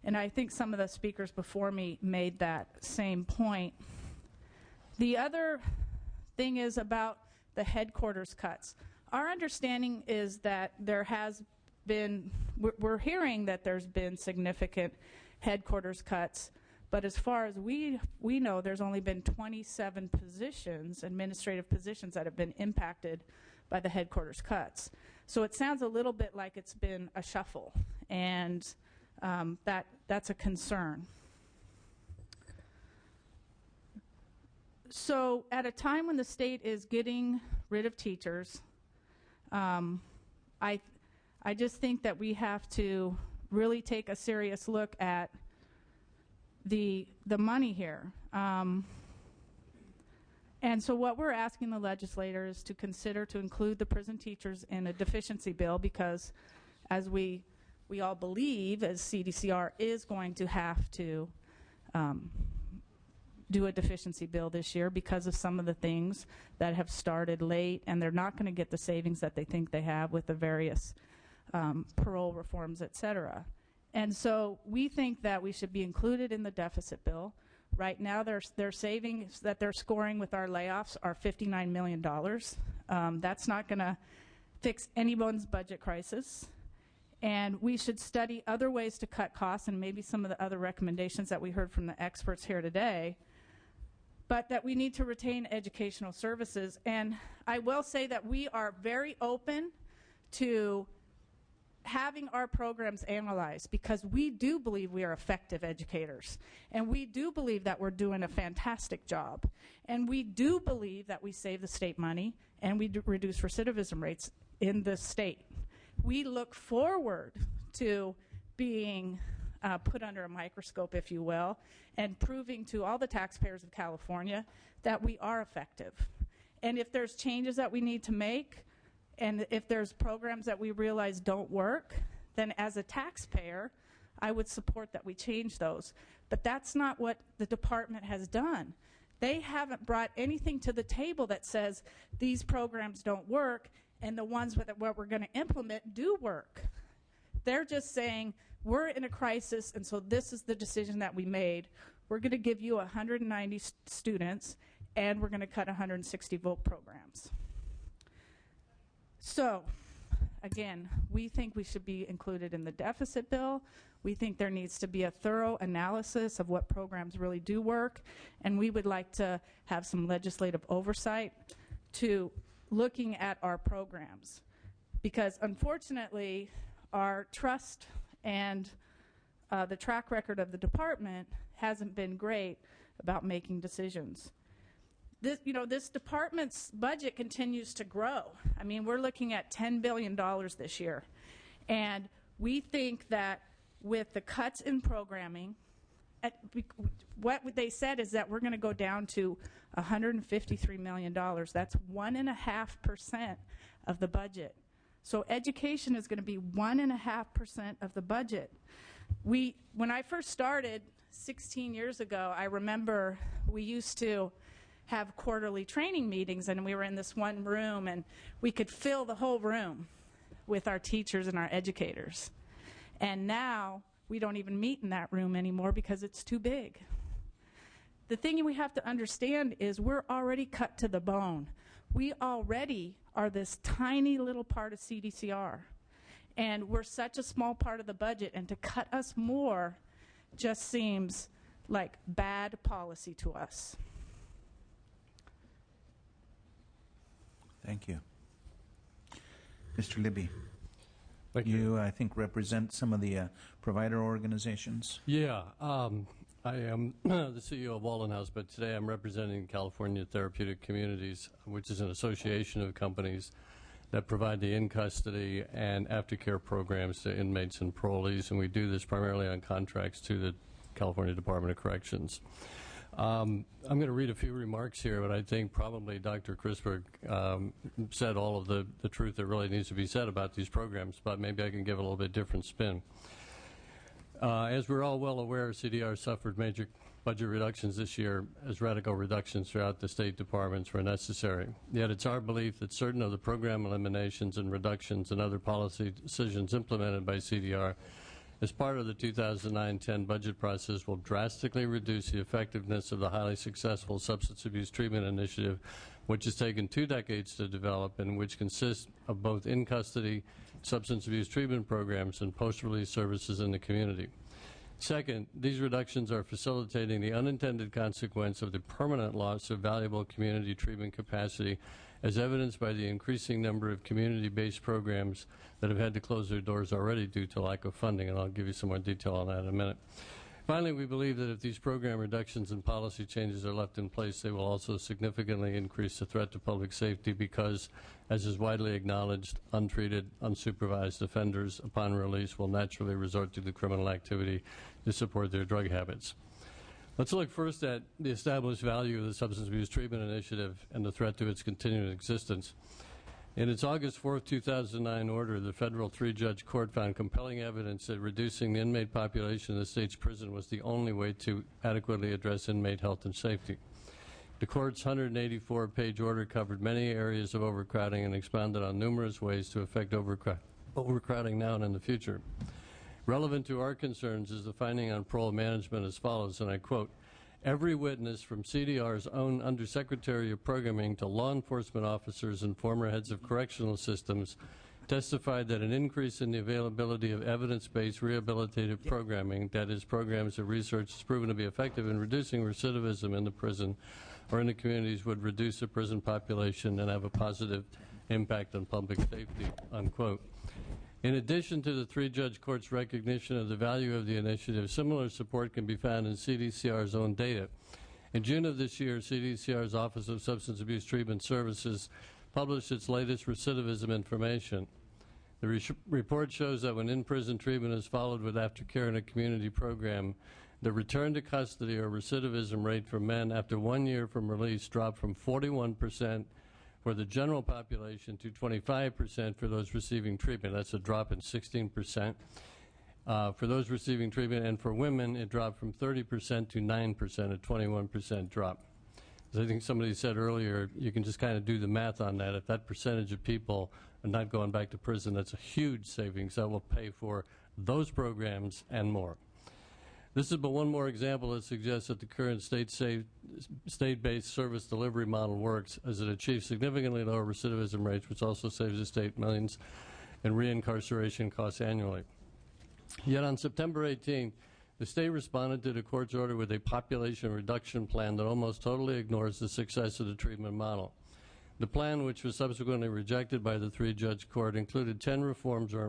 And I think some of the speakers before me made that same point. The other thing is about the headquarters cuts. Our understanding is that there has been, we're hearing that there's been significant headquarters cuts, but as far as we know, there's only been 27 positions, administrative positions, that have been impacted by the headquarters cuts. So it sounds a little bit like it's been a shuffle, and that's a concern. So at a time when the state is getting rid of teachers, I just think that we have to really take a serious look at the money here. And so what we're asking the legislators is to consider to include the prison teachers in a deficiency bill, because as we all believe, as CDCR is going to have to do a deficiency bill this year because of some of the things that have started late, and they're not going to get the savings that they think they have with the various parole reforms, et cetera. And so we think that we should be included in the deficit bill. Right now, their savings that they're scoring with our layoffs are $59 million. That's not going to fix anyone's budget crisis. And we should study other ways to cut costs, and maybe some of the other recommendations that we heard from the experts here today, but that we need to retain educational services. And I will say that we are very open to having our programs analyzed, because we do believe we are effective educators, and we do believe that we're doing a fantastic job, and we do believe that we save the state money and we reduce recidivism rates in the state. We look forward to being put under a microscope, if you will, and proving to all the taxpayers of California that we are effective. And if there's changes that we need to make, and if there's programs that we realize don't work, then as a taxpayer, I would support that we change those. But that's not what the department has done. They haven't brought anything to the table that says these programs don't work, and the ones that what we're going to implement do work. They're just saying, we're in a crisis, and so this is the decision that we made. We're going to give you 190 students, and we're going to cut 160 voc programs. So, again, we think we should be included in the deficit bill. We think there needs to be a thorough analysis of what programs really do work, and we would like to have some legislative oversight to looking at our programs. Because unfortunately, our trust and the track record of the department hasn't been great about making decisions. This department's budget continues to grow. I mean, we're looking at $10 billion this year. And we think that with the cuts in programming, what they said is that we're going to go down to $153 million. That's 1.5% of the budget. So education is going to be 1.5% of the budget. When I first started 16 years ago, I remember we used to have quarterly training meetings, and we were in this one room, and we could fill the whole room with our teachers and our educators. And now we don't even meet in that room anymore because it's too big. The thing we have to understand is we're already cut to the bone. We already are this tiny little part of CDCR, and we're such a small part of the budget, and to cut us more just seems like bad policy to us. Thank you. Mr. Libby, Thank you, I think, represent some of the provider organizations. Yeah, I am the CEO of Walden House, but today I'm representing California Therapeutic Communities, which is an association of companies that provide the in-custody and aftercare programs to inmates and parolees, and we do this primarily on contracts to the California Department of Corrections. I'm going to read a few remarks here, but I think probably Dr. Chrisberg said all of the truth that really needs to be said about these programs, but maybe I can give a little bit different spin. As we're all well aware, CDR suffered major budget reductions this year as radical reductions throughout the state departments were necessary. Yet it's our belief that certain of the program eliminations and reductions and other policy decisions implemented by CDR as part of the 2009-10 budget process will drastically reduce the effectiveness of the highly successful substance abuse treatment initiative, which has taken 2 decades to develop and which consists of both in-custody substance abuse treatment programs and post-release services in the community. Second, these reductions are facilitating the unintended consequence of the permanent loss of valuable community treatment capacity as evidenced by the increasing number of community-based programs that have had to close their doors already due to lack of funding, and I'll give you some more detail on that in a minute. Finally, we believe that if these program reductions and policy changes are left in place, they will also significantly increase the threat to public safety because, as is widely acknowledged, untreated, unsupervised offenders upon release will naturally resort to the criminal activity to support their drug habits. Let's look first at the established value of the Substance Abuse Treatment Initiative and the threat to its continued existence. In its August 4, 2009 order, the federal three-judge court found compelling evidence that reducing the inmate population in the state's prison was the only way to adequately address inmate health and safety. The court's 184-page order covered many areas of overcrowding and expounded on numerous ways to affect overcrowding now and in the future. Relevant to our concerns is the finding on parole management as follows, and I quote, "Every witness from CDR's own Undersecretary of Programming to law enforcement officers and former heads of correctional systems testified that an increase in the availability of evidence-based rehabilitative programming, that is, programs that research has proven to be effective in reducing recidivism in the prison or in the communities, would reduce the prison population and have a positive impact on public safety," unquote. In addition to the three-judge court's recognition of the value of the initiative, similar support can be found in CDCR's own data. In June of this year, CDCR's Office of Substance Abuse Treatment Services published its latest recidivism information. The report shows that when in-prison treatment is followed with aftercare in a community program, the return to custody or recidivism rate for men after 1 year from release dropped from 41% for the general population to 25% for those receiving treatment. That's a drop in 16% for those receiving treatment, and for women it dropped from 30% to 9%, a 21% drop. As I think somebody said earlier, you can just kind of do the math on that. If that percentage of people are not going back to prison, that's a huge savings that will pay for those programs and more. This is but one more example that suggests that the current state-based service delivery model works, as it achieves significantly lower recidivism rates, which also saves the state millions in reincarceration costs annually. Yet on September 18th, the state responded to the court's order with a population reduction plan that almost totally ignores the success of the treatment model. The plan, which was subsequently rejected by the three-judge court, included 10 reforms or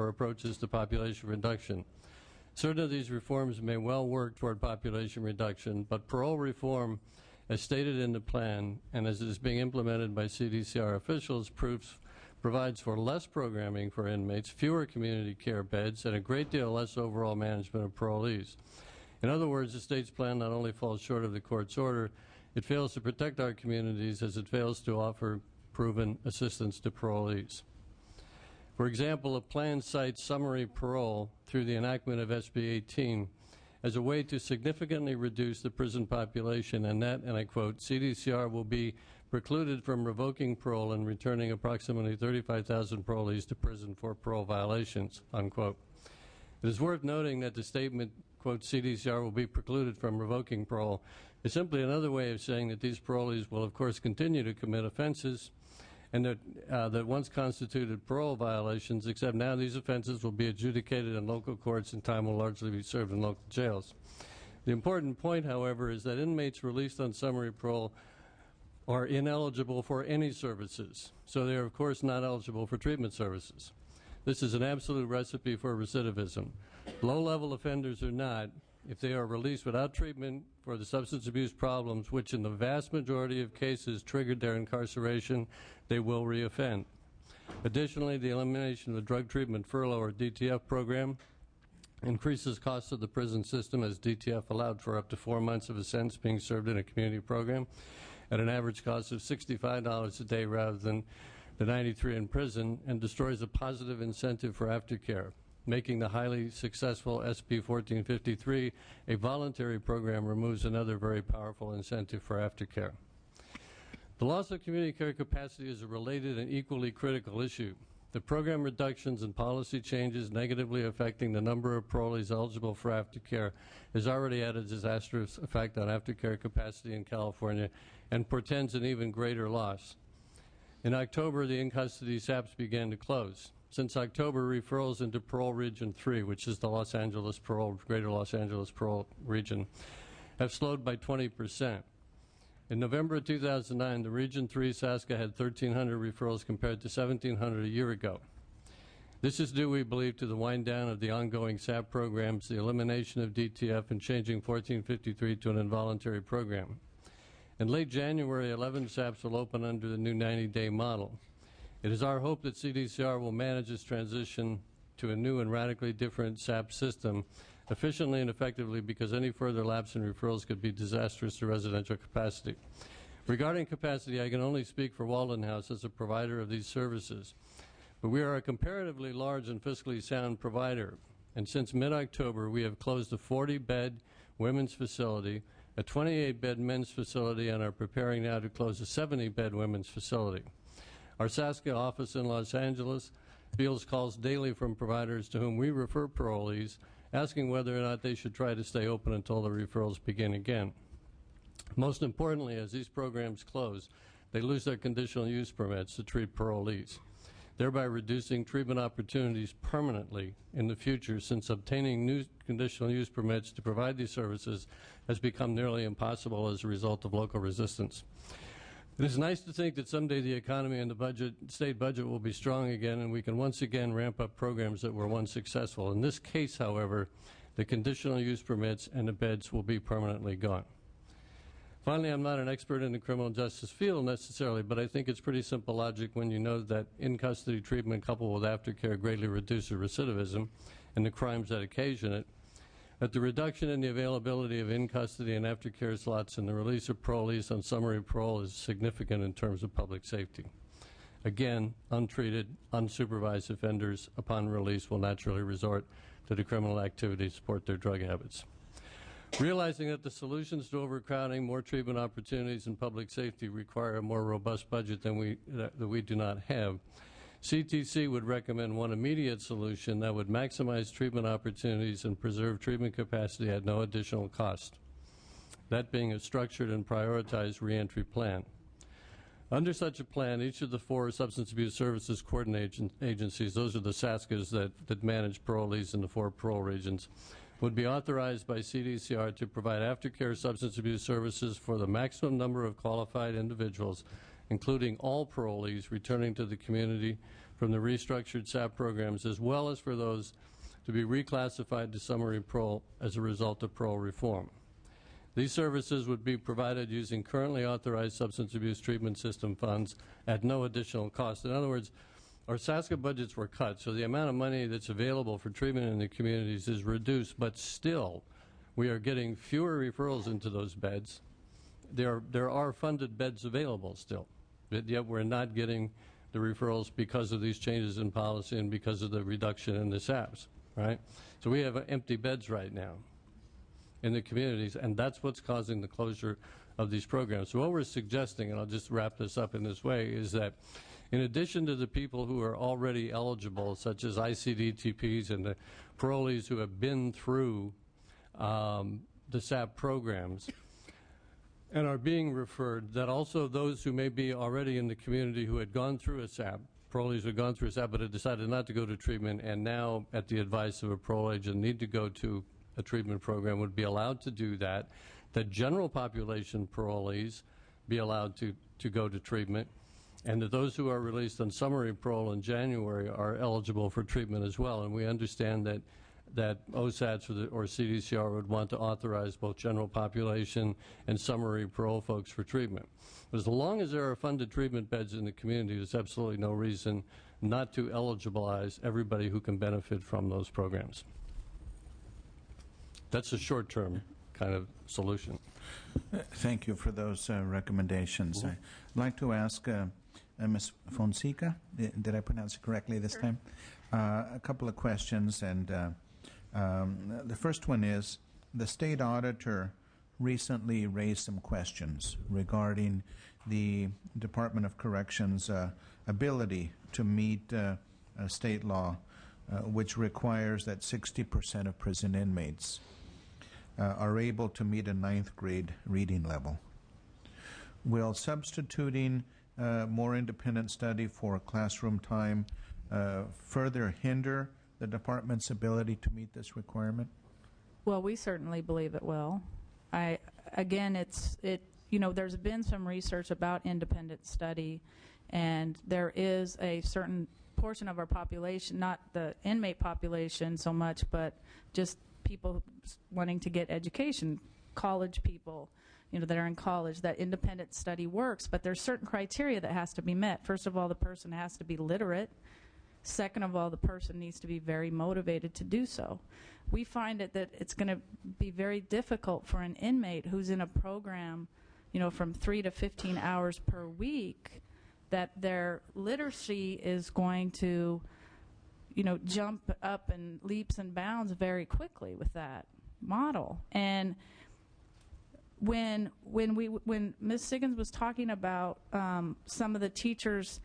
approaches to population reduction. Certain of these reforms may well work toward population reduction, but parole reform, as stated in the plan and as it is being implemented by CDCR officials, provides for less programming for inmates, fewer community care beds, and a great deal less overall management of parolees. In other words, the state's plan not only falls short of the court's order, it fails to protect our communities as it fails to offer proven assistance to parolees. For example, a plan cites summary parole through the enactment of SB 18 as a way to significantly reduce the prison population, and that, and I quote, "CDCR will be precluded from revoking parole and returning approximately 35,000 parolees to prison for parole violations," unquote. It is worth noting that the statement, quote, "CDCR will be precluded from revoking parole," is simply another way of saying that these parolees will, of course, continue to commit offenses, and that once constituted parole violations, except now these offenses will be adjudicated in local courts and time will largely be served in local jails. The important point, however, is that inmates released on summary parole are ineligible for any services, so they are, of course, not eligible for treatment services. This is an absolute recipe for recidivism. Low-level offenders or not, if they are released without treatment for the substance abuse problems, which in the vast majority of cases triggered their incarceration, they will reoffend. Additionally, the elimination of the drug treatment furlough or DTF program increases costs of the prison system, as DTF allowed for up to 4 months of a sentence being served in a community program at an average cost of $65 a day rather than the $93 in prison, and destroys a positive incentive for aftercare, making the highly successful SB 1453 a voluntary program removes another very powerful incentive for aftercare. The loss of community care capacity is a related and equally critical issue. The program reductions and policy changes negatively affecting the number of parolees eligible for aftercare has already had a disastrous effect on aftercare capacity in California and portends an even greater loss. In October, the in-custody SAPs began to close. Since October, referrals into Parole Region 3, which is the Greater Los Angeles Parole Region, have slowed by 20%. In November of 2009, the Region 3 SASCA had 1,300 referrals compared to 1,700 a year ago. This is due, we believe, to the wind down of the ongoing SAP programs, the elimination of DTF, and changing 1453 to an involuntary program. In late January, 11 SAPs will open under the new 90-day model. It is our hope that CDCR will manage this transition to a new and radically different SAP system efficiently and effectively, because any further lapse in referrals could be disastrous to residential capacity. Regarding capacity, I can only speak for Walden House as a provider of these services. But we are a comparatively large and fiscally sound provider, and since mid-October we have closed a 40-bed women's facility, a 28-bed men's facility, and are preparing now to close a 70-bed women's facility. Our SASCA office in Los Angeles fields calls daily from providers to whom we refer parolees, asking whether or not they should try to stay open until the referrals begin again. Most importantly, as these programs close, they lose their conditional use permits to treat parolees, thereby reducing treatment opportunities permanently in the future, since obtaining new conditional use permits to provide these services has become nearly impossible as a result of local resistance. It is nice to think that someday the economy and the state budget will be strong again, and we can once again ramp up programs that were once successful. In this case, however, the conditional use permits and the beds will be permanently gone. Finally, I'm not an expert in the criminal justice field necessarily, but I think it's pretty simple logic when you know that in-custody treatment coupled with aftercare greatly reduces recidivism and the crimes that occasion it, that the reduction in the availability of in-custody and aftercare slots and the release of parolees on summary parole is significant in terms of public safety. Again, untreated, unsupervised offenders upon release will naturally resort to the criminal activity to support their drug habits. Realizing that the solutions to overcrowding, more treatment opportunities, and public safety require a more robust budget than we do not have, CTC would recommend one immediate solution that would maximize treatment opportunities and preserve treatment capacity at no additional cost, that being a structured and prioritized reentry plan. Under such a plan, each of the 4 substance abuse services coordinating agencies, those are the SASCAs that manage parolees in the 4 parole regions, would be authorized by CDCR to provide aftercare substance abuse services for the maximum number of qualified individuals, including all parolees returning to the community from the restructured SAP programs, as well as for those to be reclassified to summary parole as a result of parole reform. These services would be provided using currently authorized substance abuse treatment system funds at no additional cost. In other words, our SASCA budgets were cut, so the amount of money that's available for treatment in the communities is reduced, but still we are getting fewer referrals into those beds. There are funded beds available still, but yet we're not getting the referrals because of these changes in policy and because of the reduction in the SAPs, right? So we have empty beds right now in the communities, and that's what's causing the closure of these programs. So what we're suggesting, and I'll just wrap this up in this way, is that in addition to the people who are already eligible, such as ICDTPs and the parolees who have been through the SAP programs and are being referred, that also those who may be already in the community who had gone through a SAP, parolees who had gone through a SAP but had decided not to go to treatment and now, at the advice of a parole agent, need to go to a treatment program, would be allowed to do that. That general population parolees be allowed to go to treatment, and that those who are released on summary parole in January are eligible for treatment as well. And we understand that OSATs or CDCR would want to authorize both general population and summary parole folks for treatment. But as long as there are funded treatment beds in the community, there's absolutely no reason not to eligibilize everybody who can benefit from those programs. That's a short-term kind of solution. Thank you for those recommendations. I'd like to ask Ms. Fonseca, did I pronounce it correctly this time? A couple of questions, and the first one is, the state auditor recently raised some questions regarding the Department of Corrections' ability to meet state law, which requires that 60% of prison inmates are able to meet a 9th grade reading level. Will substituting more independent study for classroom time further hinder the department's ability to meet this requirement? Well, we certainly believe it will. there's been some research about independent study, and there is a certain portion of our population, not the inmate population so much, but just people wanting to get education, college people, that are in college, that independent study works, but there's certain criteria that has to be met. First of all, the person has to be literate. Second of all, the person needs to be very motivated to do so. We find that it's going to be very difficult for an inmate who's in a program, from 3 to 15 hours per week, that their literacy is going to, jump up in leaps and bounds very quickly with that model. And when Ms. Siggins was talking about some of the teachers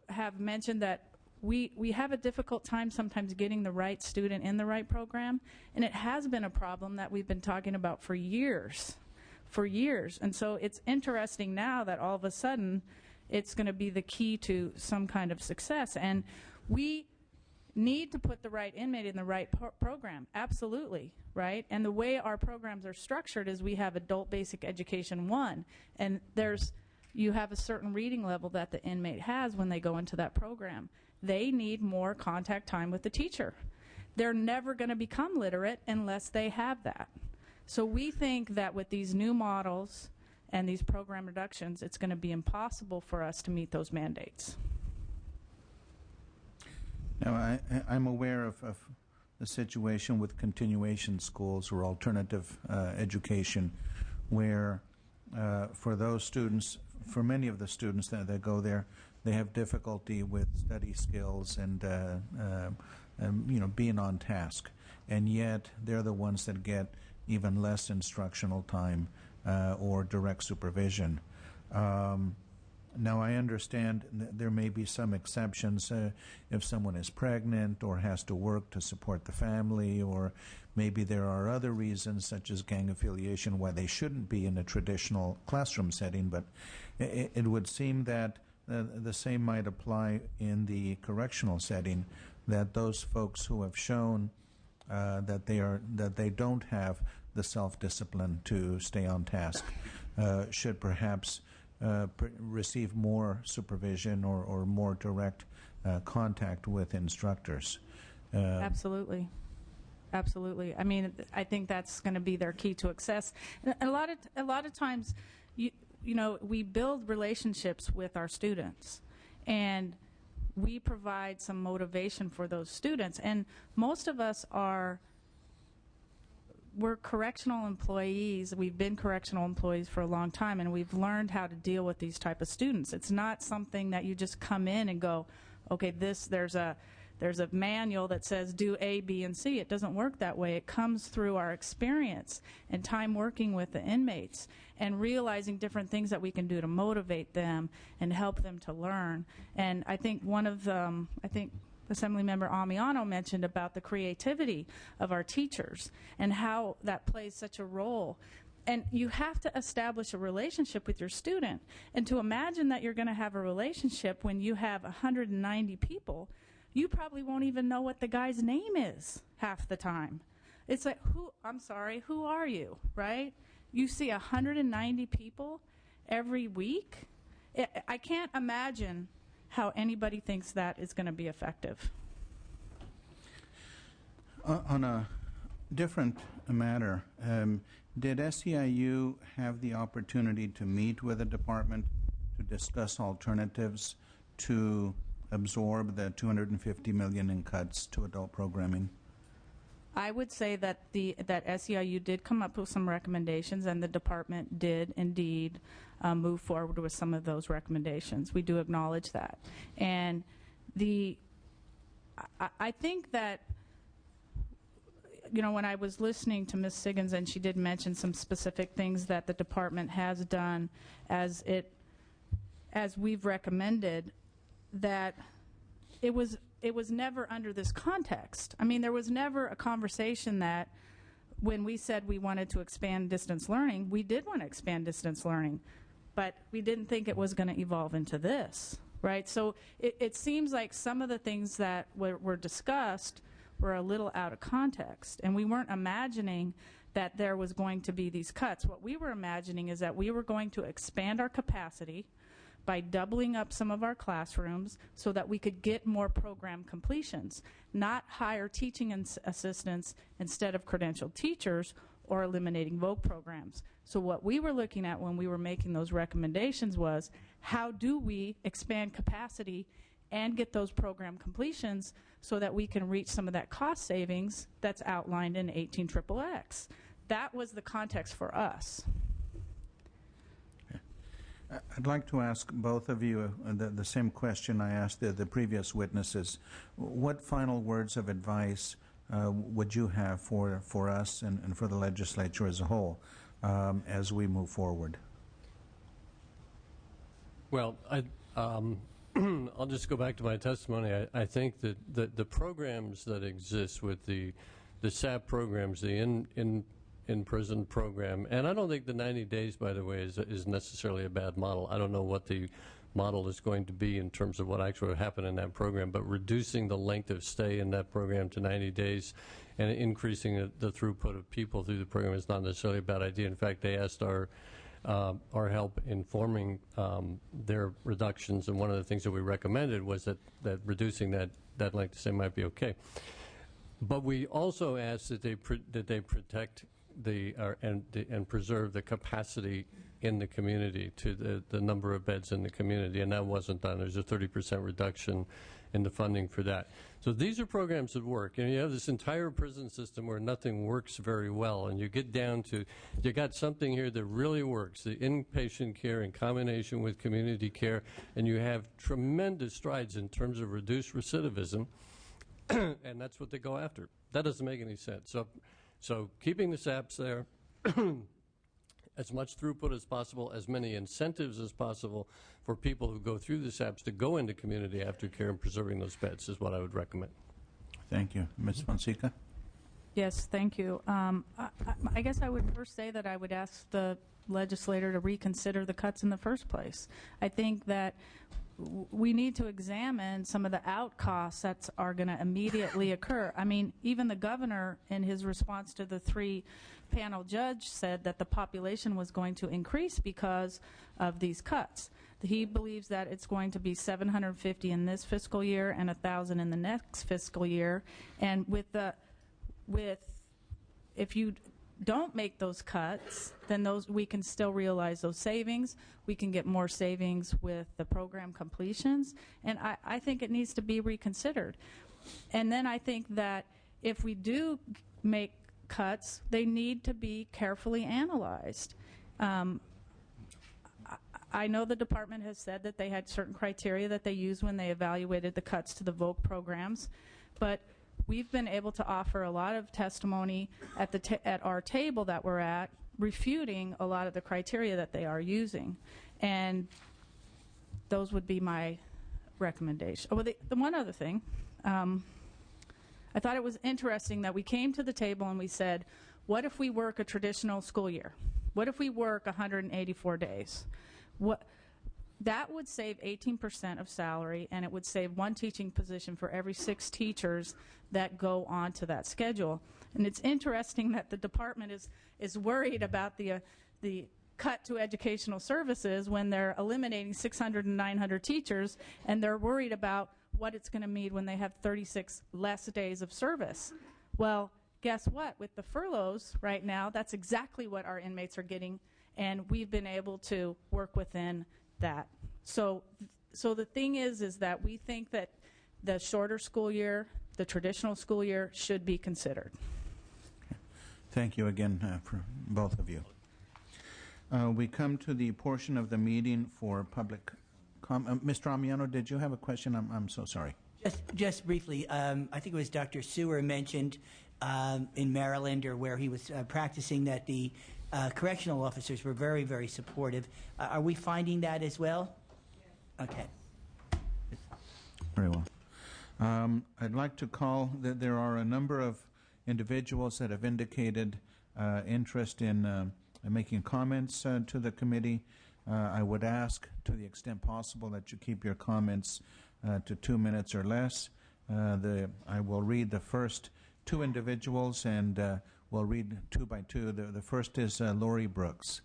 have mentioned that we have a difficult time sometimes getting the right student in the right program, and it has been a problem that we've been talking about for years. And so it's interesting now that all of a sudden it's going to be the key to some kind of success. And we need to put the right inmate in the right program, absolutely, right? And the way our programs are structured is we have Adult Basic Education 1, and you have a certain reading level that the inmate has when they go into that program. They need more contact time with the teacher. They're never going to become literate unless they have that. So we think that with these new models and these program reductions, it's going to be impossible for us to meet those mandates. Now, I'm aware of the situation with continuation schools or alternative education, where for those students, for many of the students that go there, they have difficulty with study skills and being on task, and yet they're the ones that get even less instructional time or direct supervision. Now, I understand there may be some exceptions if someone is pregnant or has to work to support the family, or maybe there are other reasons such as gang affiliation why they shouldn't be in a traditional classroom setting, but it would seem that the same might apply in the correctional setting, that those folks who have shown that they don't have the self-discipline to stay on task should perhaps receive more supervision or more direct contact with instructors. Absolutely. I mean, I think that's going to be their key to success. And a lot of times, we build relationships with our students, and we provide some motivation for those students. And most of us we're correctional employees. We've been correctional employees for a long time, and we've learned how to deal with these type of students. It's not something that you just come in and go, okay, there's a manual that says do A, B, and C. It doesn't work that way. It comes through our experience and time working with the inmates and realizing different things that we can do to motivate them and help them to learn. And I think Assemblymember Amiano mentioned about the creativity of our teachers and how that plays such a role. And you have to establish a relationship with your student. And to imagine that you're going to have a relationship when you have 190 people, you probably won't even know what the guy's name is half the time. It's like, who are you, right? You see 190 people every week. I can't imagine how anybody thinks that is going to be effective. On a different matter, did SEIU have the opportunity to meet with the department to discuss alternatives to absorb the $250 million in cuts to adult programming? I would say that that SEIU did come up with some recommendations, and the department did indeed move forward with some of those recommendations. We do acknowledge that. And I think that, when I was listening to Ms. Siggins, and she did mention some specific things that the department has done as we've recommended, that it was never under this context. I mean, there was never a conversation that when we said we wanted to expand distance learning, we did want to expand distance learning, but we didn't think it was going to evolve into this, right? So it seems like some of the things that were discussed were a little out of context, and we weren't imagining that there was going to be these cuts. What we were imagining is that we were going to expand our capacity by doubling up some of our classrooms so that we could get more program completions, not hire teaching assistants instead of credentialed teachers or eliminating VOC programs. So what we were looking at when we were making those recommendations was, how do we expand capacity and get those program completions so that we can reach some of that cost savings that's outlined in 18XXX. That was the context for us. I'd like to ask both of you the same question I asked the previous witnesses. What final words of advice would you have for us and for the legislature as a whole as we move forward? Well, I'll just go back to my testimony. I think that the programs that exist with the SAP programs, the in-prison program, and I don't think the 90 days, by the way, is necessarily a bad model. I don't know what the model is going to be in terms of what actually will happen in that program, but reducing the length of stay in that program to 90 days and increasing the throughput of people through the program is not necessarily a bad idea. In fact, they asked our help in forming their reductions, and one of the things that we recommended was that reducing that length of stay might be okay. But we also asked that they protect and preserve the capacity in the community to the number of beds in the community, and that wasn't done. There's a 30% reduction in the funding for that. So these are programs that work. And you have this entire prison system where nothing works very well, and you get down to, you got something here that really works, the inpatient care in combination with community care, and you have tremendous strides in terms of reduced recidivism, and that's what they go after. That doesn't make any sense. So keeping the SAPs there, as much throughput as possible, as many incentives as possible for people who go through the SAPs to go into community aftercare and preserving those beds is what I would recommend. Thank you. Ms. Fonseca? Yes, thank you. I guess I would first say that I would ask the legislator to reconsider the cuts in the first place. I think that we need to examine some of the out costs that are going to immediately occur. I mean, even the governor, in his response to the three-panel judge, said that the population was going to increase because of these cuts. He believes that it's going to be 750 in this fiscal year and 1,000 in the next fiscal year. And if you don't make those cuts, then we can still realize those savings. We can get more savings with the program completions, and I think it needs to be reconsidered. And then I think that if we do make cuts, they need to be carefully analyzed. I know the department has said that they had certain criteria that they used when they evaluated the cuts to the VOC programs, but we've been able to offer a lot of testimony at our table that we're at, refuting a lot of the criteria that they are using. And those would be my recommendation. Oh, the one other thing, I thought it was interesting that we came to the table and we said, what if we work a traditional school year? What if we work 184 days? That would save 18% of salary, and it would save one teaching position for every 6 teachers that go on to that schedule. And it's interesting that the department is worried about the cut to educational services when they're eliminating 600 and 900 teachers, and they're worried about what it's going to mean when they have 36 less days of service. Well, guess what? With the furloughs right now, that's exactly what our inmates are getting, and we've been able to work within that. So the thing is that we think that the shorter school year, the traditional school year, should be considered. Thank you again for both of you. We come to the portion of the meeting for public comment. Mr. Amiano, did you have a question? I'm so sorry. Just briefly, I think it was Dr. Sewer mentioned in Maryland, or where he was practicing, that the correctional officers were very, very supportive. Are we finding that as well? Okay. Very well. I'd like to call that there are a number of individuals that have indicated interest in making comments to the committee. I would ask, to the extent possible, that you keep your comments to 2 minutes or less. I will read the first 2 individuals, and We'll read two by two. The first is Lori Brooks,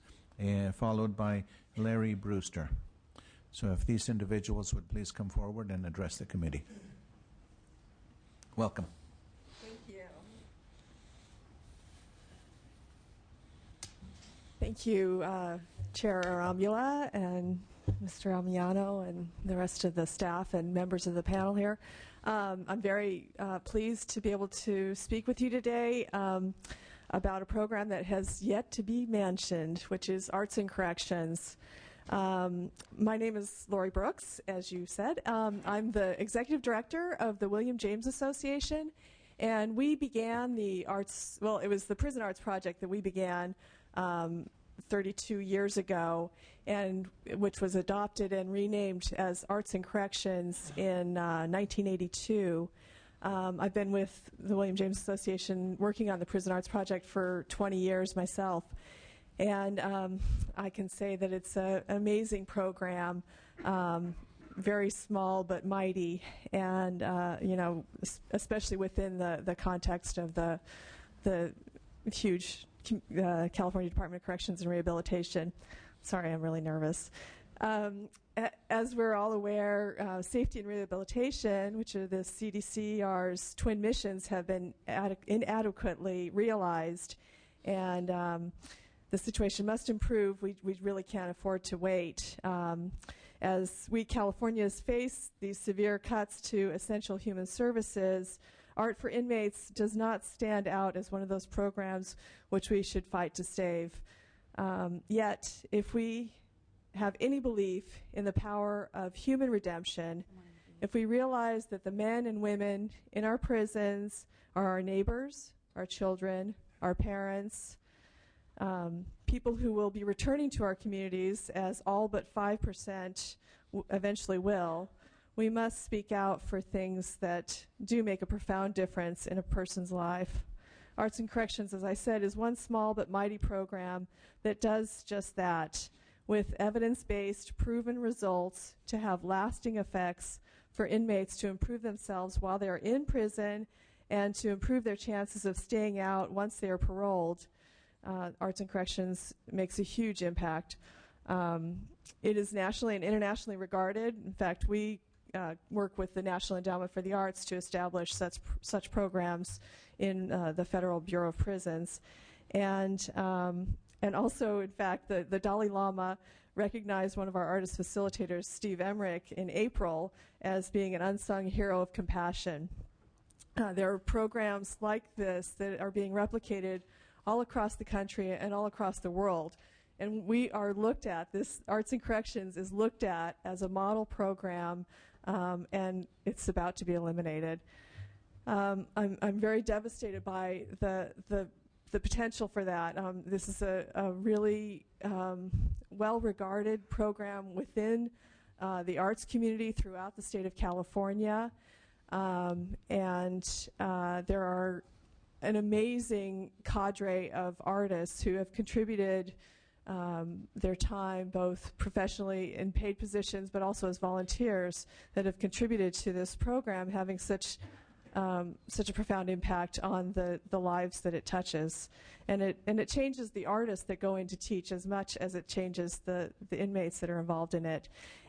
followed by Larry Brewster. So if these individuals would please come forward and address the committee. Welcome. Thank you. Thank you, Chair Aramula and Mr. Almiano and the rest of the staff and members of the panel here. I'm very pleased to be able to speak with you today about a program that has yet to be mentioned, which is Arts and Corrections. My name is Lori Brooks, as you said. I'm the executive director of the William James Association, and we began the arts, well, it was the Prison Arts Project that we began 32 years ago, and which was adopted and renamed as Arts and Corrections in 1982. I've been with the William James Association working on the Prison Arts Project for 20 years myself. And I can say that it's an amazing program, very small but mighty, and you know, especially within the context of the huge California Department of Corrections and Rehabilitation. Sorry, I'm really nervous. As we're all aware, safety and rehabilitation, which are the CDCR's twin missions, have been inadequately realized, and the situation must improve. We really can't afford to wait. As we Californians face these severe cuts to essential human services, Art for Inmates does not stand out as one of those programs which we should fight to save. Yet, if we have any belief in the power of human redemption, if we realize that the men and women in our prisons are our neighbors, our children, our parents, people who will be returning to our communities, as all but 5% eventually will, we must speak out for things that do make a profound difference in a person's life. Arts and Corrections, as I said, is one small but mighty program that does just that, with evidence-based, proven results to have lasting effects for inmates to improve themselves while they are in prison and to improve their chances of staying out once they are paroled. Arts and Corrections makes a huge impact. It is nationally and internationally regarded. In fact, we work with the National Endowment for the Arts to establish such programs in the Federal Bureau of Prisons. And also, in fact, the Dalai Lama recognized one of our artist facilitators, Steve Emmerich, in April as being an unsung hero of compassion. There are programs like this that are being replicated all across the country and all across the world. And we are looked at, this Arts and Corrections is looked at as a model program, and it's about to be eliminated. I'm very devastated by the potential for that. This is a really well-regarded program within the arts community throughout the state of California, and there are an amazing cadre of artists who have contributed their time, both professionally in paid positions, but also as volunteers, that have contributed to this program having such a profound impact on the lives that it touches, and it changes the artists that go in to teach as much as it changes the inmates that are involved in it.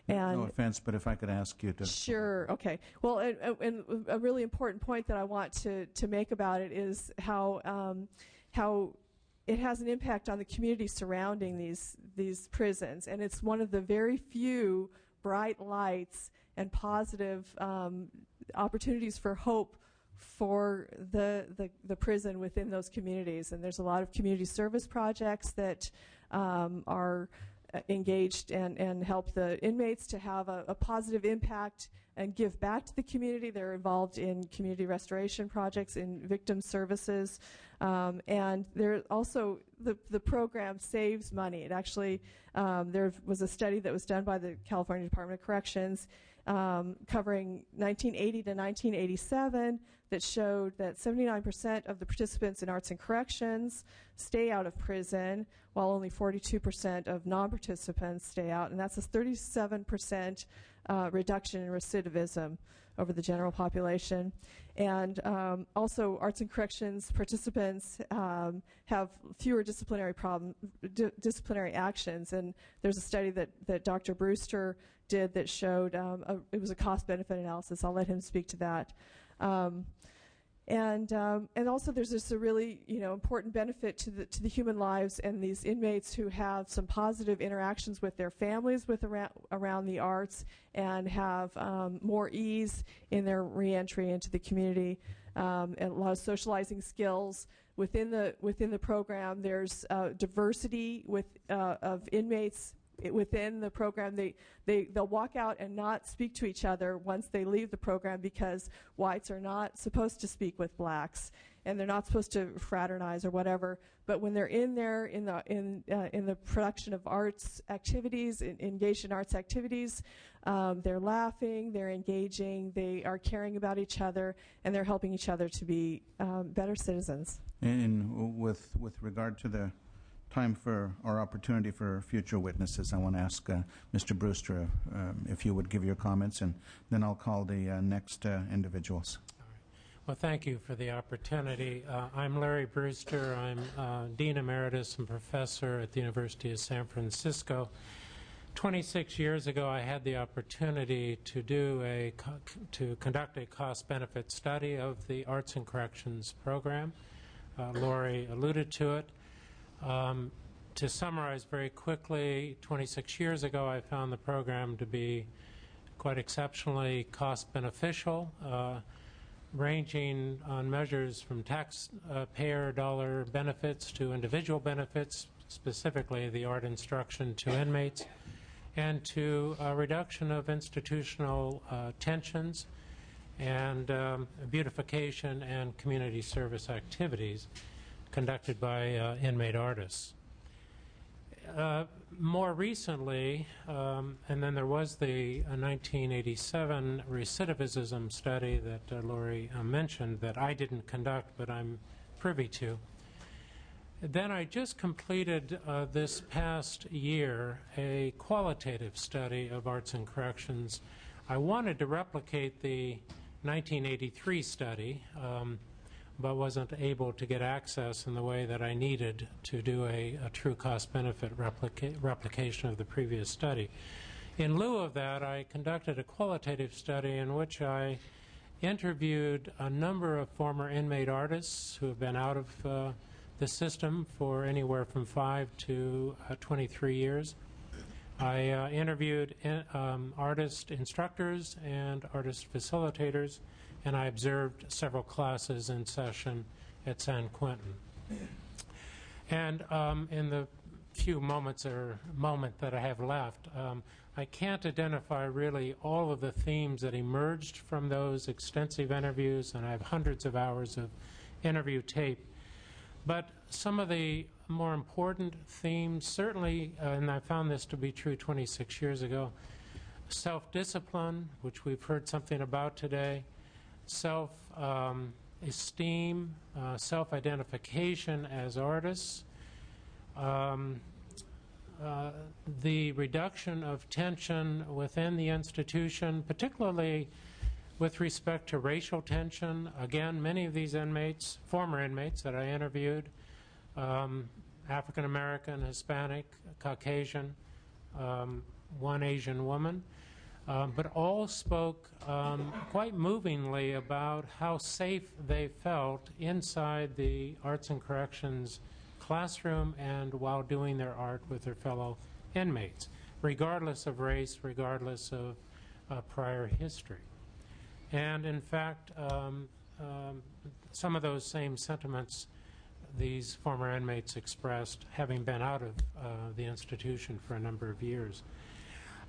And no offense, but if I could ask you to. Sure. Okay. Well, and a really important point that I want to make about it is how it has an impact on the community surrounding these prisons, and it's one of the very few bright lights and positive opportunities for hope for the prison within those communities. And there's a lot of community service projects that are engaged and help the inmates to have a positive impact and give back to the community. They're involved in community restoration projects, in victim services, and there also the program saves money. It actually, there was a study that was done by the California Department of Corrections covering 1980 to 1987 that showed that 79% of the participants in Arts and Corrections stay out of prison, while only 42% of non-participants stay out, and that's a 37% reduction in recidivism over the general population. And also, arts and corrections participants have fewer disciplinary disciplinary actions. And there's a study that Dr. Brewster did that showed it was a cost-benefit analysis. I'll let him speak to that. And also, there's just a really important benefit to the human lives and these inmates who have some positive interactions with their families around the arts and have more ease in their reentry into the community, and a lot of socializing skills within the program. There's diversity of inmates within the program. They'll walk out and not speak to each other once they leave the program, because whites are not supposed to speak with blacks and they're not supposed to fraternize or whatever. But when they're in there in the production of arts activities, engaged in arts activities, they're laughing, they're engaging, they are caring about each other, and they're helping each other to be better citizens. And with regard to the time for our opportunity for future witnesses, I want to ask Mr. Brewster if you would give your comments, and then I'll call the next individuals. Well, thank you for the opportunity. I'm Larry Brewster. I'm Dean Emeritus and Professor at the University of San Francisco. 26 years ago, I had the opportunity to conduct a cost-benefit study of the Arts and Corrections program. Lori alluded to it. To summarize very quickly, 26 years ago, I found the program to be quite exceptionally cost-beneficial, ranging on measures from taxpayer dollar benefits to individual benefits, specifically the art instruction to inmates, and to a reduction of institutional tensions and beautification and community service activities conducted by inmate artists. More recently, and then there was the 1987 recidivism study that Lori mentioned that I didn't conduct, but I'm privy to. Then I just completed this past year a qualitative study of arts and corrections. I wanted to replicate the 1983 study, but wasn't able to get access in the way that I needed to do a true cost-benefit replication of the previous study. In lieu of that, I conducted a qualitative study in which I interviewed a number of former inmate artists who have been out of the system for anywhere from 5 to 23 years. I interviewed artist instructors and artist facilitators, and I observed several classes in session at San Quentin. And in the few moment that I have left, I can't identify really all of the themes that emerged from those extensive interviews, and I have hundreds of hours of interview tape. But some of the more important themes, certainly, and I found this to be true 26 years ago, self-discipline, which we've heard something about today, self-esteem, self-identification as artists, the reduction of tension within the institution, particularly with respect to racial tension. Again, many of these inmates, former inmates that I interviewed, African American, Hispanic, Caucasian, one Asian woman, but all spoke quite movingly about how safe they felt inside the Arts and Corrections classroom and while doing their art with their fellow inmates, regardless of race, regardless of prior history. And in fact, some of those same sentiments these former inmates expressed, having been out of the institution for a number of years.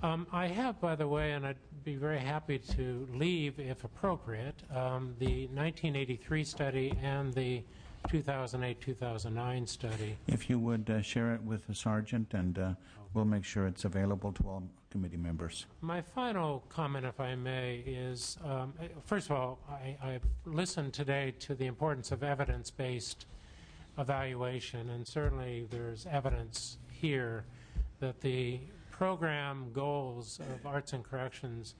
I have, by the way, and I'd be very happy to leave if appropriate, the 1983 study and the 2008-2009 study. If you would share it with the sergeant, and we'll make sure it's available to all committee members. My final comment, if I may, is, first of all, I've listened today to the importance of evidence-based evaluation, and certainly there's evidence here that the program goals of Arts and Corrections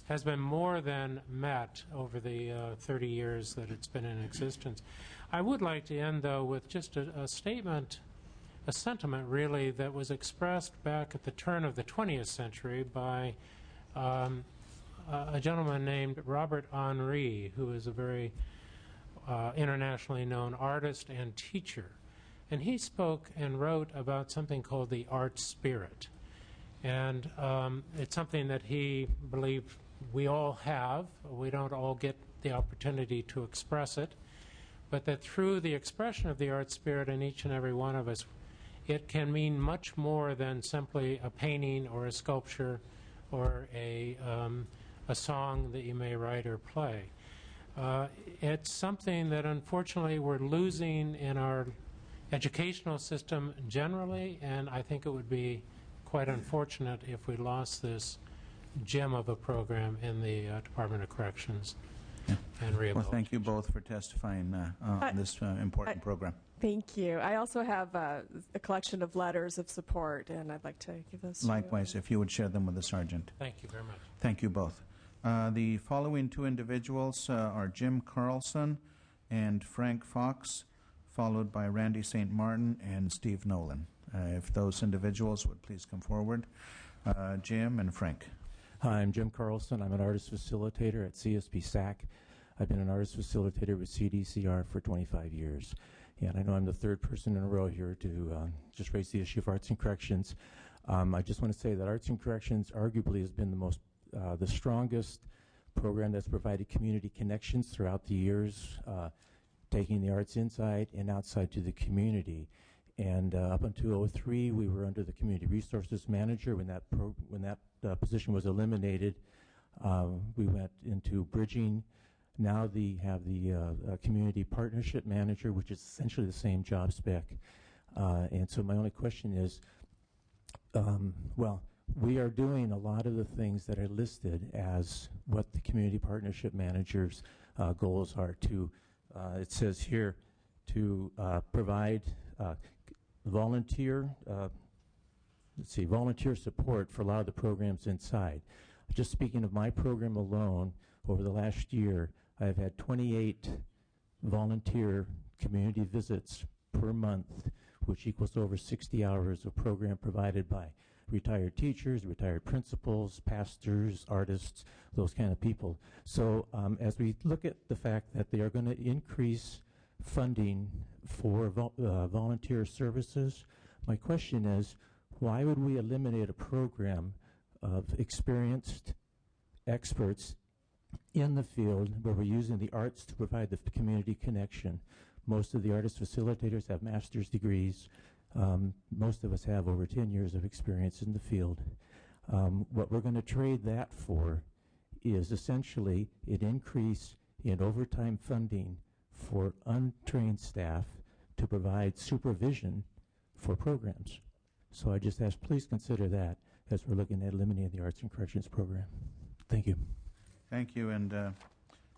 has been more than met over the 30 years that it's been in existence. I would like to end, though, with just a statement, a sentiment, really, that was expressed back at the turn of the 20th century by a gentleman named Robert Henri, who is a very internationally known artist and teacher. And he spoke and wrote about something called the art spirit. And it's something that he believed we all have. We don't all get the opportunity to express it. But that through the expression of the art spirit in each and every one of us, it can mean much more than simply a painting or a sculpture or a song that you may write or play. It's something that unfortunately we're losing in our educational system generally, and I think it would be quite unfortunate if we lost this gem of a program in the Department of Corrections and Rehabilitation. Well, thank you both for testifying on this important program. Thank you. I also have a collection of letters of support, and I'd like to give those Likewise, to you. if you would share them with the sergeant. Thank you very much. Thank you both. The following two individuals are Jim Carlson and Frank Fox, followed by Randy St. Martin and Steve Nolan. If those individuals would please come forward. Jim and Frank. Hi, I'm Jim Carlson. I'm an artist facilitator at CSP SAC. I've been an artist facilitator with CDCR for 25 years. And I know I'm the third person in a row here to just raise the issue of arts and corrections. I just want to say that arts and corrections arguably has been the strongest program that's provided community connections throughout the years, taking the arts inside and outside to the community. And up until 2003, we were under the community resources manager. When that position was eliminated, we went into bridging. Now have the community partnership manager, which is essentially the same job spec. And so my only question is, well, we are doing a lot of the things that are listed as what the community partnership manager's goals are. It says here to provide volunteer support for a lot of the programs inside. Just speaking of my program alone, over the last year, I've had 28 volunteer community visits per month, which equals over 60 hours of program provided by retired teachers, retired principals, pastors, artists, those kind of people. So as we look at the fact that they are going to increase funding for volunteer services, my question is, why would we eliminate a program of experienced experts in the field where we're using the arts to provide the community connection? Most of the artist facilitators have master's degrees. Most of us have over 10 years of experience in the field. What we're going to trade that for is essentially an increase in overtime funding for untrained staff to provide supervision for programs. So I just ask, please consider that as we're looking at eliminating the Arts and Corrections program. Thank you. Thank you. And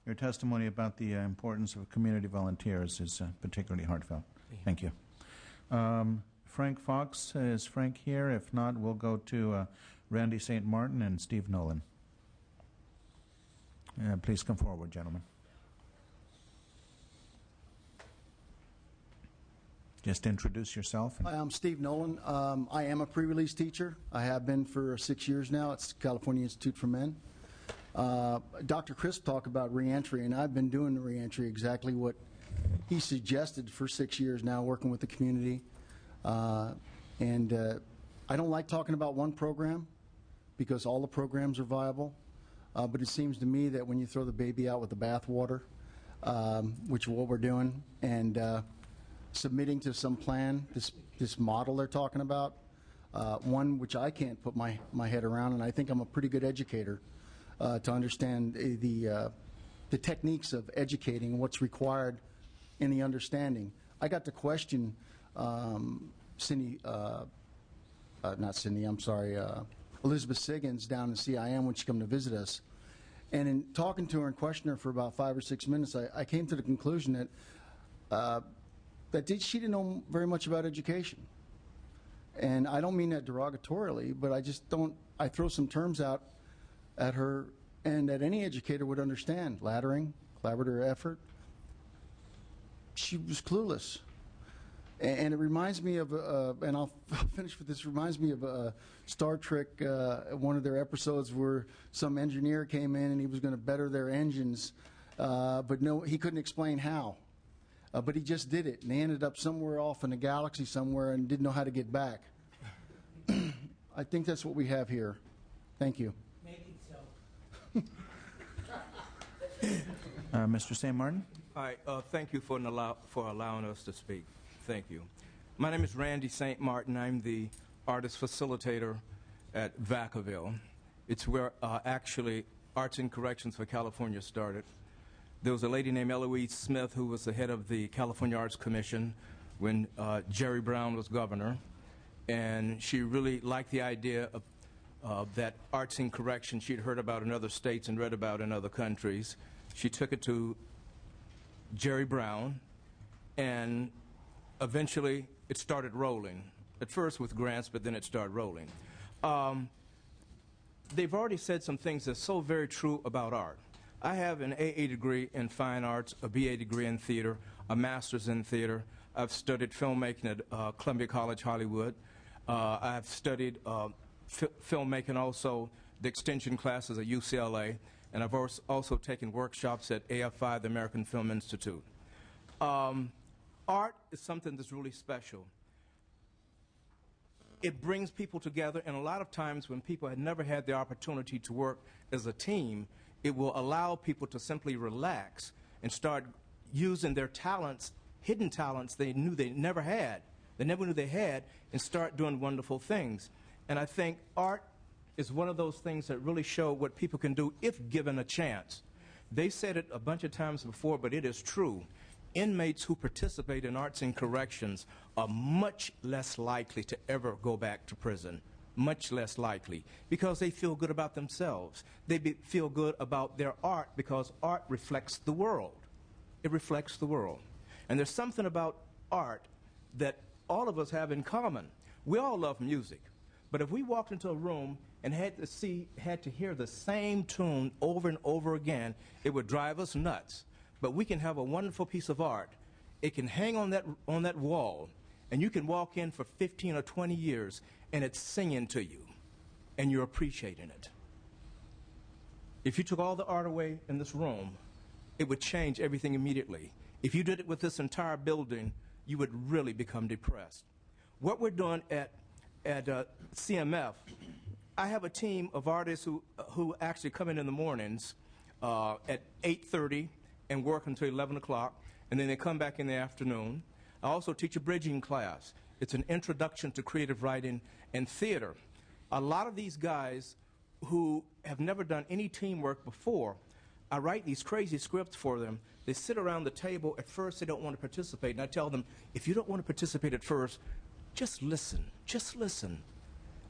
your testimony about the importance of community volunteers is particularly heartfelt. Thank you. Frank Fox, is Frank here? If not, we'll go to Randy St. Martin and Steve Nolan. Please come forward, gentlemen. Just introduce yourself. Hi, I'm Steve Nolan. I am a pre-release teacher. I have been for 6 years now. It's California Institute for Men. Dr. Crisp talked about reentry, and I've been doing the reentry exactly what he suggested for 6 years now, working with the community. I don't like talking about one program because all the programs are viable, but it seems to me that when you throw the baby out with the bathwater, which is what we're doing, and submitting to some plan, this model they're talking about, one which I can't put my head around, and I think I'm a pretty good educator to understand the techniques of educating, what's required in the understanding. I got to question Elizabeth Siggins down in CIM when she came to visit us. And in talking to her and questioning her for about 5 or 6 minutes, I came to the conclusion that she didn't know very much about education. And I don't mean that derogatorily, but I just don't, I throw some terms out at her and that any educator would understand. Laddering, collaborative effort. She was clueless. And it reminds me of, and I'll finish with this, reminds me of Star Trek, one of their episodes where some engineer came in and he was going to better their engines, but no, he couldn't explain how. But he just did it, and they ended up somewhere off in a galaxy somewhere and didn't know how to get back. I think that's what we have here. Thank you. Make it so. Mr. St. Martin? Hi, thank you for allowing us to speak. Thank you. My name is Randy St. Martin. I'm the artist facilitator at Vacaville. It's where actually Arts and Corrections for California started. There was a lady named Eloise Smith who was the head of the California Arts Commission when Jerry Brown was governor, and she really liked the idea of that arts and correction she'd heard about in other states and read about in other countries. She took it to Jerry Brown, and eventually it started rolling. At first with grants, but then it started rolling. They've already said some things that's so very true about art. I have an AA degree in fine arts, a BA degree in theater, a master's in theater. I've studied filmmaking at Columbia College Hollywood. I've studied filmmaking also, the extension classes at UCLA, and I've also taken workshops at AFI, the American Film Institute. Art is something that's really special. It brings people together, and a lot of times when people had never had the opportunity to work as a team, it will allow people to simply relax and start using their talents, hidden talents they knew they never had, they never knew they had, and start doing wonderful things. And I think art is one of those things that really show what people can do if given a chance. They said it a bunch of times before, but it is true. Inmates who participate in arts and corrections are much less likely to ever go back to prison. Much less likely, because they feel good about themselves. They feel good about their art because art reflects the world. It reflects the world. And there's something about art that all of us have in common. We all love music, but if we walked into a room and had to hear the same tune over and over again, it would drive us nuts. But we can have a wonderful piece of art. It can hang on that wall, and you can walk in for 15 or 20 years, and it's singing to you, and you're appreciating it. If you took all the art away in this room, it would change everything immediately. If you did it with this entire building, you would really become depressed. What we're doing at CMF, I have a team of artists who actually come in the mornings at 8:30 and work until 11 o'clock, and then they come back in the afternoon. I also teach a bridging class. It's an introduction to creative writing and theater. A lot of these guys who have never done any teamwork before, I write these crazy scripts for them. They sit around the table. At first, they don't want to participate, and I tell them, if you don't want to participate at first, just listen. Just listen.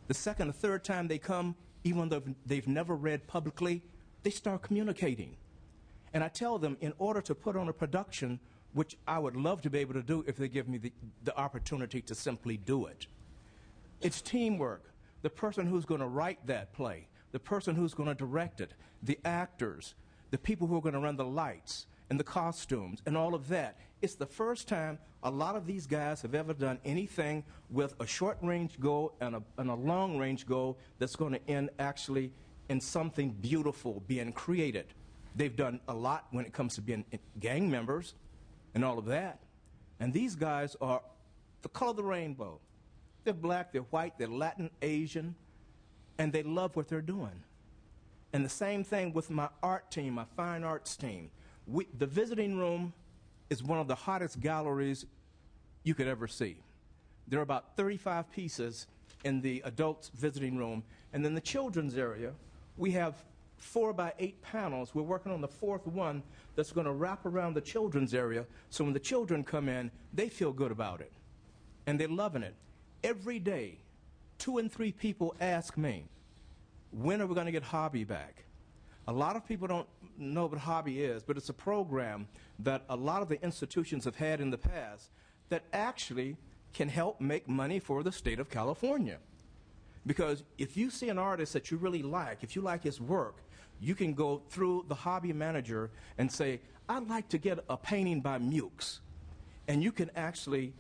The second or third time they come, even though they've never read publicly, they start communicating. And I tell them, in order to put on a production, which I would love to be able to do if they give me the opportunity to simply do it, it's teamwork. The person who's going to write that play, the person who's going to direct it, the actors, the people who are going to run the lights and the costumes and all of that. It's the first time a lot of these guys have ever done anything with a short-range goal and a long-range goal that's going to end actually in something beautiful being created. They've done a lot when it comes to being gang members and all of that. And these guys are the color of the rainbow. They're black, they're white, they're Latin, Asian, and they love what they're doing. And the same thing with my art team, my fine arts team. The visiting room is one of the hottest galleries you could ever see. There are about 35 pieces in the adults visiting room. And then the children's area, we have 4 by 8 panels. We're working on the 4th one that's going to wrap around the children's area, so when the children come in, they feel good about it. And they're loving it. Every day, 2 and 3 people ask me, when are we going to get Hobby back? A lot of people don't know what Hobby is, but it's a program that a lot of the institutions have had in the past that actually can help make money for the state of California. Because if you see an artist that you really like, if you like his work, You can go through the hobby manager and say, I'd like to get a painting by Mukes. And you can actually,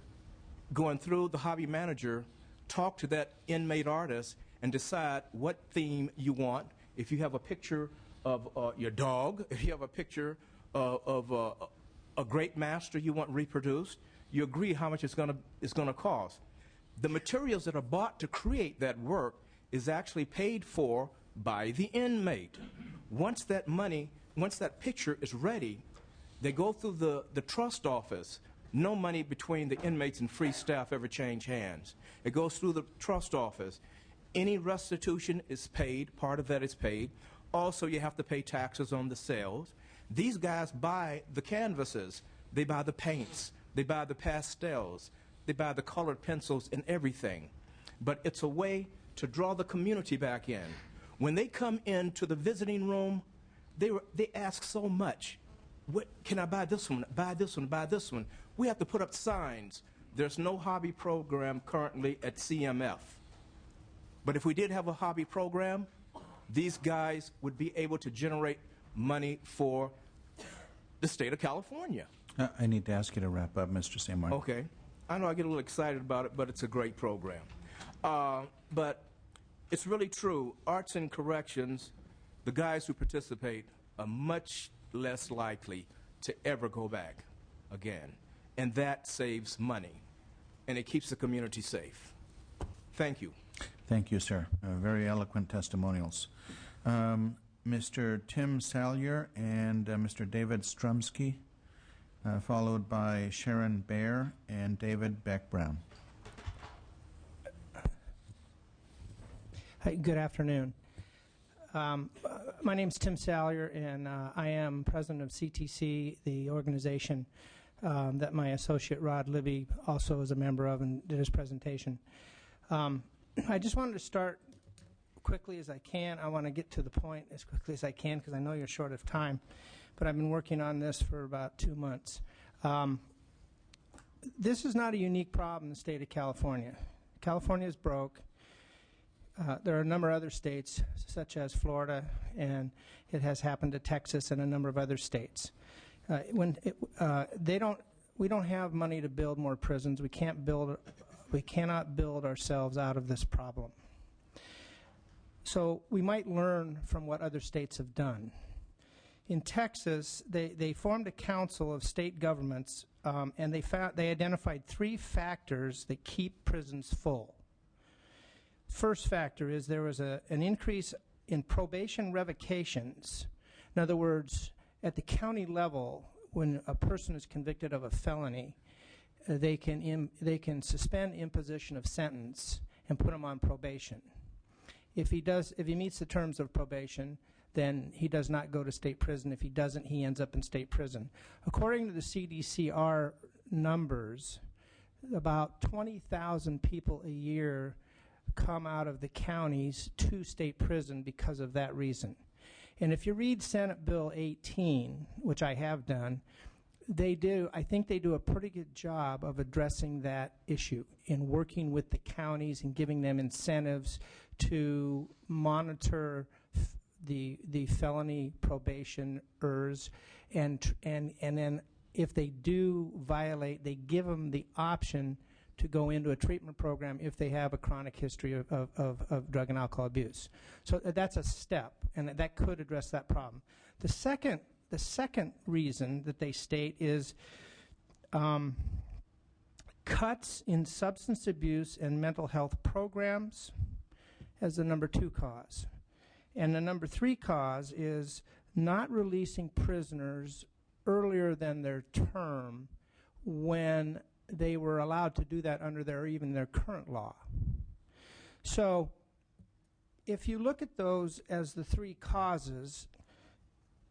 going through the hobby manager, talk to that inmate artist and decide what theme you want. If you have a picture of your dog, if you have a picture of a great master you want reproduced, you agree how much it's going to cost. The materials that are bought to create that work is actually paid for by the inmate. Once that picture is ready, they go through the trust office. No money between the inmates and free staff ever change hands. It goes through the trust office. Any restitution is paid. Part of that is paid. Also, you have to pay taxes on the sales. These guys buy the canvases. They buy the paints. They buy the pastels. They buy the colored pencils and everything. But it's a way to draw the community back in. When they come into the visiting room, they ask so much. What, can I buy this one, buy this one, buy this one? We have to put up signs. There's no hobby program currently at CMF. But if we did have a hobby program, these guys would be able to generate money for the state of California. I need to ask you to wrap up, Mr. Seymour. Okay. I know I get a little excited about it, but it's a great program. But it's really true. Arts and corrections, the guys who participate are much less likely to ever go back again. And that saves money. And it keeps the community safe. Thank you. Thank you, sir. Very eloquent testimonials. Mr. Tim Salyer and Mr. David Strumsky, followed by Sharon Baer and David Beck-Brown. Hi, good afternoon. My name is Tim Salyer, and I am president of CTC, the organization that my associate Rod Libby also is a member of and did his presentation. I just wanted to start quickly as I can. I want to get to the point as quickly as I can because I know you're short of time, but I've been working on this for about 2 months. This is not a unique problem in the state of California. California is broke. There are a number of other states, such as Florida, and it has happened to Texas and a number of other states. We don't have money to build more prisons. We cannot build ourselves out of this problem. So we might learn from what other states have done. In Texas, they formed a council of state governments, and they identified 3 factors that keep prisons full. First factor is there was an increase in probation revocations. In other words, at the county level, when a person is convicted of a felony, they can suspend imposition of sentence and put him on probation. If he meets the terms of probation, then he does not go to state prison. If he doesn't, he ends up in state prison. According to the CDCR numbers, about 20,000 people a year come out of the counties to state prison because of that reason. And if you read Senate Bill 18, which I have done, I think they do a pretty good job of addressing that issue in working with the counties and giving them incentives to monitor the felony probationers, and then if they do violate, they give them the option to go into a treatment program if they have a chronic history of drug and alcohol abuse. So that's a step, and that could address that problem. The second reason that they state is cuts in substance abuse and mental health programs as the number 2 cause. And the number 3 cause is not releasing prisoners earlier than their term when they were allowed to do that under their current law. So if you look at those as the 3 causes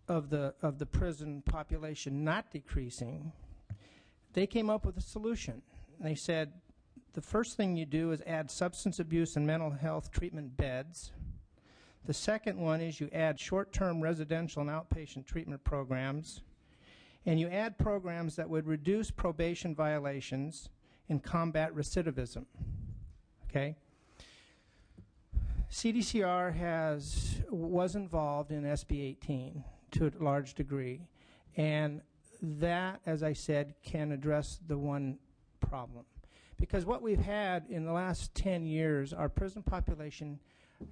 of the prison population not decreasing, they came up with a solution. They said the first thing you do is add substance abuse and mental health treatment beds. The second one is you add short-term residential and outpatient treatment programs, and you add programs that would reduce probation violations and combat recidivism. Okay? CDCR was involved in SB 18 to a large degree, and that, as I said, can address the one problem. Because what we've had in the last 10 years, our prison population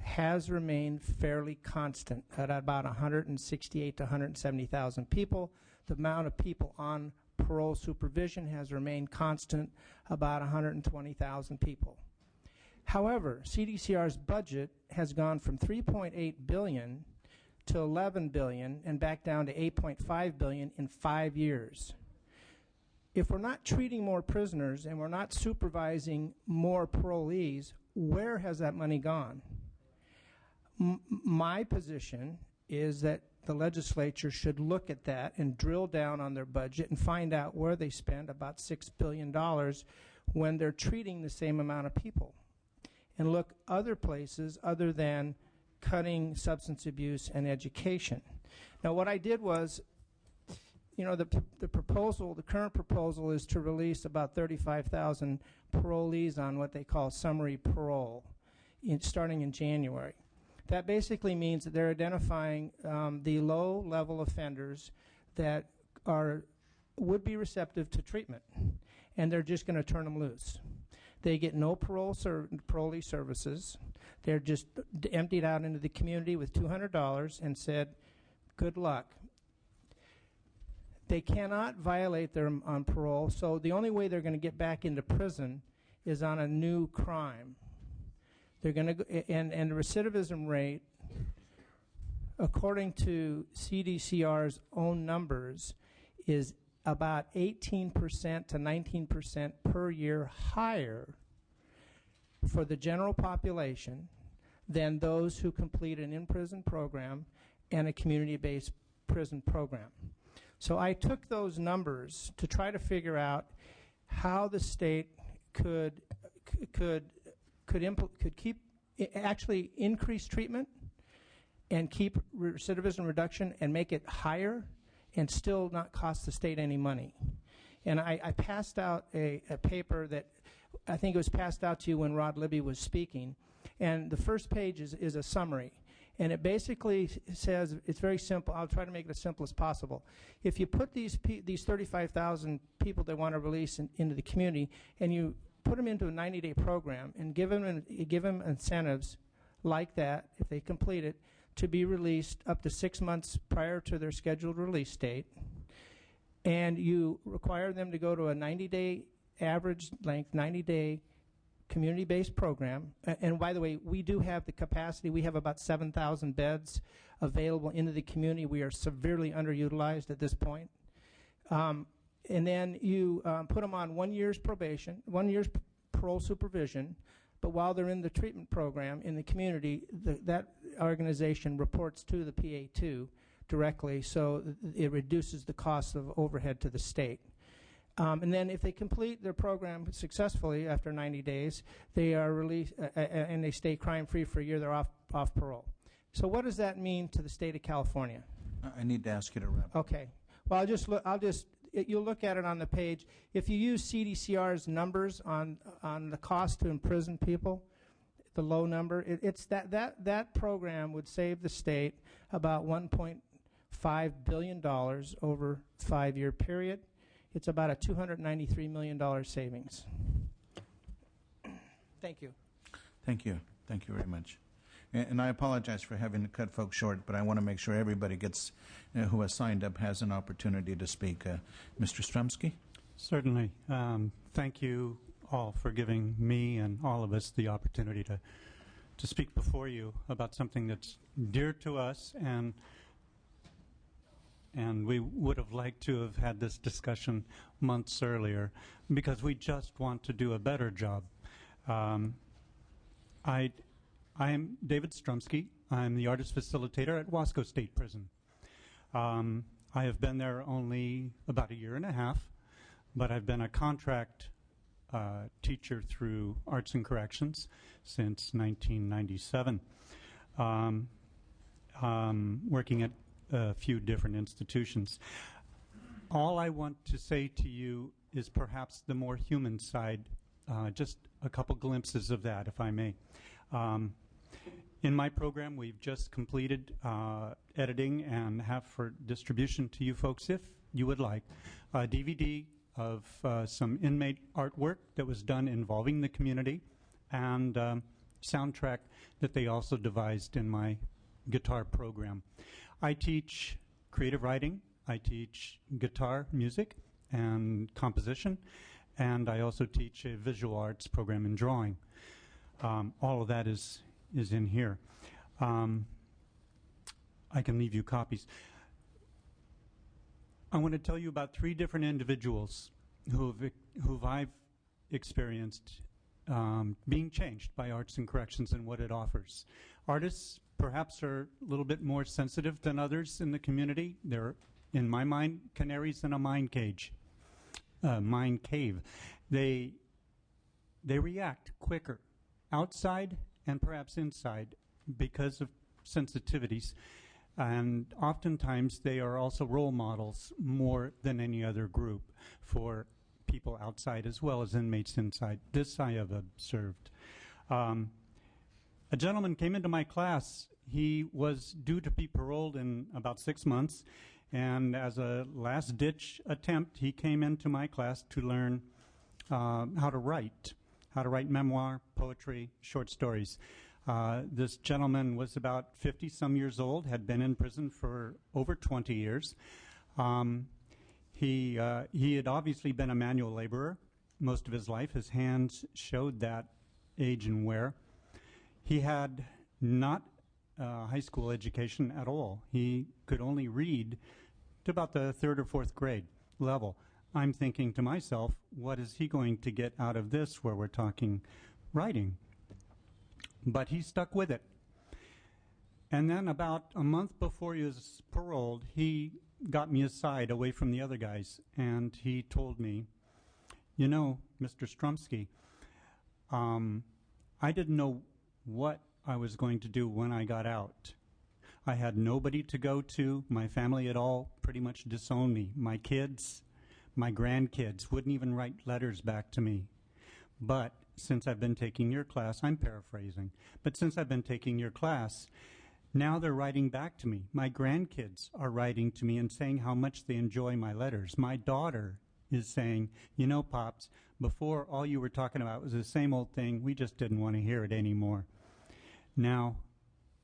has remained fairly constant at about 168 to 170,000 people. The amount of people on parole supervision has remained constant, about 120,000 people. However, CDCR's budget has gone from $3.8 billion to $11 billion and back down to $8.5 billion in 5 years. If we're not treating more prisoners and we're not supervising more parolees, where has that money gone? My position is that the legislature should look at that and drill down on their budget and find out where they spend about $6 billion when they're treating the same amount of people, and look other places other than cutting substance abuse and education. Now, what I did was, you know, the current proposal is to release about 35,000 parolees on what they call summary parole starting in January. That basically means that they're identifying the low-level offenders that would be receptive to treatment, and they're just going to turn them loose. They get no parolee services. They're just emptied out into the community with $200 and said, good luck. They cannot violate their on parole, so the only way they're going to get back into prison is on a new crime. They're going to and the recidivism rate, according to CDCR's own numbers, is about 18% to 19% per year higher for the general population than those who complete an in-prison program and a community-based prison program. So I took those numbers to try to figure out how the state could actually increase treatment and keep recidivism reduction and make it higher and still not cost the state any money. And I passed out a paper that I think it was passed out to you when Rod Libby was speaking. And the first page is a summary. And it basically says, it's very simple. I'll try to make it as simple as possible. If you put these 35,000 people that want to release into the community, and you put them into a 90-day program and give them incentives like that, if they complete it, to be released up to 6 months prior to their scheduled release date, and you require them to go to a 90-day average length, 90-day community-based program. And by the way, we do have the capacity. We have about 7,000 beds available into the community. We are severely underutilized at this point. And then you put them on 1 year's probation, 1 year's parole supervision, but while they're in the treatment program in the community, that organization reports to the PA2 directly, so it reduces the cost of overhead to the state. And then if they complete their program successfully after 90 days, they are released and they stay crime-free for a year. They're off parole. So what does that mean to the state of California? I need to ask you to wrap up. Okay. Well, you'll look at it on the page. If you use CDCR's numbers on the cost to imprison people, the low number, it's that program would save the state about $1.5 billion over a 5-year period. It's about a $293 million savings. Thank you. Thank you. Thank you very much. And I apologize for having to cut folks short, but I want to make sure everybody gets, who has signed up has an opportunity to speak. Mr. Strumsky? Certainly. Thank you all for giving me and all of us the opportunity to speak before you about something that's dear to us, and we would have liked to have had this discussion months earlier because we just want to do a better job. I am David Strumsky. I'm the artist facilitator at Wasco State Prison. I have been there only about a year and a half, but I've been a contract teacher through Arts and Corrections since 1997, working at a few different institutions. All I want to say to you is perhaps the more human side, just a couple glimpses of that, if I may. In my program, we've just completed editing and have for distribution to you folks, if you would like, a DVD of some inmate artwork that was done involving the community, and soundtrack that they also devised in my guitar program. I teach creative writing, I teach guitar music and composition, and I also teach a visual arts program in drawing. All of that is in here. I can leave you copies. I want to tell you about 3 different individuals who I've experienced being changed by Arts and Corrections and what it offers. Artists perhaps are a little bit more sensitive than others in the community. They're, in my mind, canaries in a mine cave. They react quicker outside and perhaps inside because of sensitivities. And oftentimes they are also role models more than any other group for people outside as well as inmates inside. This I have observed. A gentleman came into my class. He was due to be paroled in about 6 months, and as a last-ditch attempt, he came into my class to learn how to write memoir, poetry, short stories. This gentleman was about 50-some years old, had been in prison for over 20 years. He had obviously been a manual laborer most of his life. His hands showed that age and wear. He had not a high school education at all. He could only read to about the 3rd or 4th grade level. I'm thinking to myself, what is he going to get out of this where we're talking writing? But he stuck with it. And then about a month before he was paroled, he got me aside away from the other guys, and he told me, you know, Mr. Strumsky, I didn't know what I was going to do when I got out. I had nobody to go to. My family had all pretty much disowned me. My kids, my grandkids wouldn't even write letters back to me. But since I've been taking your class, I'm paraphrasing, but since I've been taking your class, now they're writing back to me. My grandkids are writing to me and saying how much they enjoy my letters. My daughter is saying, you know, Pops, before all you were talking about was the same old thing. We just didn't want to hear it anymore. Now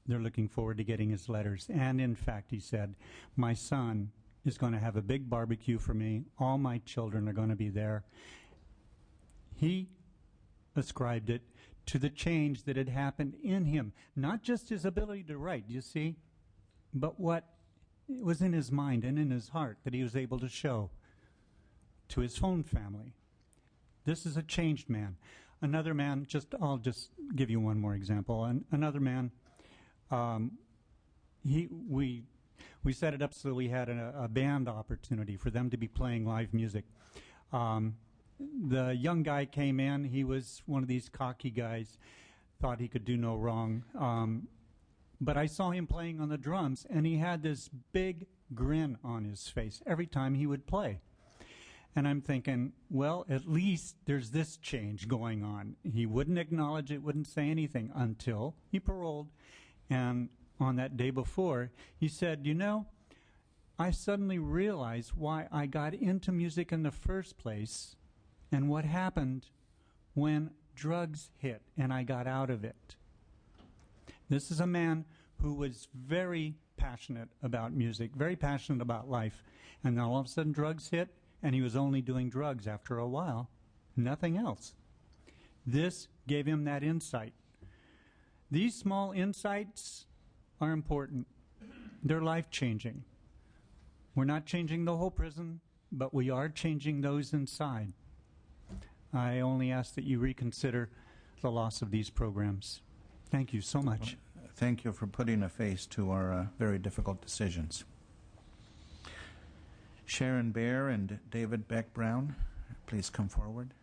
they're looking forward to getting his letters. And in fact, he said, my son is going to have a big barbecue for me. All my children are going to be there. He ascribed it to the change that had happened in him. Not just his ability to write, you see, but what was in his mind and in his heart that he was able to show to his own family. This is a changed man. Another man, I'll just give you one more example. Another man, we set it up so we had a band opportunity for them to be playing live music. The young guy came in. He was one of these cocky guys, thought he could do no wrong. But I saw him playing on the drums, and he had this big grin on his face every time he would play. And I'm thinking, well, at least there's this change going on. He wouldn't acknowledge it, wouldn't say anything until he paroled. And on that day before, he said, you know, I suddenly realized why I got into music in the first place and what happened when drugs hit and I got out of it. This is a man who was very passionate about music, very passionate about life. And then all of a sudden drugs hit, and he was only doing drugs after a while, nothing else. This gave him that insight. These small insights are important. They're life-changing. We're not changing the whole prison, but we are changing those inside. I only ask that you reconsider the loss of these programs. Thank you so much. Thank you for putting a face to our very difficult decisions. Sharon Baer and David Beck Brown, please come forward.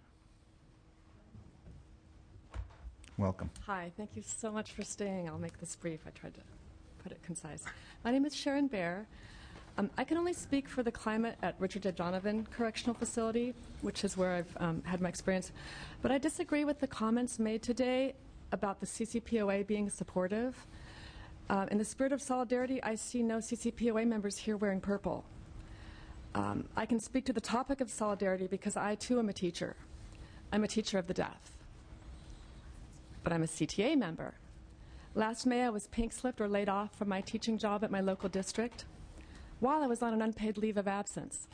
Welcome. Hi, thank you so much for staying. I'll make this brief. I tried to put it concise. My name is Sharon Baer. I can only speak for the climate at Richard J. Donovan Correctional Facility, which is where I've had my experience. But I disagree with the comments made today. about the CCPOA being supportive. In the spirit of solidarity, I see no CCPOA members here wearing purple. I can speak to the topic of solidarity because I, too, am a teacher. I'm a teacher of the deaf. But I'm a CTA member. Last May, I was pink-slipped or laid off from my teaching job at my local district while I was on an unpaid leave of absence.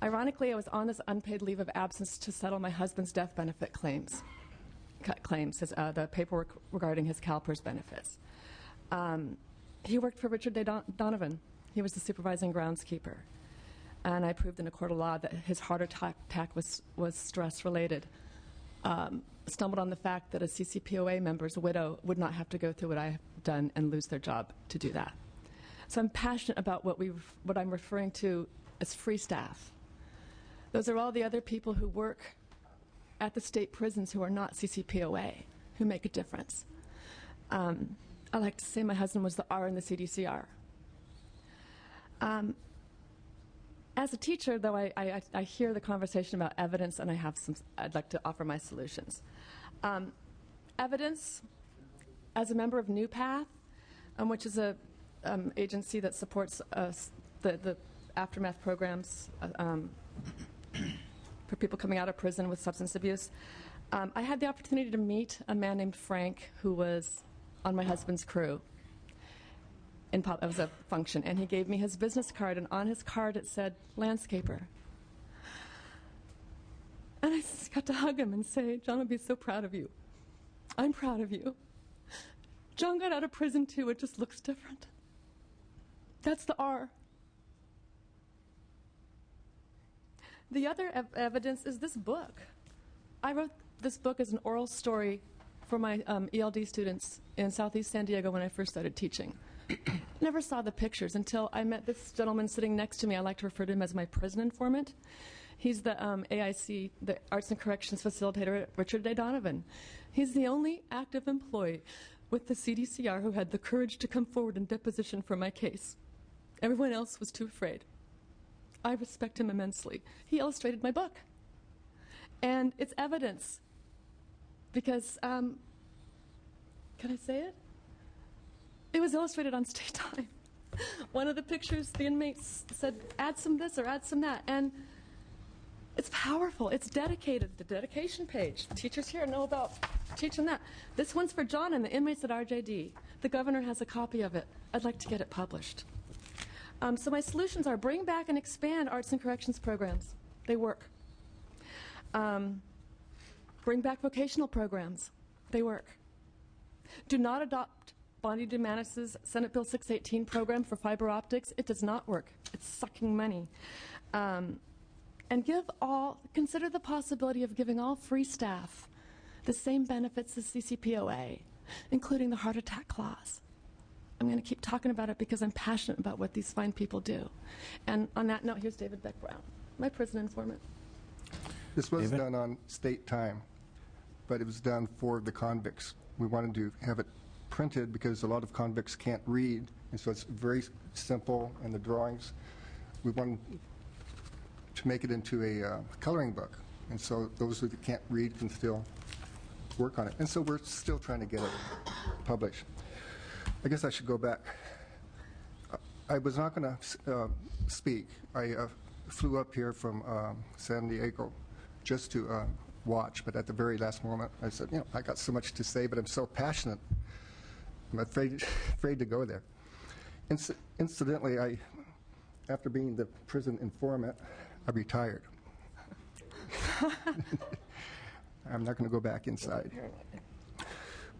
Ironically, I was on this unpaid leave of absence to settle my husband's death benefit claims, the paperwork regarding his CalPERS benefits. He worked for Richard Donovan. He was the supervising groundskeeper. And I proved in a court of law that his heart attack was stress-related. Stumbled on the fact that a CCPOA member's widow would not have to go through what I have done and lose their job to do that. So I'm passionate about what I'm referring to as free staff. Those are all the other people who work at the state prisons who are not CCPOA, who make a difference. I like to say my husband was the R in the CDCR. As a teacher, though, I hear the conversation about evidence, and I'd like to offer my solutions. Evidence, as a member of New Path, which is a agency that supports the aftermath programs for people coming out of prison with substance abuse, I had the opportunity to meet a man named Frank who was on my husband's crew. It was a function, and he gave me his business card, and on his card it said landscaper. And I just got to hug him and say, John would be so proud of you. I'm proud of you. John got out of prison too, it just looks different. That's the R. The other evidence is this book. I wrote this book as an oral story for my ELD students in Southeast San Diego when I first started teaching. Never saw the pictures until I met this gentleman sitting next to me. I like to refer to him as my prison informant. He's the AIC, the Arts and Corrections Facilitator at Richard J. Donovan. He's the only active employee with the CDCR who had the courage to come forward and deposition for my case. Everyone else was too afraid. I respect him immensely. He illustrated my book. And it's evidence because, can I say it? It was illustrated on State Time. One of the pictures, the inmates said, add some this or add some that. And it's powerful. It's dedicated. The dedication page. Teachers here know about teaching that. This one's for John and the inmates at RJD. The governor has a copy of it. I'd like to get it published. So my solutions are bring back and expand arts and corrections programs. They work. Bring back vocational programs. They work. Do not adopt Bondi Dumanis's Senate Bill 618 program for fiber optics. It does not work. It's sucking money. And consider the possibility of giving all free staff the same benefits as CCPOA, including the heart attack clause. I'm going to keep talking about it because I'm passionate about what these fine people do. And on that note, here's David Beck Brown, my prison informant. This was done on state time, but it was done for the convicts. We wanted to have it printed because a lot of convicts can't read, and so it's very simple in the drawings. We wanted to make it into a coloring book, and so those who can't read can still work on it. And so we're still trying to get it published. I guess I should go back. I was not going to speak. I flew up here from San Diego just to watch, but at the very last moment I said, I got so much to say, but I'm so passionate. I'm afraid to go there. Incidentally, after being the prison informant, I retired. I'm not going to go back inside.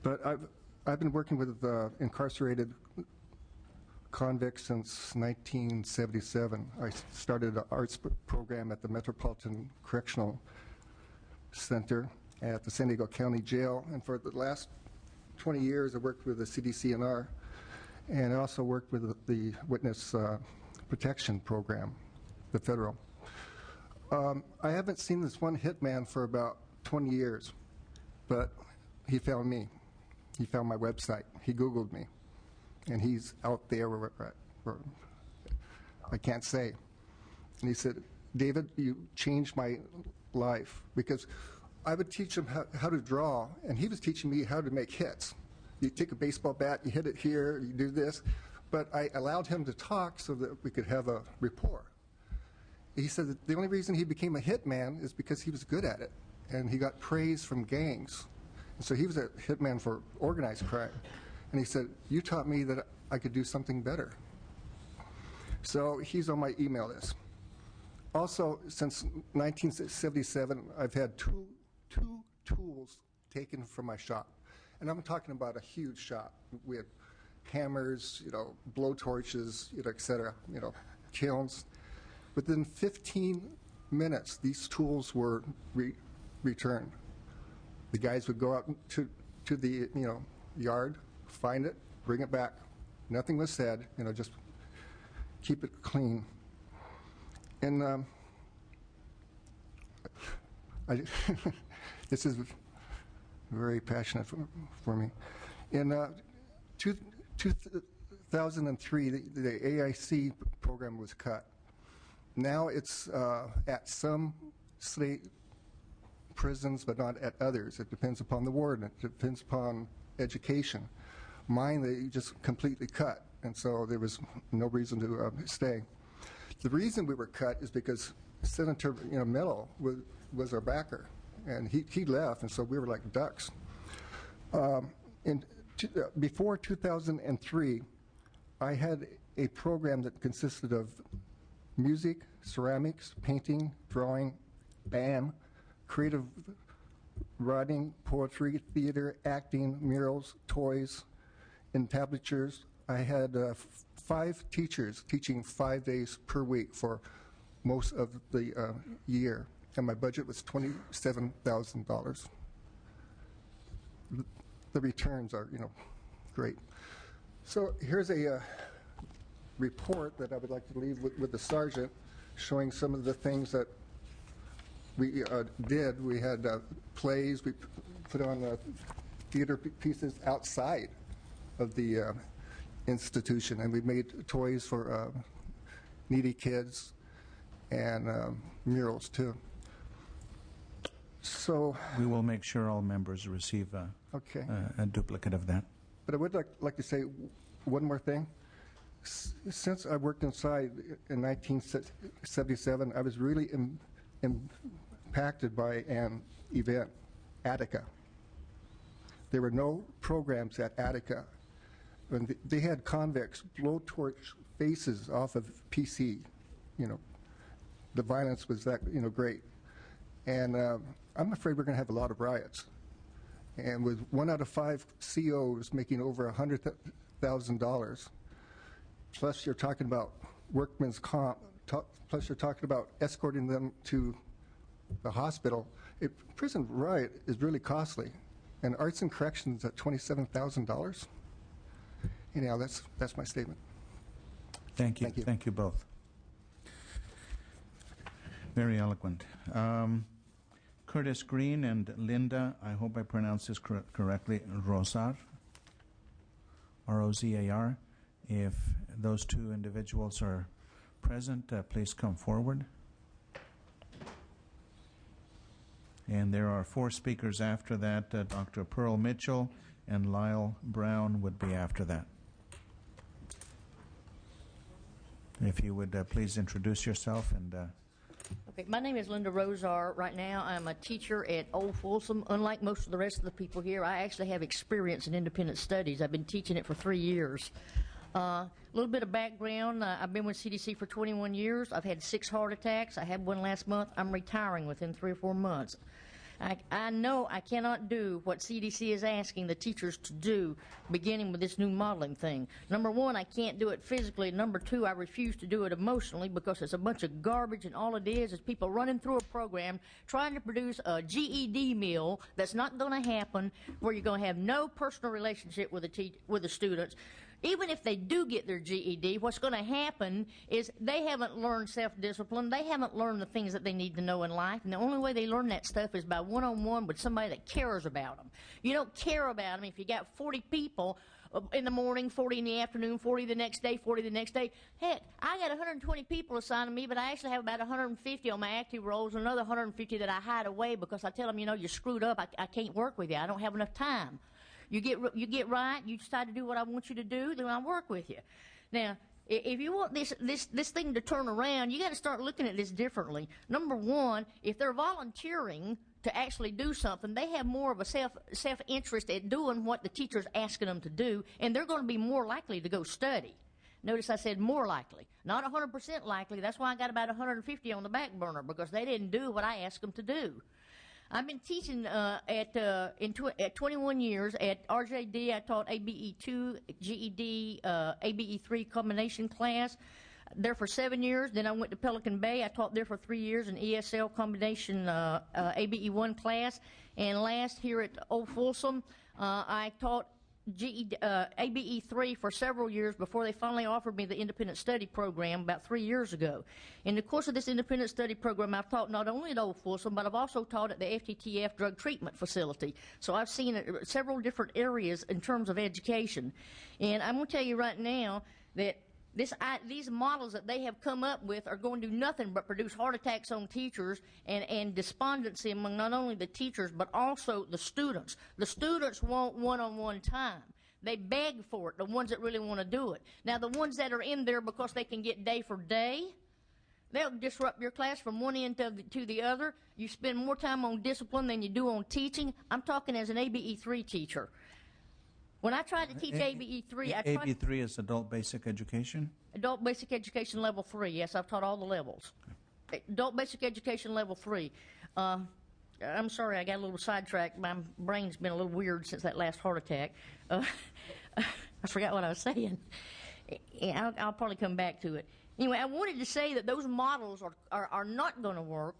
But I've been working with incarcerated convicts since 1977. I started an arts program at the Metropolitan Correctional Center at the San Diego County Jail, and for the last 20 years I worked with the CDCNR, and I also worked with the Witness Protection Program, the federal. I haven't seen this one hitman for about 20 years, but he found me. He found my website. He Googled me, and he's out there where I can't say. And he said, David, you changed my life, because I would teach him how to draw, and he was teaching me how to make hits. You take a baseball bat, you hit it here, you do this. But I allowed him to talk so that we could have a rapport. He said that the only reason he became a hitman is because he was good at it, and he got praise from gangs. And so he was a hitman for organized crime. And he said, you taught me that I could do something better. So he's on my email list. Also, since 1977, I've had two tools taken from my shop. And I'm talking about a huge shop. We had hammers, blow torches, et cetera, kilns. Within 15 minutes, these tools were returned. The guys would go out to the yard, find it, bring it back. Nothing was said, just keep it clean. And this is very passionate for me. In 2003, the AIC program was cut. Now it's at some state prisons, but not at others. It depends upon the warden. It depends upon education. Mine, they just completely cut, and so there was no reason to stay. The reason we were cut is because Senator Mello was our backer, and he left, and so we were like ducks. Before 2003, I had a program that consisted of music, ceramics, painting, drawing, band, creative writing, poetry, theater, acting, murals, toys, entablatures. I had 5 teachers teaching 5 days per week for most of the year, and my budget was $27,000. The returns are, great. So here's a report that I would like to leave with the sergeant, showing some of the things that we did. We had plays. We put on theater pieces outside of the institution, and we made toys for needy kids and murals too. So we will make sure all members receive a duplicate of that. But I would like to say one more thing. Since I worked inside in 1977, I was really impacted by an event, Attica. There were no programs at Attica. And they had convicts blowtorch faces off of PC. The violence was that great. And I'm afraid we're going to have a lot of riots. And with 1 out of 5 COs making over $100,000, plus you're talking about workman's comp, plus you're talking about escorting them to the hospital, a prison riot is really costly. And arts and corrections at $27,000. Anyhow, that's my statement. Thank you. Thank you both. Very eloquent. Curtis Green and Linda, I hope I pronounced this correctly, Rozar, R-O-Z-A-R. If those 2 individuals are present, please come forward. And there are 4 speakers after that. Dr. Pearl Mitchell and Lyle Brown would be after that. If you would please introduce yourself and... Okay, my name is Linda Rozar. Right now, I'm a teacher at Old Folsom. Unlike most of the rest of the people here, I actually have experience in independent studies. I've been teaching it for 3 years. A little bit of background. I've been with CDC for 21 years. I've had 6 heart attacks. I had one last month. I'm retiring within 3 or 4 months. I know I cannot do what CDC is asking the teachers to do, beginning with this new modeling thing. Number 1, I can't do it physically. Number 2, I refuse to do it emotionally because it's a bunch of garbage, and all it is people running through a program trying to produce a GED meal that's not going to happen, where you're going to have no personal relationship with the students. Even if they do get their GED, what's going to happen is they haven't learned self-discipline. They haven't learned the things that they need to know in life. And the only way they learn that stuff is by one-on-one with somebody that cares about them. You don't care about them if you got 40 people in the morning, 40 in the afternoon, 40 the next day, 40 the next day. Heck, I got 120 people assigned to me, but I actually have about 150 on my active roles and another 150 that I hide away because I tell them, you know, you're screwed up. I can't work with you. I don't have enough time. You get right, you decide to do what I want you to do, then I'll work with you. Now, if you want this thing to turn around, you got to start looking at this differently. Number one, if they're volunteering to actually do something, they have more of a self-interest at doing what the teacher's asking them to do, and they're going to be more likely to go study. Notice I said more likely, not 100% likely. That's why I got about 150 on the back burner, because they didn't do what I asked them to do. I've been teaching at 21 years at RJD. I taught ABE2, GED, ABE3 combination class. There for 7 years. Then I went to Pelican Bay. I taught there for 3 years in ESL combination ABE1 class. And last here at Old Folsom, I taught ABE3 for several years before they finally offered me the independent study program about 3 years ago. In the course of this independent study program, I've taught not only at Old Folsom, but I've also taught at the FTTF drug treatment facility. So I've seen several different areas in terms of education. And I'm going to tell you right now that these models that they have come up with are going to do nothing but produce heart attacks on teachers and despondency among not only the teachers but also the students. The students want one-on-one time. They beg for it, the ones that really want to do it. Now, the ones that are in there because they can get day for day, they'll disrupt your class from one end to the other. You spend more time on discipline than you do on teaching. I'm talking as an ABE3 teacher. When I tried to teach ABE3, ABE3 is Adult Basic Education? Adult Basic Education Level 3. Yes, I've taught all the levels. Adult Basic Education Level 3. I'm sorry, I got a little sidetracked. My brain's been a little weird since that last heart attack. I forgot what I was saying. I'll probably come back to it. Anyway, I wanted to say that those models are not going to work,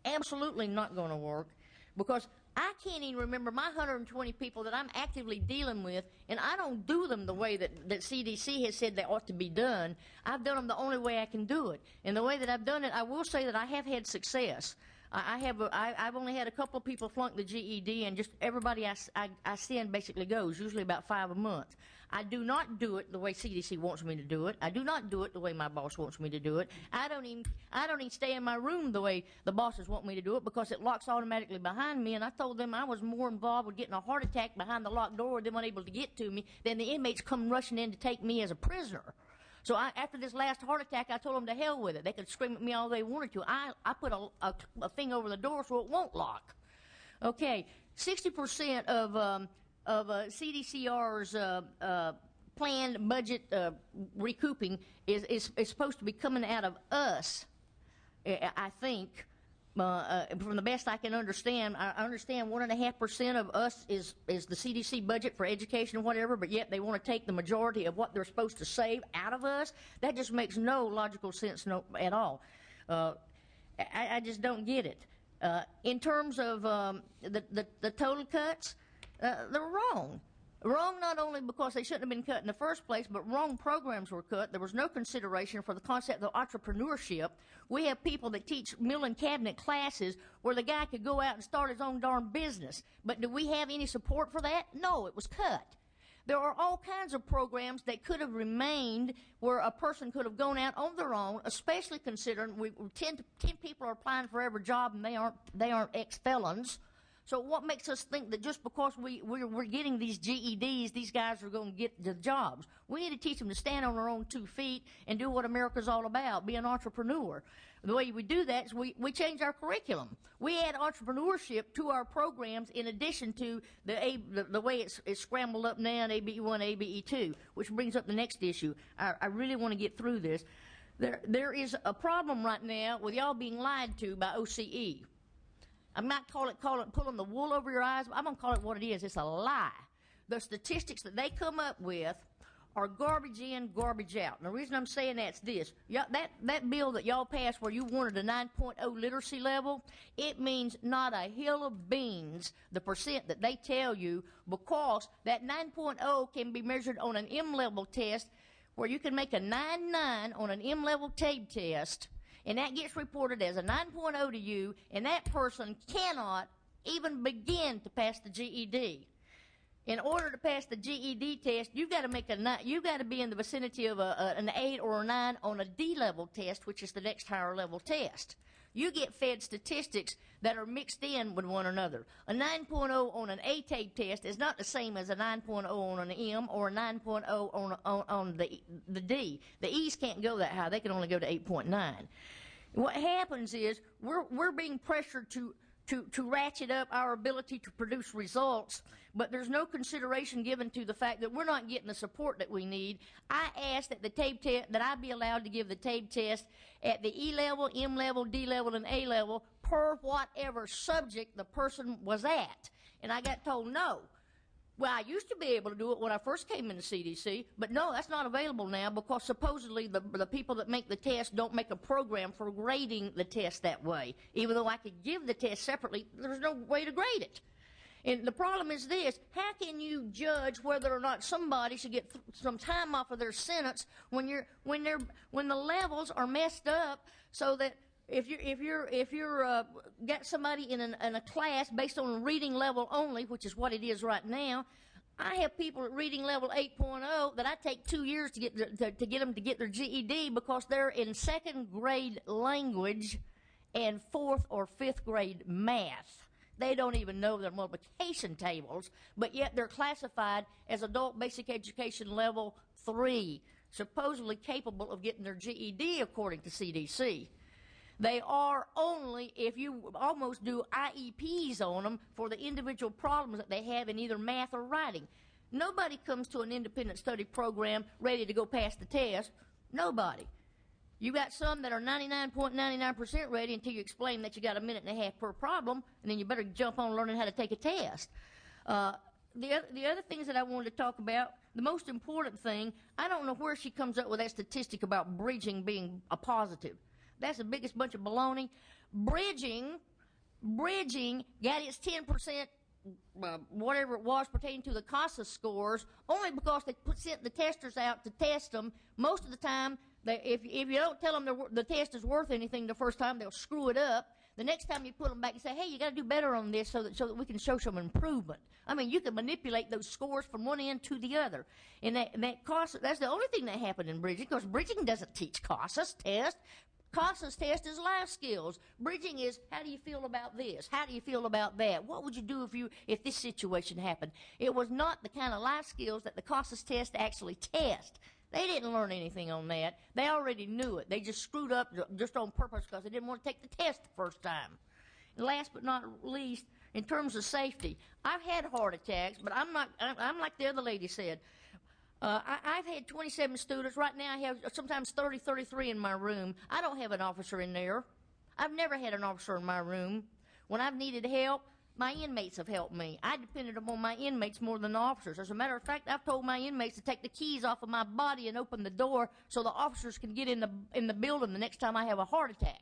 absolutely not going to work, because I can't even remember my 120 people that I'm actively dealing with, and I don't do them the way that CDC has said they ought to be done. I've done them the only way I can do it. And the way that I've done it, I will say that I have had success. I've only had a couple of people flunk the GED, and just everybody I send basically goes, usually about 5 a month. I do not do it the way CDC wants me to do it. I do not do it the way my boss wants me to do it. I don't even stay in my room the way the bosses want me to do it, because it locks automatically behind me, and I told them I was more involved with getting a heart attack behind the locked door, them unable to get to me, than the inmates come rushing in to take me as a prisoner. So after this last heart attack, I told them to hell with it. They could scream at me all they wanted to. I put a thing over the door so it won't lock. Okay, 60% of CDCR's planned budget recouping is supposed to be coming out of us, I think. From the best I can understand, I understand 1.5% of us is the CDC budget for education and whatever, but yet they want to take the majority of what they're supposed to save out of us. That just makes no logical sense at all. I just don't get it. In terms of the total cuts, they're wrong. Wrong not only because they shouldn't have been cut in the first place, but wrong programs were cut. There was no consideration for the concept of entrepreneurship. We have people that teach mill and cabinet classes where the guy could go out and start his own darn business. But do we have any support for that? No, it was cut. There are all kinds of programs that could have remained where a person could have gone out on their own, especially considering 10 people are applying for every job and they aren't ex-felons. So what makes us think that just because we're getting these GEDs, these guys are going to get the jobs? We need to teach them to stand on their own 2 feet and do what America's all about, be an entrepreneur. The way we do that is we change our curriculum. We add entrepreneurship to our programs in addition to the way it's scrambled up now in ABE1, ABE2, which brings up the next issue. I really want to get through this. There is a problem right now with y'all being lied to by OCE. I'm not calling it pulling the wool over your eyes, but I'm going to call it what it is. It's a lie. The statistics that they come up with are garbage in, garbage out. And the reason I'm saying that's this. That bill that y'all passed where you wanted a 9.0 literacy level, it means not a hill of beans, the percent that they tell you, because that 9.0 can be measured on an M-level test where you can make a 9.9 on an M-level TABE test, and that gets reported as a 9.0 to you, and that person cannot even begin to pass the GED. In order to pass the GED test, you've got to be in the vicinity of an 8 or a 9 on a D-level test, which is the next higher level test. You get fed statistics that are mixed in with one another. A 9.0 on an A-TABE test is not the same as a 9.0 on an M or a 9.0 on the D. The E's can't go that high. They can only go to 8.9. What happens is we're being pressured to ratchet up our ability to produce results, but there's no consideration given to the fact that we're not getting the support that we need. I asked that the TABE test, that I be allowed to give the TABE test at the E level, M level, D level, and A level per whatever subject the person was at. And I got told no. Well, I used to be able to do it when I first came into CDC, but no, that's not available now because supposedly the people that make the test don't make a program for grading the test that way. Even though I could give the test separately, there's no way to grade it. And the problem is this: how can you judge whether or not somebody should get some time off of their sentence when the levels are messed up, so that if you're got somebody in a class based on reading level only, which is what it is right now. I have people at reading level 8.0 that I take 2 years to get them to get their GED because they're in second grade language and fourth or fifth grade math. They don't even know their multiplication tables, but yet they're classified as adult basic education level 3, supposedly capable of getting their GED according to CDC. They are only if you almost do IEPs on them for the individual problems that they have in either math or writing. Nobody comes to an independent study program ready to go pass the test. Nobody. You got some that are 99.99% ready until you explain that you got a minute and a half per problem, and then you better jump on learning how to take a test. The other things that I wanted to talk about, the most important thing, I don't know where she comes up with that statistic about bridging being a positive. That's the biggest bunch of baloney. Bridging got its 10%, whatever it was, pertaining to the CASA scores, only because they sent the testers out to test them. Most of the time, if you don't tell them the test is worth anything the first time, they'll screw it up. The next time you put them back and say, hey, you got to do better on this so that we can show some improvement. I mean, you can manipulate those scores from one end to the other. And that CASA, that's the only thing that happened in bridging, because bridging doesn't teach CASA's test. CASA's test is life skills. Bridging is, how do you feel about this? How do you feel about that? What would you do if this situation happened? It was not the kind of life skills that the CASA's test actually test. They didn't learn anything on that. They already knew it. They just screwed up just on purpose because they didn't want to take the test the first time. And last but not least, in terms of safety, I've had heart attacks, but I'm like the other lady said. I've had 27 students. Right now I have sometimes 30, 33 in my room. I don't have an officer in there. I've never had an officer in my room. When I've needed help, my inmates have helped me. I depended upon my inmates more than the officers. As a matter of fact, I've told my inmates to take the keys off of my body and open the door so the officers can get in the building the next time I have a heart attack.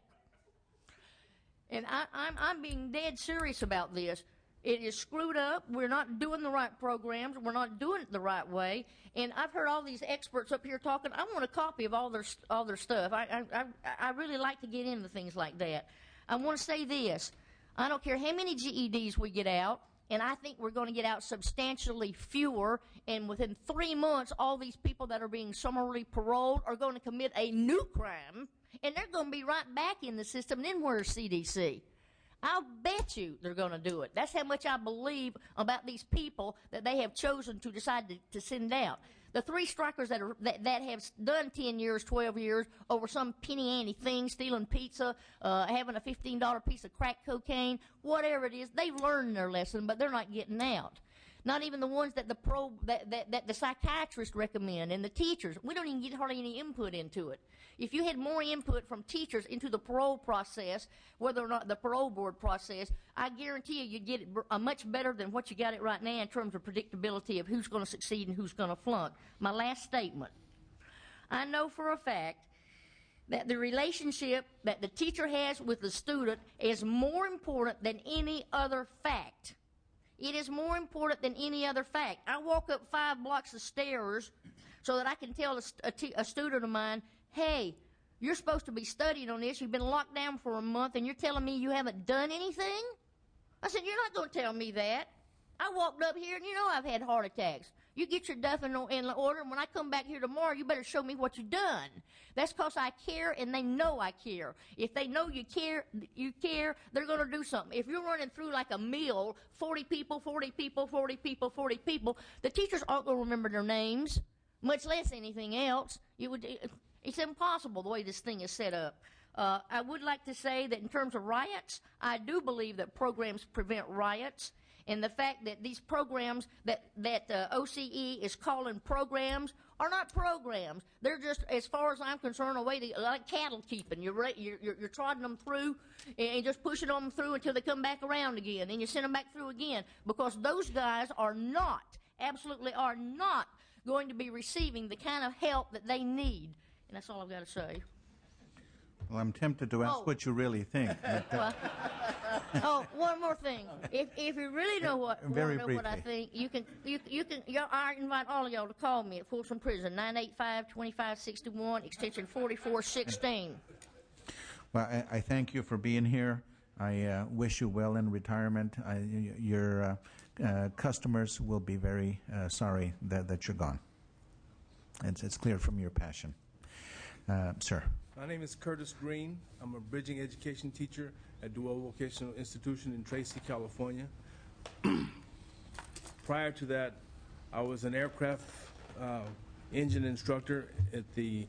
And I'm being dead serious about this. It is screwed up. We're not doing the right programs. We're not doing it the right way. And I've heard all these experts up here talking. I want a copy of all their stuff. I really like to get into things like that. I want to say this. I don't care how many GEDs we get out, and I think we're going to get out substantially fewer. And within 3 months, all these people that are being summarily paroled are going to commit a new crime, and they're going to be right back in the system. And then where's CDC? I'll bet you they're going to do it. That's how much I believe about these people that they have chosen to decide to send out. The 3 strikers that have done 10 years, 12 years over some penny-ante thing, stealing pizza, having a $15 piece of crack cocaine, whatever it is, they've learned their lesson, but they're not getting out. Not even the ones that that the psychiatrists recommend and the teachers. We don't even get hardly any input into it. If you had more input from teachers into the parole process, whether or not the parole board process, I guarantee you'd get it much better than what you got it right now in terms of predictability of who's going to succeed and who's going to flunk. My last statement. I know for a fact that the relationship that the teacher has with the student is more important than any other fact. It is more important than any other fact. I walk up 5 blocks of stairs so that I can tell a student of mine, hey, you're supposed to be studying on this. You've been locked down for a month, and you're telling me you haven't done anything? I said, you're not going to tell me that. I walked up here, and you know I've had heart attacks. You get your duff in order, and when I come back here tomorrow, you better show me what you've done. That's because I care, and they know I care. If they know you care, they're going to do something. If you're running through like a mill, 40 people, 40 people, 40 people, 40 people, the teachers aren't going to remember their names, much less anything else. It's impossible the way this thing is set up. I would like to say that in terms of riots, I do believe that programs prevent riots. And the fact that these programs that OCE is calling programs are not programs. They're just, as far as I'm concerned, a way to, like cattle keeping. You're trotting them through and just pushing them through until they come back around again. Then you send them back through again, because those guys are not, absolutely are not going to be receiving the kind of help that they need. And that's all I've got to say. Well, I'm tempted to ask what you really think. One more thing. If you really know what I think, I invite all of y'all to call me at Folsom Prison, 985-2561, extension 4416. Well, I thank you for being here. I wish you well in retirement. Your customers will be very sorry that you're gone. It's clear from your passion. Sir. My name is Curtis Green. I'm a bridging education teacher at Dual Vocational Institution in Tracy, California. Prior to that, I was an aircraft engine instructor at the,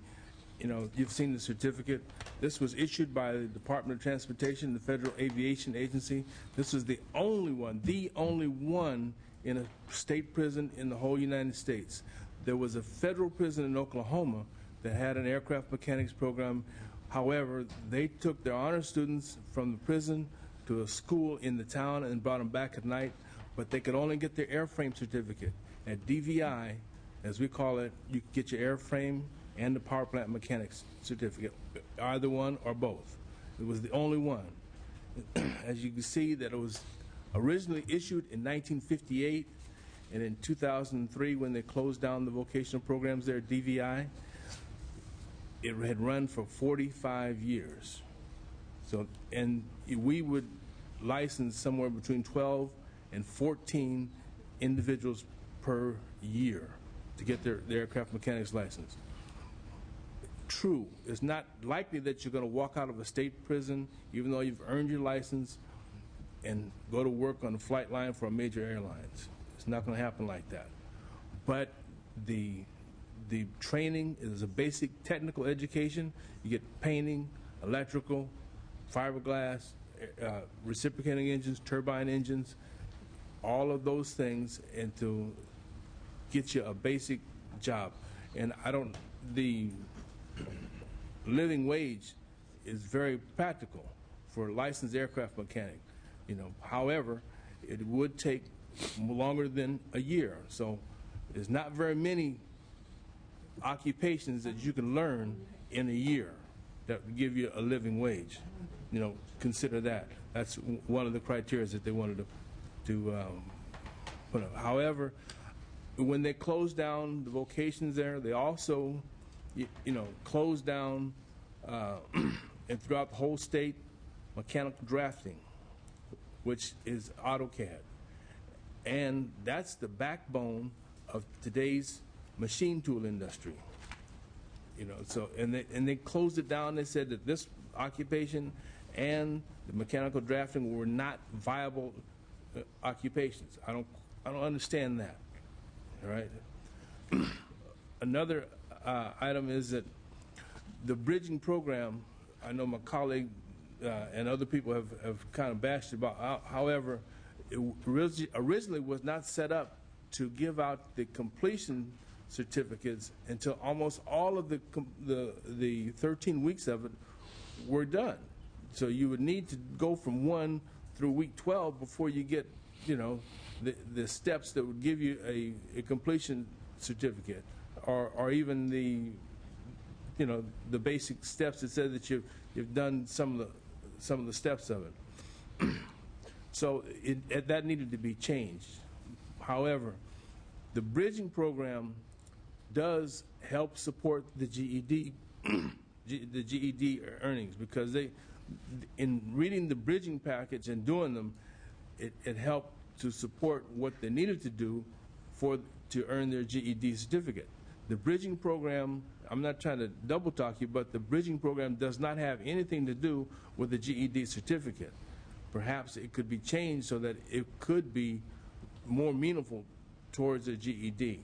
you've seen the certificate. This was issued by the Department of Transportation, the Federal Aviation Agency. This was the only one in a state prison in the whole United States. There was a federal prison in Oklahoma that had an aircraft mechanics program. However, they took their honor students from the prison to a school in the town and brought them back at night, but they could only get their airframe certificate. At DVI, as we call it, you could get your airframe and the power plant mechanics certificate, either one or both. It was the only one. As you can see, that it was originally issued in 1958, and in 2003, when they closed down the vocational programs there at DVI, it had run for 45 years. So, and we would license somewhere between 12 and 14 individuals per year to get their aircraft mechanics license. True, it's not likely that you're going to walk out of a state prison, even though you've earned your license, and go to work on the flight line for a major airlines. It's not going to happen like that. But the training is a basic technical education. You get painting, electrical, fiberglass, reciprocating engines, turbine engines, all of those things, and to get you a basic job. And the living wage is very practical for a licensed aircraft mechanic. However, it would take longer than a year. So there's not very many occupations that you can learn in a year that would give you a living wage. Consider that. That's one of the criteria that they wanted to put up. However, when they closed down the vocations there, they also, closed down and throughout the whole state mechanical drafting, which is AutoCAD. And that's the backbone of today's machine tool industry. So and they closed it down. They said that this occupation and the mechanical drafting were not viable occupations. I don't understand that. All right. Another item is that the bridging program, I know my colleague and other people have kind of bashed about. However, it originally was not set up to give out the completion certificates until almost all of the 13 weeks of it were done. So you would need to go from 1 through week 12 before you get, the steps that would give you a completion certificate, or even the basic steps that said that you've done some of the steps of it. So that needed to be changed. However, the bridging program does help support the GED, the GED earnings, because in reading the bridging package and doing them, it helped to support what they needed to do to earn their GED certificate. The bridging program, I'm not trying to double talk you, but the bridging program does not have anything to do with the GED certificate. Perhaps it could be changed so that it could be more meaningful towards a GED.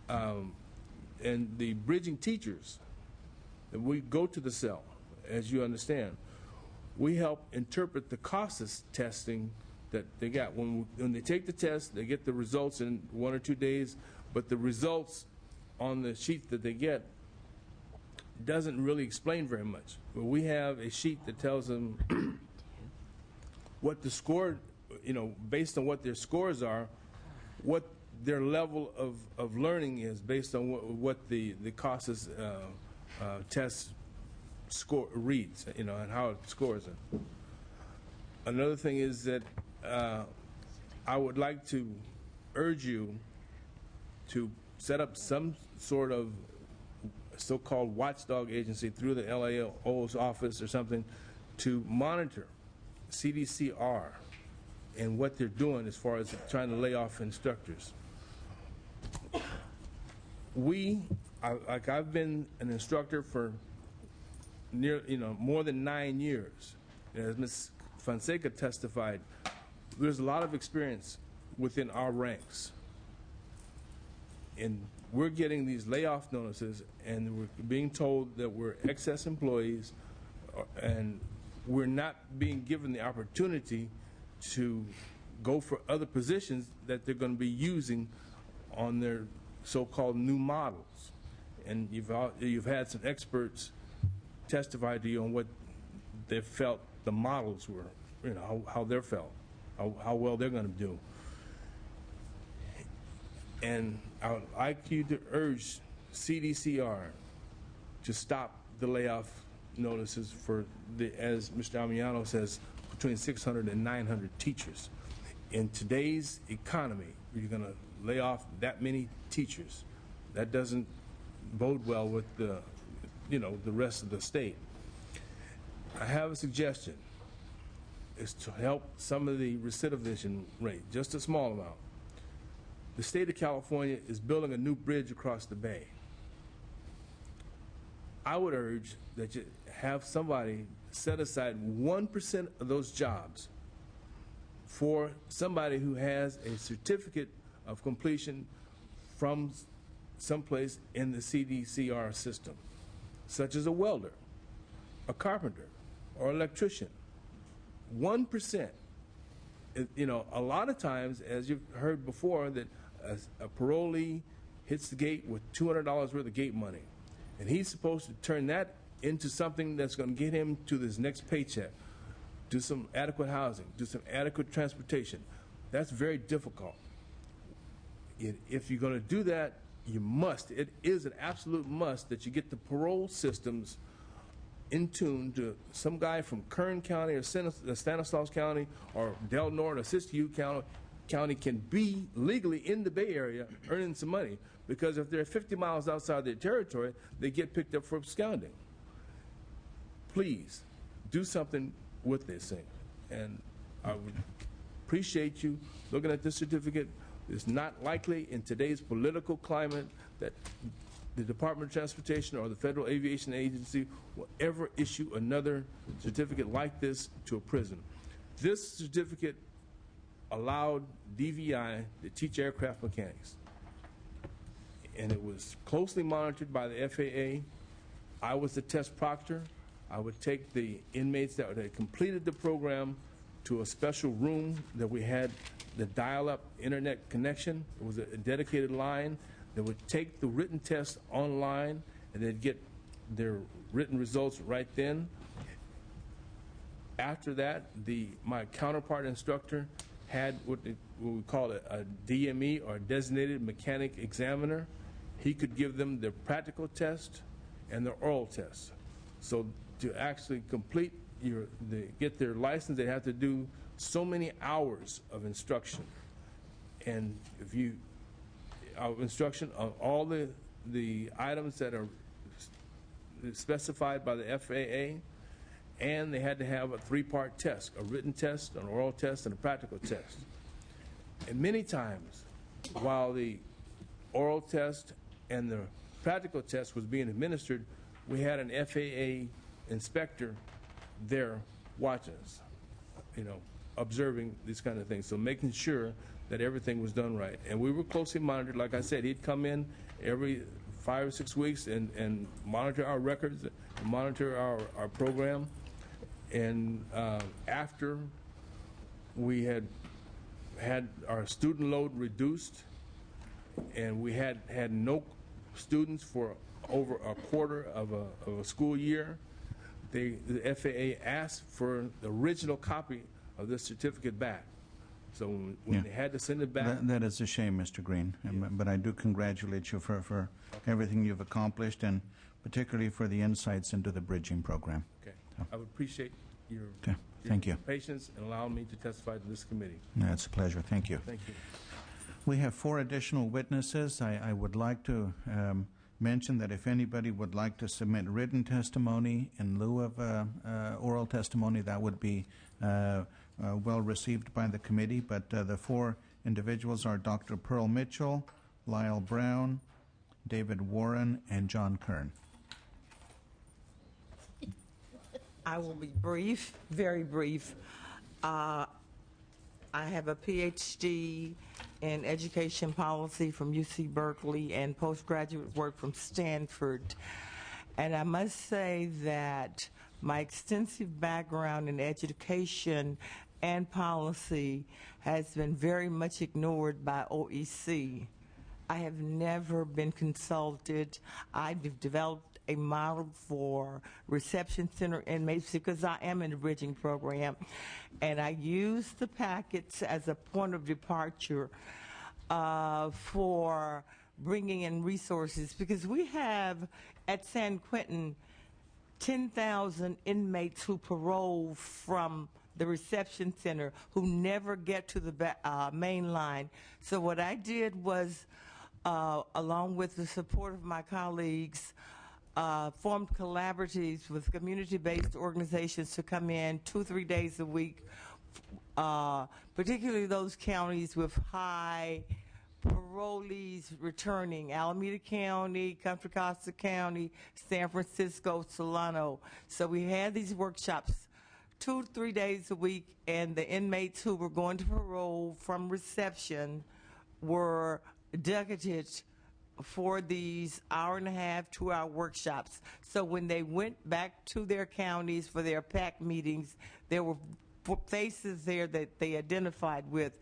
And the bridging teachers, we go to the cell, as you understand. We help interpret the CASAS testing that they got. When they take the test, they get the results in 1 or 2 days, but the results on the sheet that they get doesn't really explain very much. But we have a sheet that tells them what the score, based on what their scores are, what their level of learning is based on what the CASAS test score reads, and how it scores it. Another thing is that I would like to urge you to set up some sort of so-called watchdog agency through the LAO's office or something to monitor CDCR and what they're doing as far as trying to lay off instructors. I've been an instructor for more than 9 years. As Ms. Fonseca testified, there's a lot of experience within our ranks. And we're getting these layoff notices, and we're being told that we're excess employees, and we're not being given the opportunity to go for other positions that they're going to be using on their so-called new models. And you've had some experts testify to you on what they felt the models were, how they felt, how well they're going to do. And I would like you to urge CDCR to stop the layoff notices for, as Mr. Amiano says, between 600 and 900 teachers. In today's economy, you're going to lay off that many teachers. That doesn't bode well with the rest of the state. I have a suggestion. Is to help some of the recidivism rate, just a small amount. The state of California is building a new bridge across the bay. I would urge that you have somebody set aside 1% of those jobs for somebody who has a certificate of completion from someplace in the CDCR system, such as a welder, a carpenter, or electrician. 1%. A lot of times, as you've heard before, that a parolee hits the gate with $200 worth of gate money, and he's supposed to turn that into something that's going to get him to his next paycheck, do some adequate housing, do some adequate transportation. That's very difficult. If you're going to do that, you must. It is an absolute must that you get the parole systems in tune to some guy from Kern County or Stanislaus County or Del Norte or Siskiyou County can be legally in the Bay Area earning some money, because if they're 50 miles outside their territory, they get picked up for absconding. Please do something with this thing, and I would appreciate you looking at this certificate. It's not likely in today's political climate that the Department of Transportation or the Federal Aviation Agency will ever issue another certificate like this to a prison. This certificate allowed DVI to teach aircraft mechanics, and it was closely monitored by the FAA. I was the test proctor. I would take the inmates that had completed the program to a special room that we had the dial-up internet connection. It was a dedicated line that would take the written test online, and they'd get their written results right then. After that, my counterpart instructor had what we call a DME, or Designated Mechanic Examiner. He could give them the practical test and the oral test. So to actually get their license, they have to do so many hours of instruction. And instruction on all the items that are specified by the FAA, and they had to have a 3-part test, a written test, an oral test, and a practical test. And many times, while the oral test and the practical test was being administered, we had an FAA inspector there watching us, observing these kind of things. So making sure that everything was done right. And we were closely monitored. Like I said, he'd come in every 5 or 6 weeks and monitor our records, monitor our program. And after we had our student load reduced, and we had no students for over a quarter of a school year, the FAA asked for the original copy of this certificate back. So when they had to send it back... That is a shame, Mr. Green, but I do congratulate you for everything you've accomplished, and particularly for the insights into the bridging program. Okay. I would appreciate your Thank you. patience in allowing me to testify to this committee. It's a pleasure. Thank you. Thank you. We have 4 additional witnesses. I would like to mention that if anybody would like to submit written testimony in lieu of oral testimony, that would be well received by the committee. But the 4 individuals are Dr. Pearl Mitchell, Lyle Brown, David Warren, and John Kern. I will be brief, very brief. I have a PhD in education policy from UC Berkeley and postgraduate work from Stanford. And I must say that my extensive background in education and policy has been very much ignored by OEC. I have never been consulted. I've developed a model for reception center inmates because I am in the bridging program, and I use the packets as a point of departure for bringing in resources, because we have at San Quentin 10,000 inmates who parole from the reception center who never get to the main line. So what I did was, along with the support of my colleagues, formed collaboratives with community-based organizations to come in 2-3 days a week, particularly those counties with high parolees returning: Alameda County, Contra Costa County, San Francisco, Solano. So we had these workshops 2 to 3 days a week, and the inmates who were going to parole from reception were ducketed for these 1.5 to 2-hour workshops. So when they went back to their counties for their PAC meetings, there were faces there that they identified with.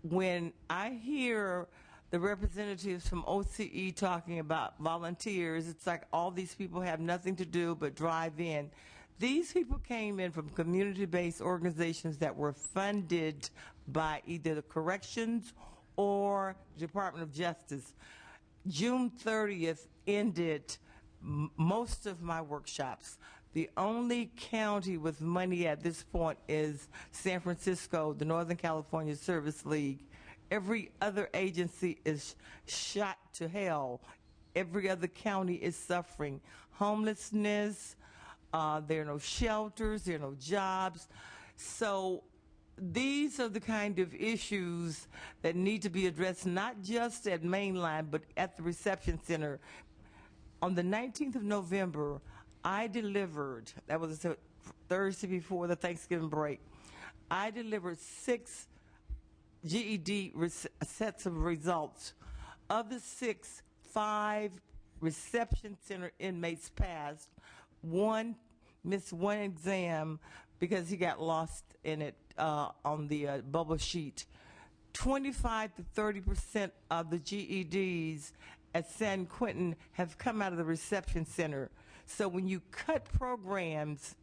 When I hear the representatives from OCE talking about volunteers, it's like all these people have nothing to do but drive in. These people came in from community-based organizations that were funded by either the corrections or Department of Justice. June 30th ended most of my workshops. The only county with money at this point is San Francisco, the Northern California Service League. Every other agency is shot to hell. Every other county is suffering homelessness. There are no shelters. There are no jobs. So these are the kind of issues that need to be addressed, not just at Mainline, but at the reception center. On the 19th of November, I delivered, that was a Thursday before the Thanksgiving break, I delivered 6 GED sets of results. Of the 6, 5 reception center inmates passed. 1 missed 1 exam because he got lost in it on the bubble sheet. 25 to 30% of the GEDs at San Quentin have come out of the reception center. So when you cut programs,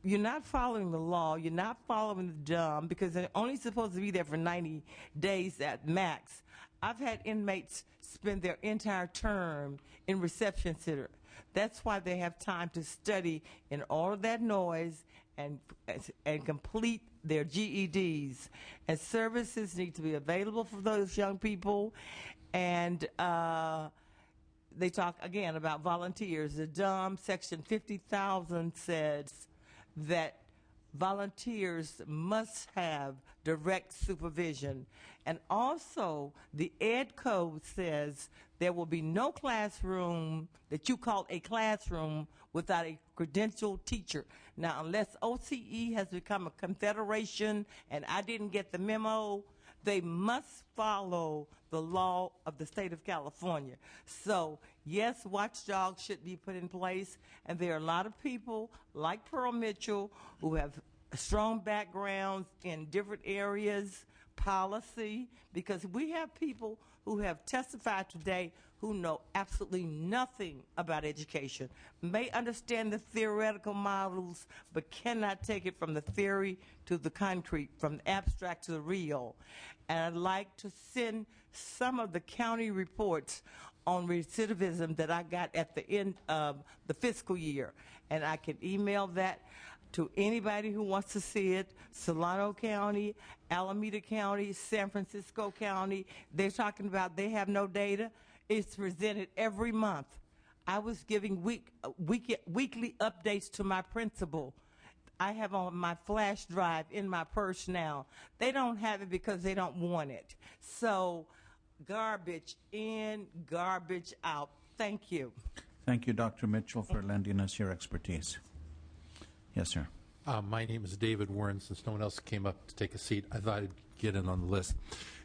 you're not following the law, you're not following the DUM, because they're only supposed to be there for 90 days at max. I've had inmates spend their entire term in reception center. That's why they have time to study in all of that noise and complete their GEDs. And services need to be available for those young people. And they talk again about volunteers. The DUM section 50,000 says that volunteers must have direct supervision. And also, the Ed Code says there will be no classroom that you call a classroom without a credentialed teacher. Now, unless OCE has become a confederation and I didn't get the memo, they must follow the law of the state of California. So, yes, watchdogs should be put in place, and there are a lot of people like Pearl Mitchell who have strong backgrounds in different areas, policy, because we have people who have testified today who know absolutely nothing about education, may understand the theoretical models, but cannot take it from the theory to the concrete, from the abstract to the real. And I'd like to send some of the county reports on recidivism that I got at the end of the fiscal year. And I can email that to anybody who wants to see it. Solano County, Alameda County, San Francisco County, they're talking about they have no data. It's presented every month. I was giving weekly updates to my principal. I have on my flash drive in my purse now. They don't have it because they don't want it. So garbage in, garbage out. Thank you. Thank you, Dr. Mitchell, for lending us your expertise. Yes, sir. My name is David Warren. Since no one else came up to take a seat, I thought I'd get in on the list.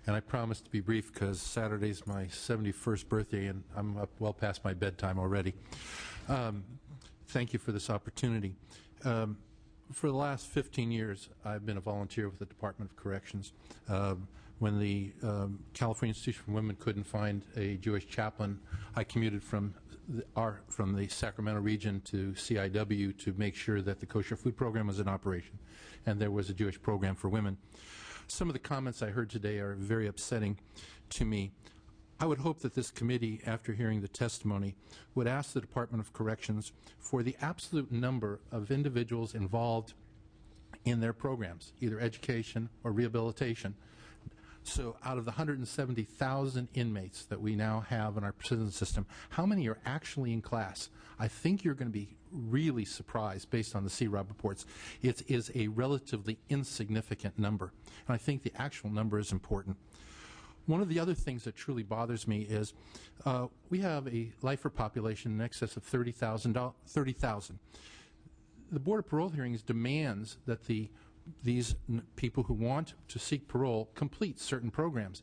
And I promised to be brief because Saturday's my 71st birthday, and I'm up well past my bedtime already. Thank you for this opportunity. For the last 15 years, I've been a volunteer with the Department of Corrections. When the California Institution for Women couldn't find a Jewish chaplain, I commuted from the Sacramento region to CIW to make sure that the kosher food program was in operation, and there was a Jewish program for women. Some of the comments I heard today are very upsetting to me. I would hope that this committee, after hearing the testimony, would ask the Department of Corrections for the absolute number of individuals involved in their programs, either education or rehabilitation. So out of the 170,000 inmates that we now have in our prison system, how many are actually in class? I think you're going to be really surprised based on the CROB reports. It is a relatively insignificant number, and I think the actual number is important. One of the other things that truly bothers me is we have a lifer population in excess of 30,000. The Board of Parole Hearings demands that these people who want to seek parole complete certain programs.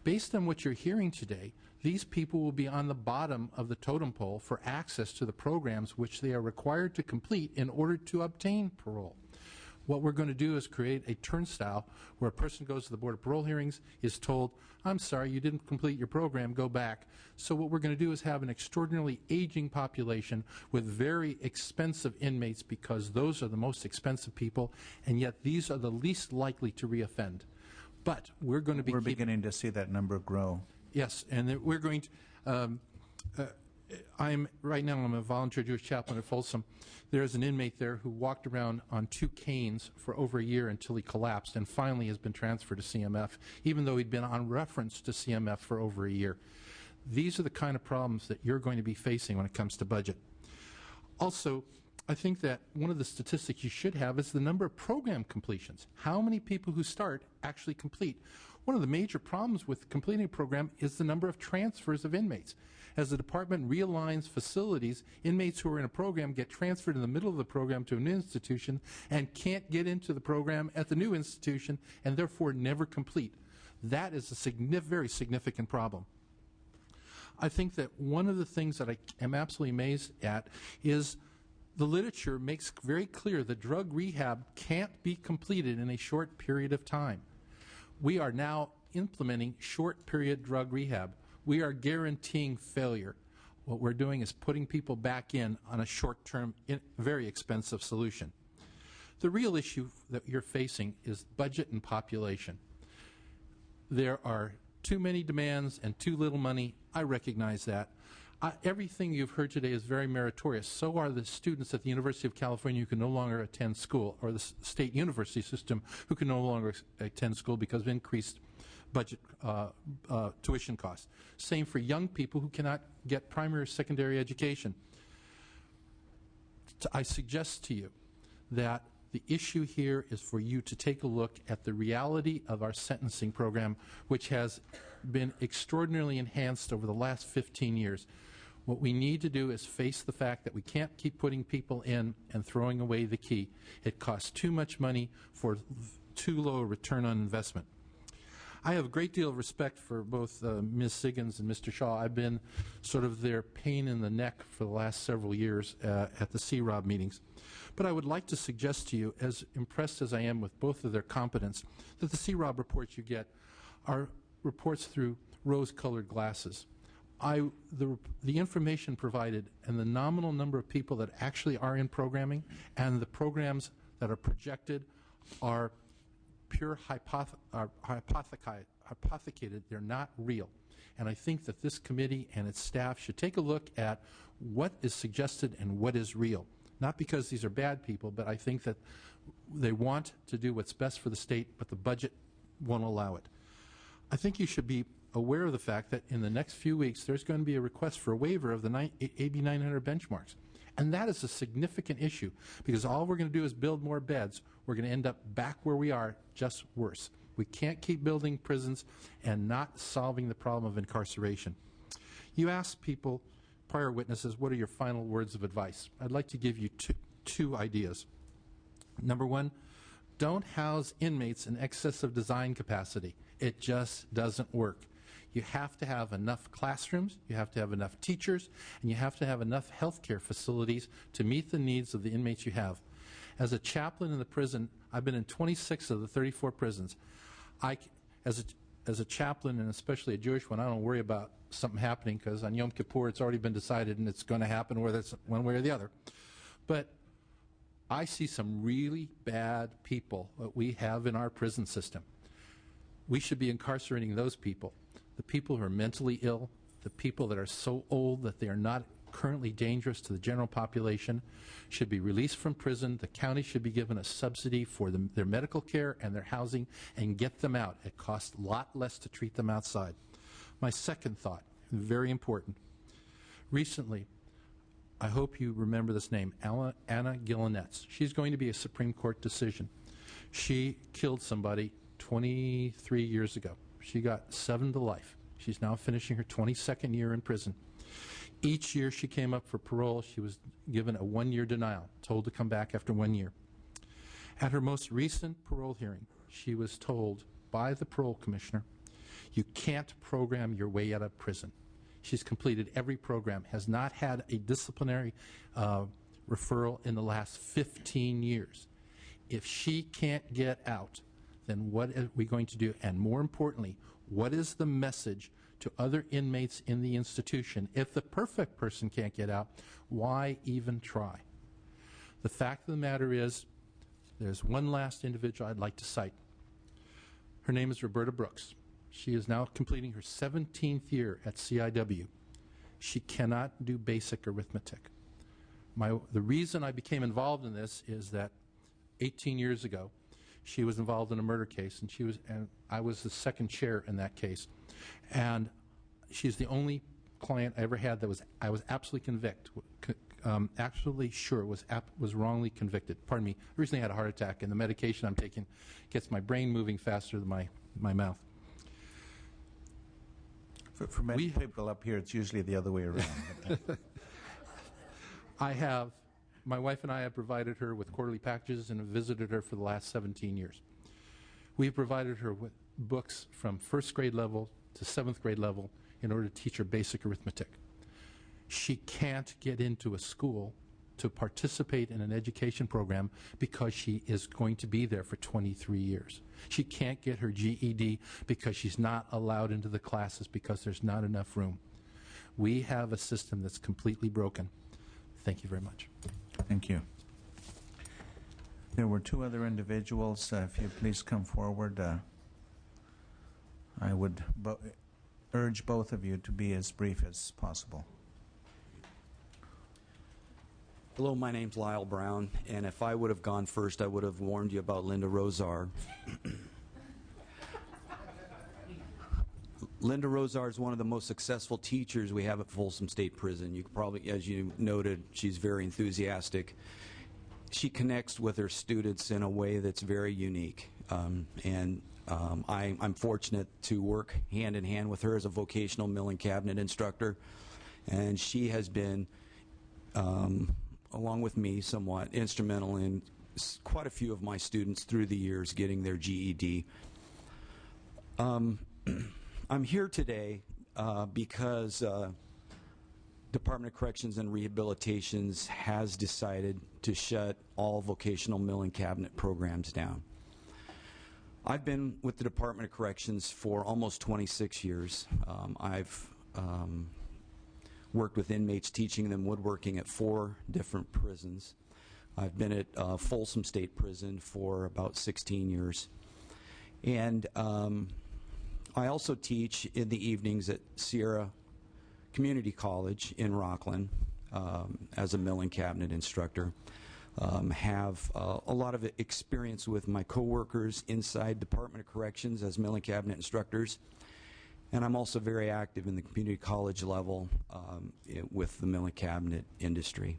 Based on what you're hearing today, these people will be on the bottom of the totem pole for access to the programs which they are required to complete in order to obtain parole. What we're going to do is create a turnstile where a person goes to the Board of Parole Hearings, is told, I'm sorry, you didn't complete your program, go back. So what we're going to do is have an extraordinarily aging population with very expensive inmates, because those are the most expensive people, and yet these are the least likely to reoffend. But we're going to be beginning to see that number grow. Yes, and we're going to right now I'm a volunteer Jewish chaplain at Folsom. There's an inmate there who walked around on 2 canes for over a year until he collapsed, and finally has been transferred to CMF, even though he'd been on reference to CMF for over a year. These are the kind of problems that you're going to be facing when it comes to budget. Also, I think that one of the statistics you should have is the number of program completions. How many people who start actually complete? One of the major problems with completing a program is the number of transfers of inmates. As the department realigns facilities, inmates who are in a program get transferred in the middle of the program to an institution and can't get into the program at the new institution, and therefore never complete. That is a very significant problem. I think that one of the things that I am absolutely amazed at is The literature makes very clear that drug rehab can't be completed in a short period of time. We are now implementing short-period drug rehab. We are guaranteeing failure. What we're doing is putting people back in on a short-term, very expensive solution. The real issue that you're facing is budget and population. There are too many demands and too little money. I recognize that. Everything you've heard today is very meritorious. So are the students at the University of California who can no longer attend school, or the state university system who can no longer attend school because of increased budget tuition costs. Same for young people who cannot get primary or secondary education. I suggest to you that the issue here is for you to take a look at the reality of our sentencing program, which has been extraordinarily enhanced over the last 15 years. What we need to do is face the fact that we can't keep putting people in and throwing away the key. It costs too much money for too low a return on investment. I have a great deal of respect for both Ms. Siggins and Mr. Shaw. I've been sort of their pain in the neck for the last several years at the CROB meetings. But I would like to suggest to you, as impressed as I am with both of their competence, that the CROB reports you get are reports through rose-colored glasses. The information provided and the nominal number of people that actually are in programming and the programs that are projected are pure hypothecated. They're not real. And I think that this committee and its staff should take a look at what is suggested and what is real. Not because these are bad people, but I think that they want to do what's best for the state, but the budget won't allow it. I think you should be aware of the fact that in the next few weeks there's going to be a request for a waiver of the AB 900 benchmarks. And that is a significant issue, because all we're going to do is build more beds. We're going to end up back where we are, just worse. We can't keep building prisons and not solving the problem of incarceration. You asked people, prior witnesses, what are your final words of advice? I'd like to give you two ideas. Number one, don't house inmates in excess of design capacity. It just doesn't work. You have to have enough classrooms, you have to have enough teachers, and you have to have enough healthcare facilities to meet the needs of the inmates you have. As a chaplain in the prison, I've been in 26 of the 34 prisons. As a chaplain, and especially a Jewish one, I don't worry about something happening, because on Yom Kippur it's already been decided and it's going to happen, whether it's one way or the other. But I see some really bad people that we have in our prison system. We should be incarcerating those people. The people who are mentally ill, the people that are so old that they are not currently dangerous to the general population, should be released from prison. The county should be given a subsidy for their medical care and their housing and get them out. It costs a lot less to treat them outside. My second thought, very important. Recently, I hope you remember this name, Anna Gillinetz. She's going to be a Supreme Court decision. She killed somebody 23 years ago. She got 7 to life. She's now finishing her 22nd year in prison. Each year she came up for parole, she was given a 1-year denial, told to come back after 1 year. At her most recent parole hearing, she was told by the parole commissioner, you can't program your way out of prison. She's completed every program, has not had a disciplinary referral in the last 15 years. If she can't get out, then what are we going to do? And more importantly, what is the message to other inmates in the institution? If the perfect person can't get out, why even try? The fact of the matter is, there's one last individual I'd like to cite. Her name is Roberta Brooks. She is now completing her 17th year at CIW. She cannot do basic arithmetic. The reason I became involved in this is that 18 years ago, she was involved in a murder case, and I was the second chair in that case. And she's the only client I ever had that I was absolutely absolutely sure was wrongly convicted. Pardon me. I recently had a heart attack, and the medication I'm taking gets my brain moving faster than my mouth. For many people up here, it's usually the other way around. My wife and I have provided her with quarterly packages and have visited her for the last 17 years. We've provided her with books from 1st grade level to 7th grade level in order to teach her basic arithmetic. She can't get into a school to participate in an education program because she is going to be there for 23 years. She can't get her GED because she's not allowed into the classes because there's not enough room. We have a system that's completely broken. Thank you very much. Thank you. There were two other individuals. If you please come forward. I would urge both of you to be as brief as possible. Hello, my name's Lyle Brown, and if I would have gone first, I would have warned you about Linda Rosar. Linda Rosar is one of the most successful teachers we have at Folsom State Prison. You probably, as you noted, she's very enthusiastic. She connects with her students in a way that's very unique, I'm fortunate to work hand in hand with her as a vocational milling cabinet instructor, and she has been, along with me, somewhat instrumental in quite a few of my students through the years getting their GED. I'm here today because Department of Corrections and Rehabilitations has decided to shut all vocational milling cabinet programs down. I've been with the Department of Corrections for almost 26 years. I've worked with inmates, teaching them woodworking at 4 different prisons. I've been at Folsom State Prison for about 16 years. And I also teach in the evenings at Sierra Community College in Rockland as a milling cabinet instructor. Have a lot of experience with my coworkers inside Department of Corrections as milling cabinet instructors. And I'm also very active in the community college level with the milling cabinet industry.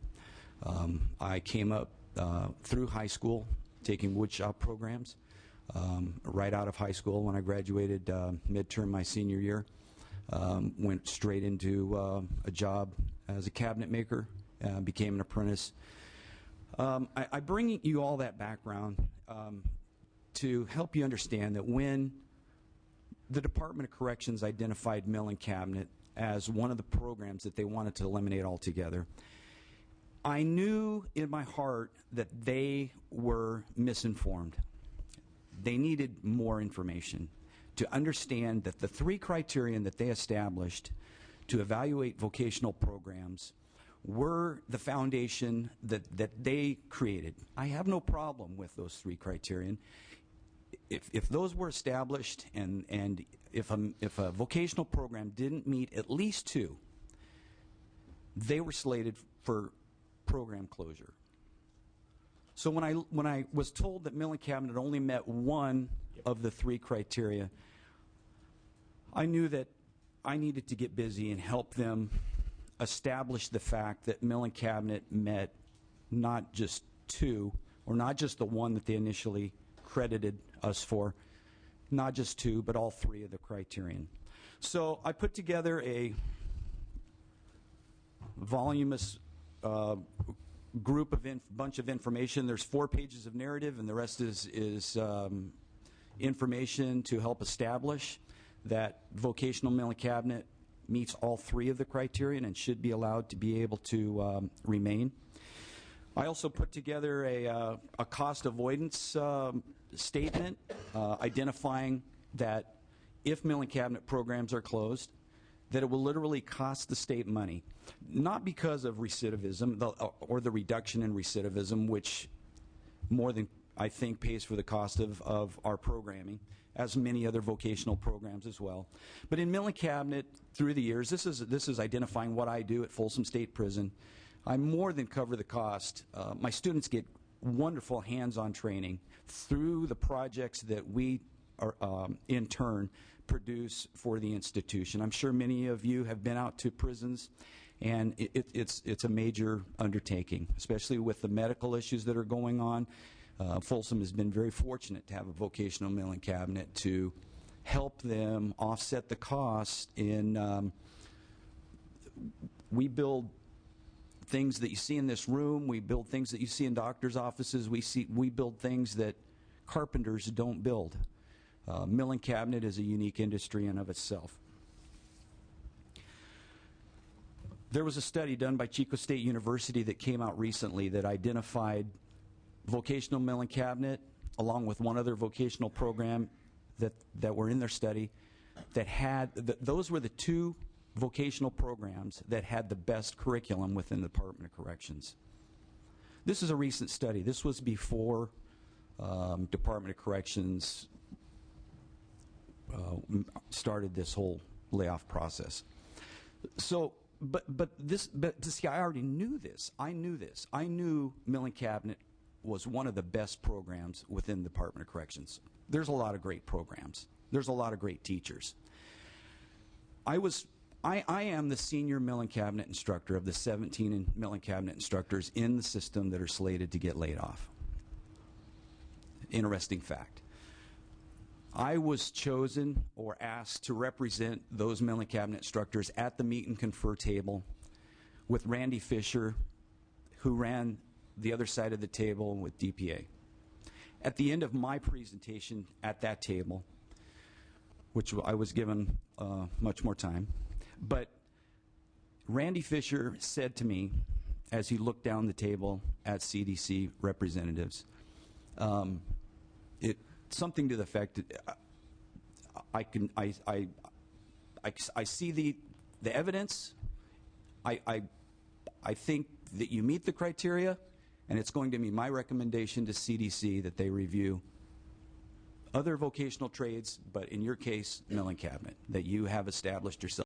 I came up through high school taking woodshop programs. Right out of high school when I graduated midterm my senior year. Went straight into a job as a cabinet maker, became an apprentice. I bring you all that background to help you understand that when the Department of Corrections identified milling cabinet as one of the programs that they wanted to eliminate altogether, I knew in my heart that they were misinformed. They needed more information to understand that the 3 criterion that they established to evaluate vocational programs were the foundation that they created. I have no problem with those 3 criterion. If those were established and if a vocational program didn't meet at least 2, they were slated for program closure. So when I was told that milling cabinet only met 1 of the 3 criteria, I knew that I needed to get busy and help them establish the fact that milling cabinet met not just 2, or not just the 1 that they initially credited us for, not just 2, but all 3 of the criterion. So I put together a voluminous group of bunch of information. There's 4 pages of narrative, and the rest is information to help establish that vocational milling cabinet meets all 3 of the criterion and should be allowed to be able to remain. I also put together a cost avoidance statement identifying that if milling cabinet programs are closed, that it will literally cost the state money, not because of recidivism or the reduction in recidivism, which more than, I think, pays for the cost of our programming, as many other vocational programs as well. But in milling cabinet, through the years, this is identifying what I do at Folsom State Prison. I more than cover the cost. My students get wonderful hands-on training through the projects that we are, in turn, produce for the institution. I'm sure many of you have been out to prisons, and it's a major undertaking, especially with the medical issues that are going on. Folsom has been very fortunate to have a vocational milling cabinet to help them offset the cost in we build things that you see in this room, we build things that you see in doctors' offices, we build things that carpenters don't build. Milling cabinet is a unique industry in of itself. There was a study done by Chico State University that came out recently that identified vocational milling cabinet, along with one other vocational program that were in their study, that had, those were the two vocational programs that had the best curriculum within the Department of Corrections. This is a recent study. This was before Department of Corrections started this whole layoff process. So, but see, I already knew this. I knew this. I knew milling cabinet was one of the best programs within the Department of Corrections. There's a lot of great programs. There's a lot of great teachers. I am the senior milling cabinet instructor of the 17 milling cabinet instructors in the system that are slated to get laid off. Interesting fact. I was chosen or asked to represent those milling cabinet instructors at the meet and confer table with Randy Fisher, who ran the other side of the table with DPA. At the end of my presentation at that table, which I was given much more time, but Randy Fisher said to me, as he looked down the table at CDC representatives, something to the effect that I see the evidence. I think that you meet the criteria, and it's going to be my recommendation to CDC that they review other vocational trades, but in your case, milling cabinet, that you have established yourself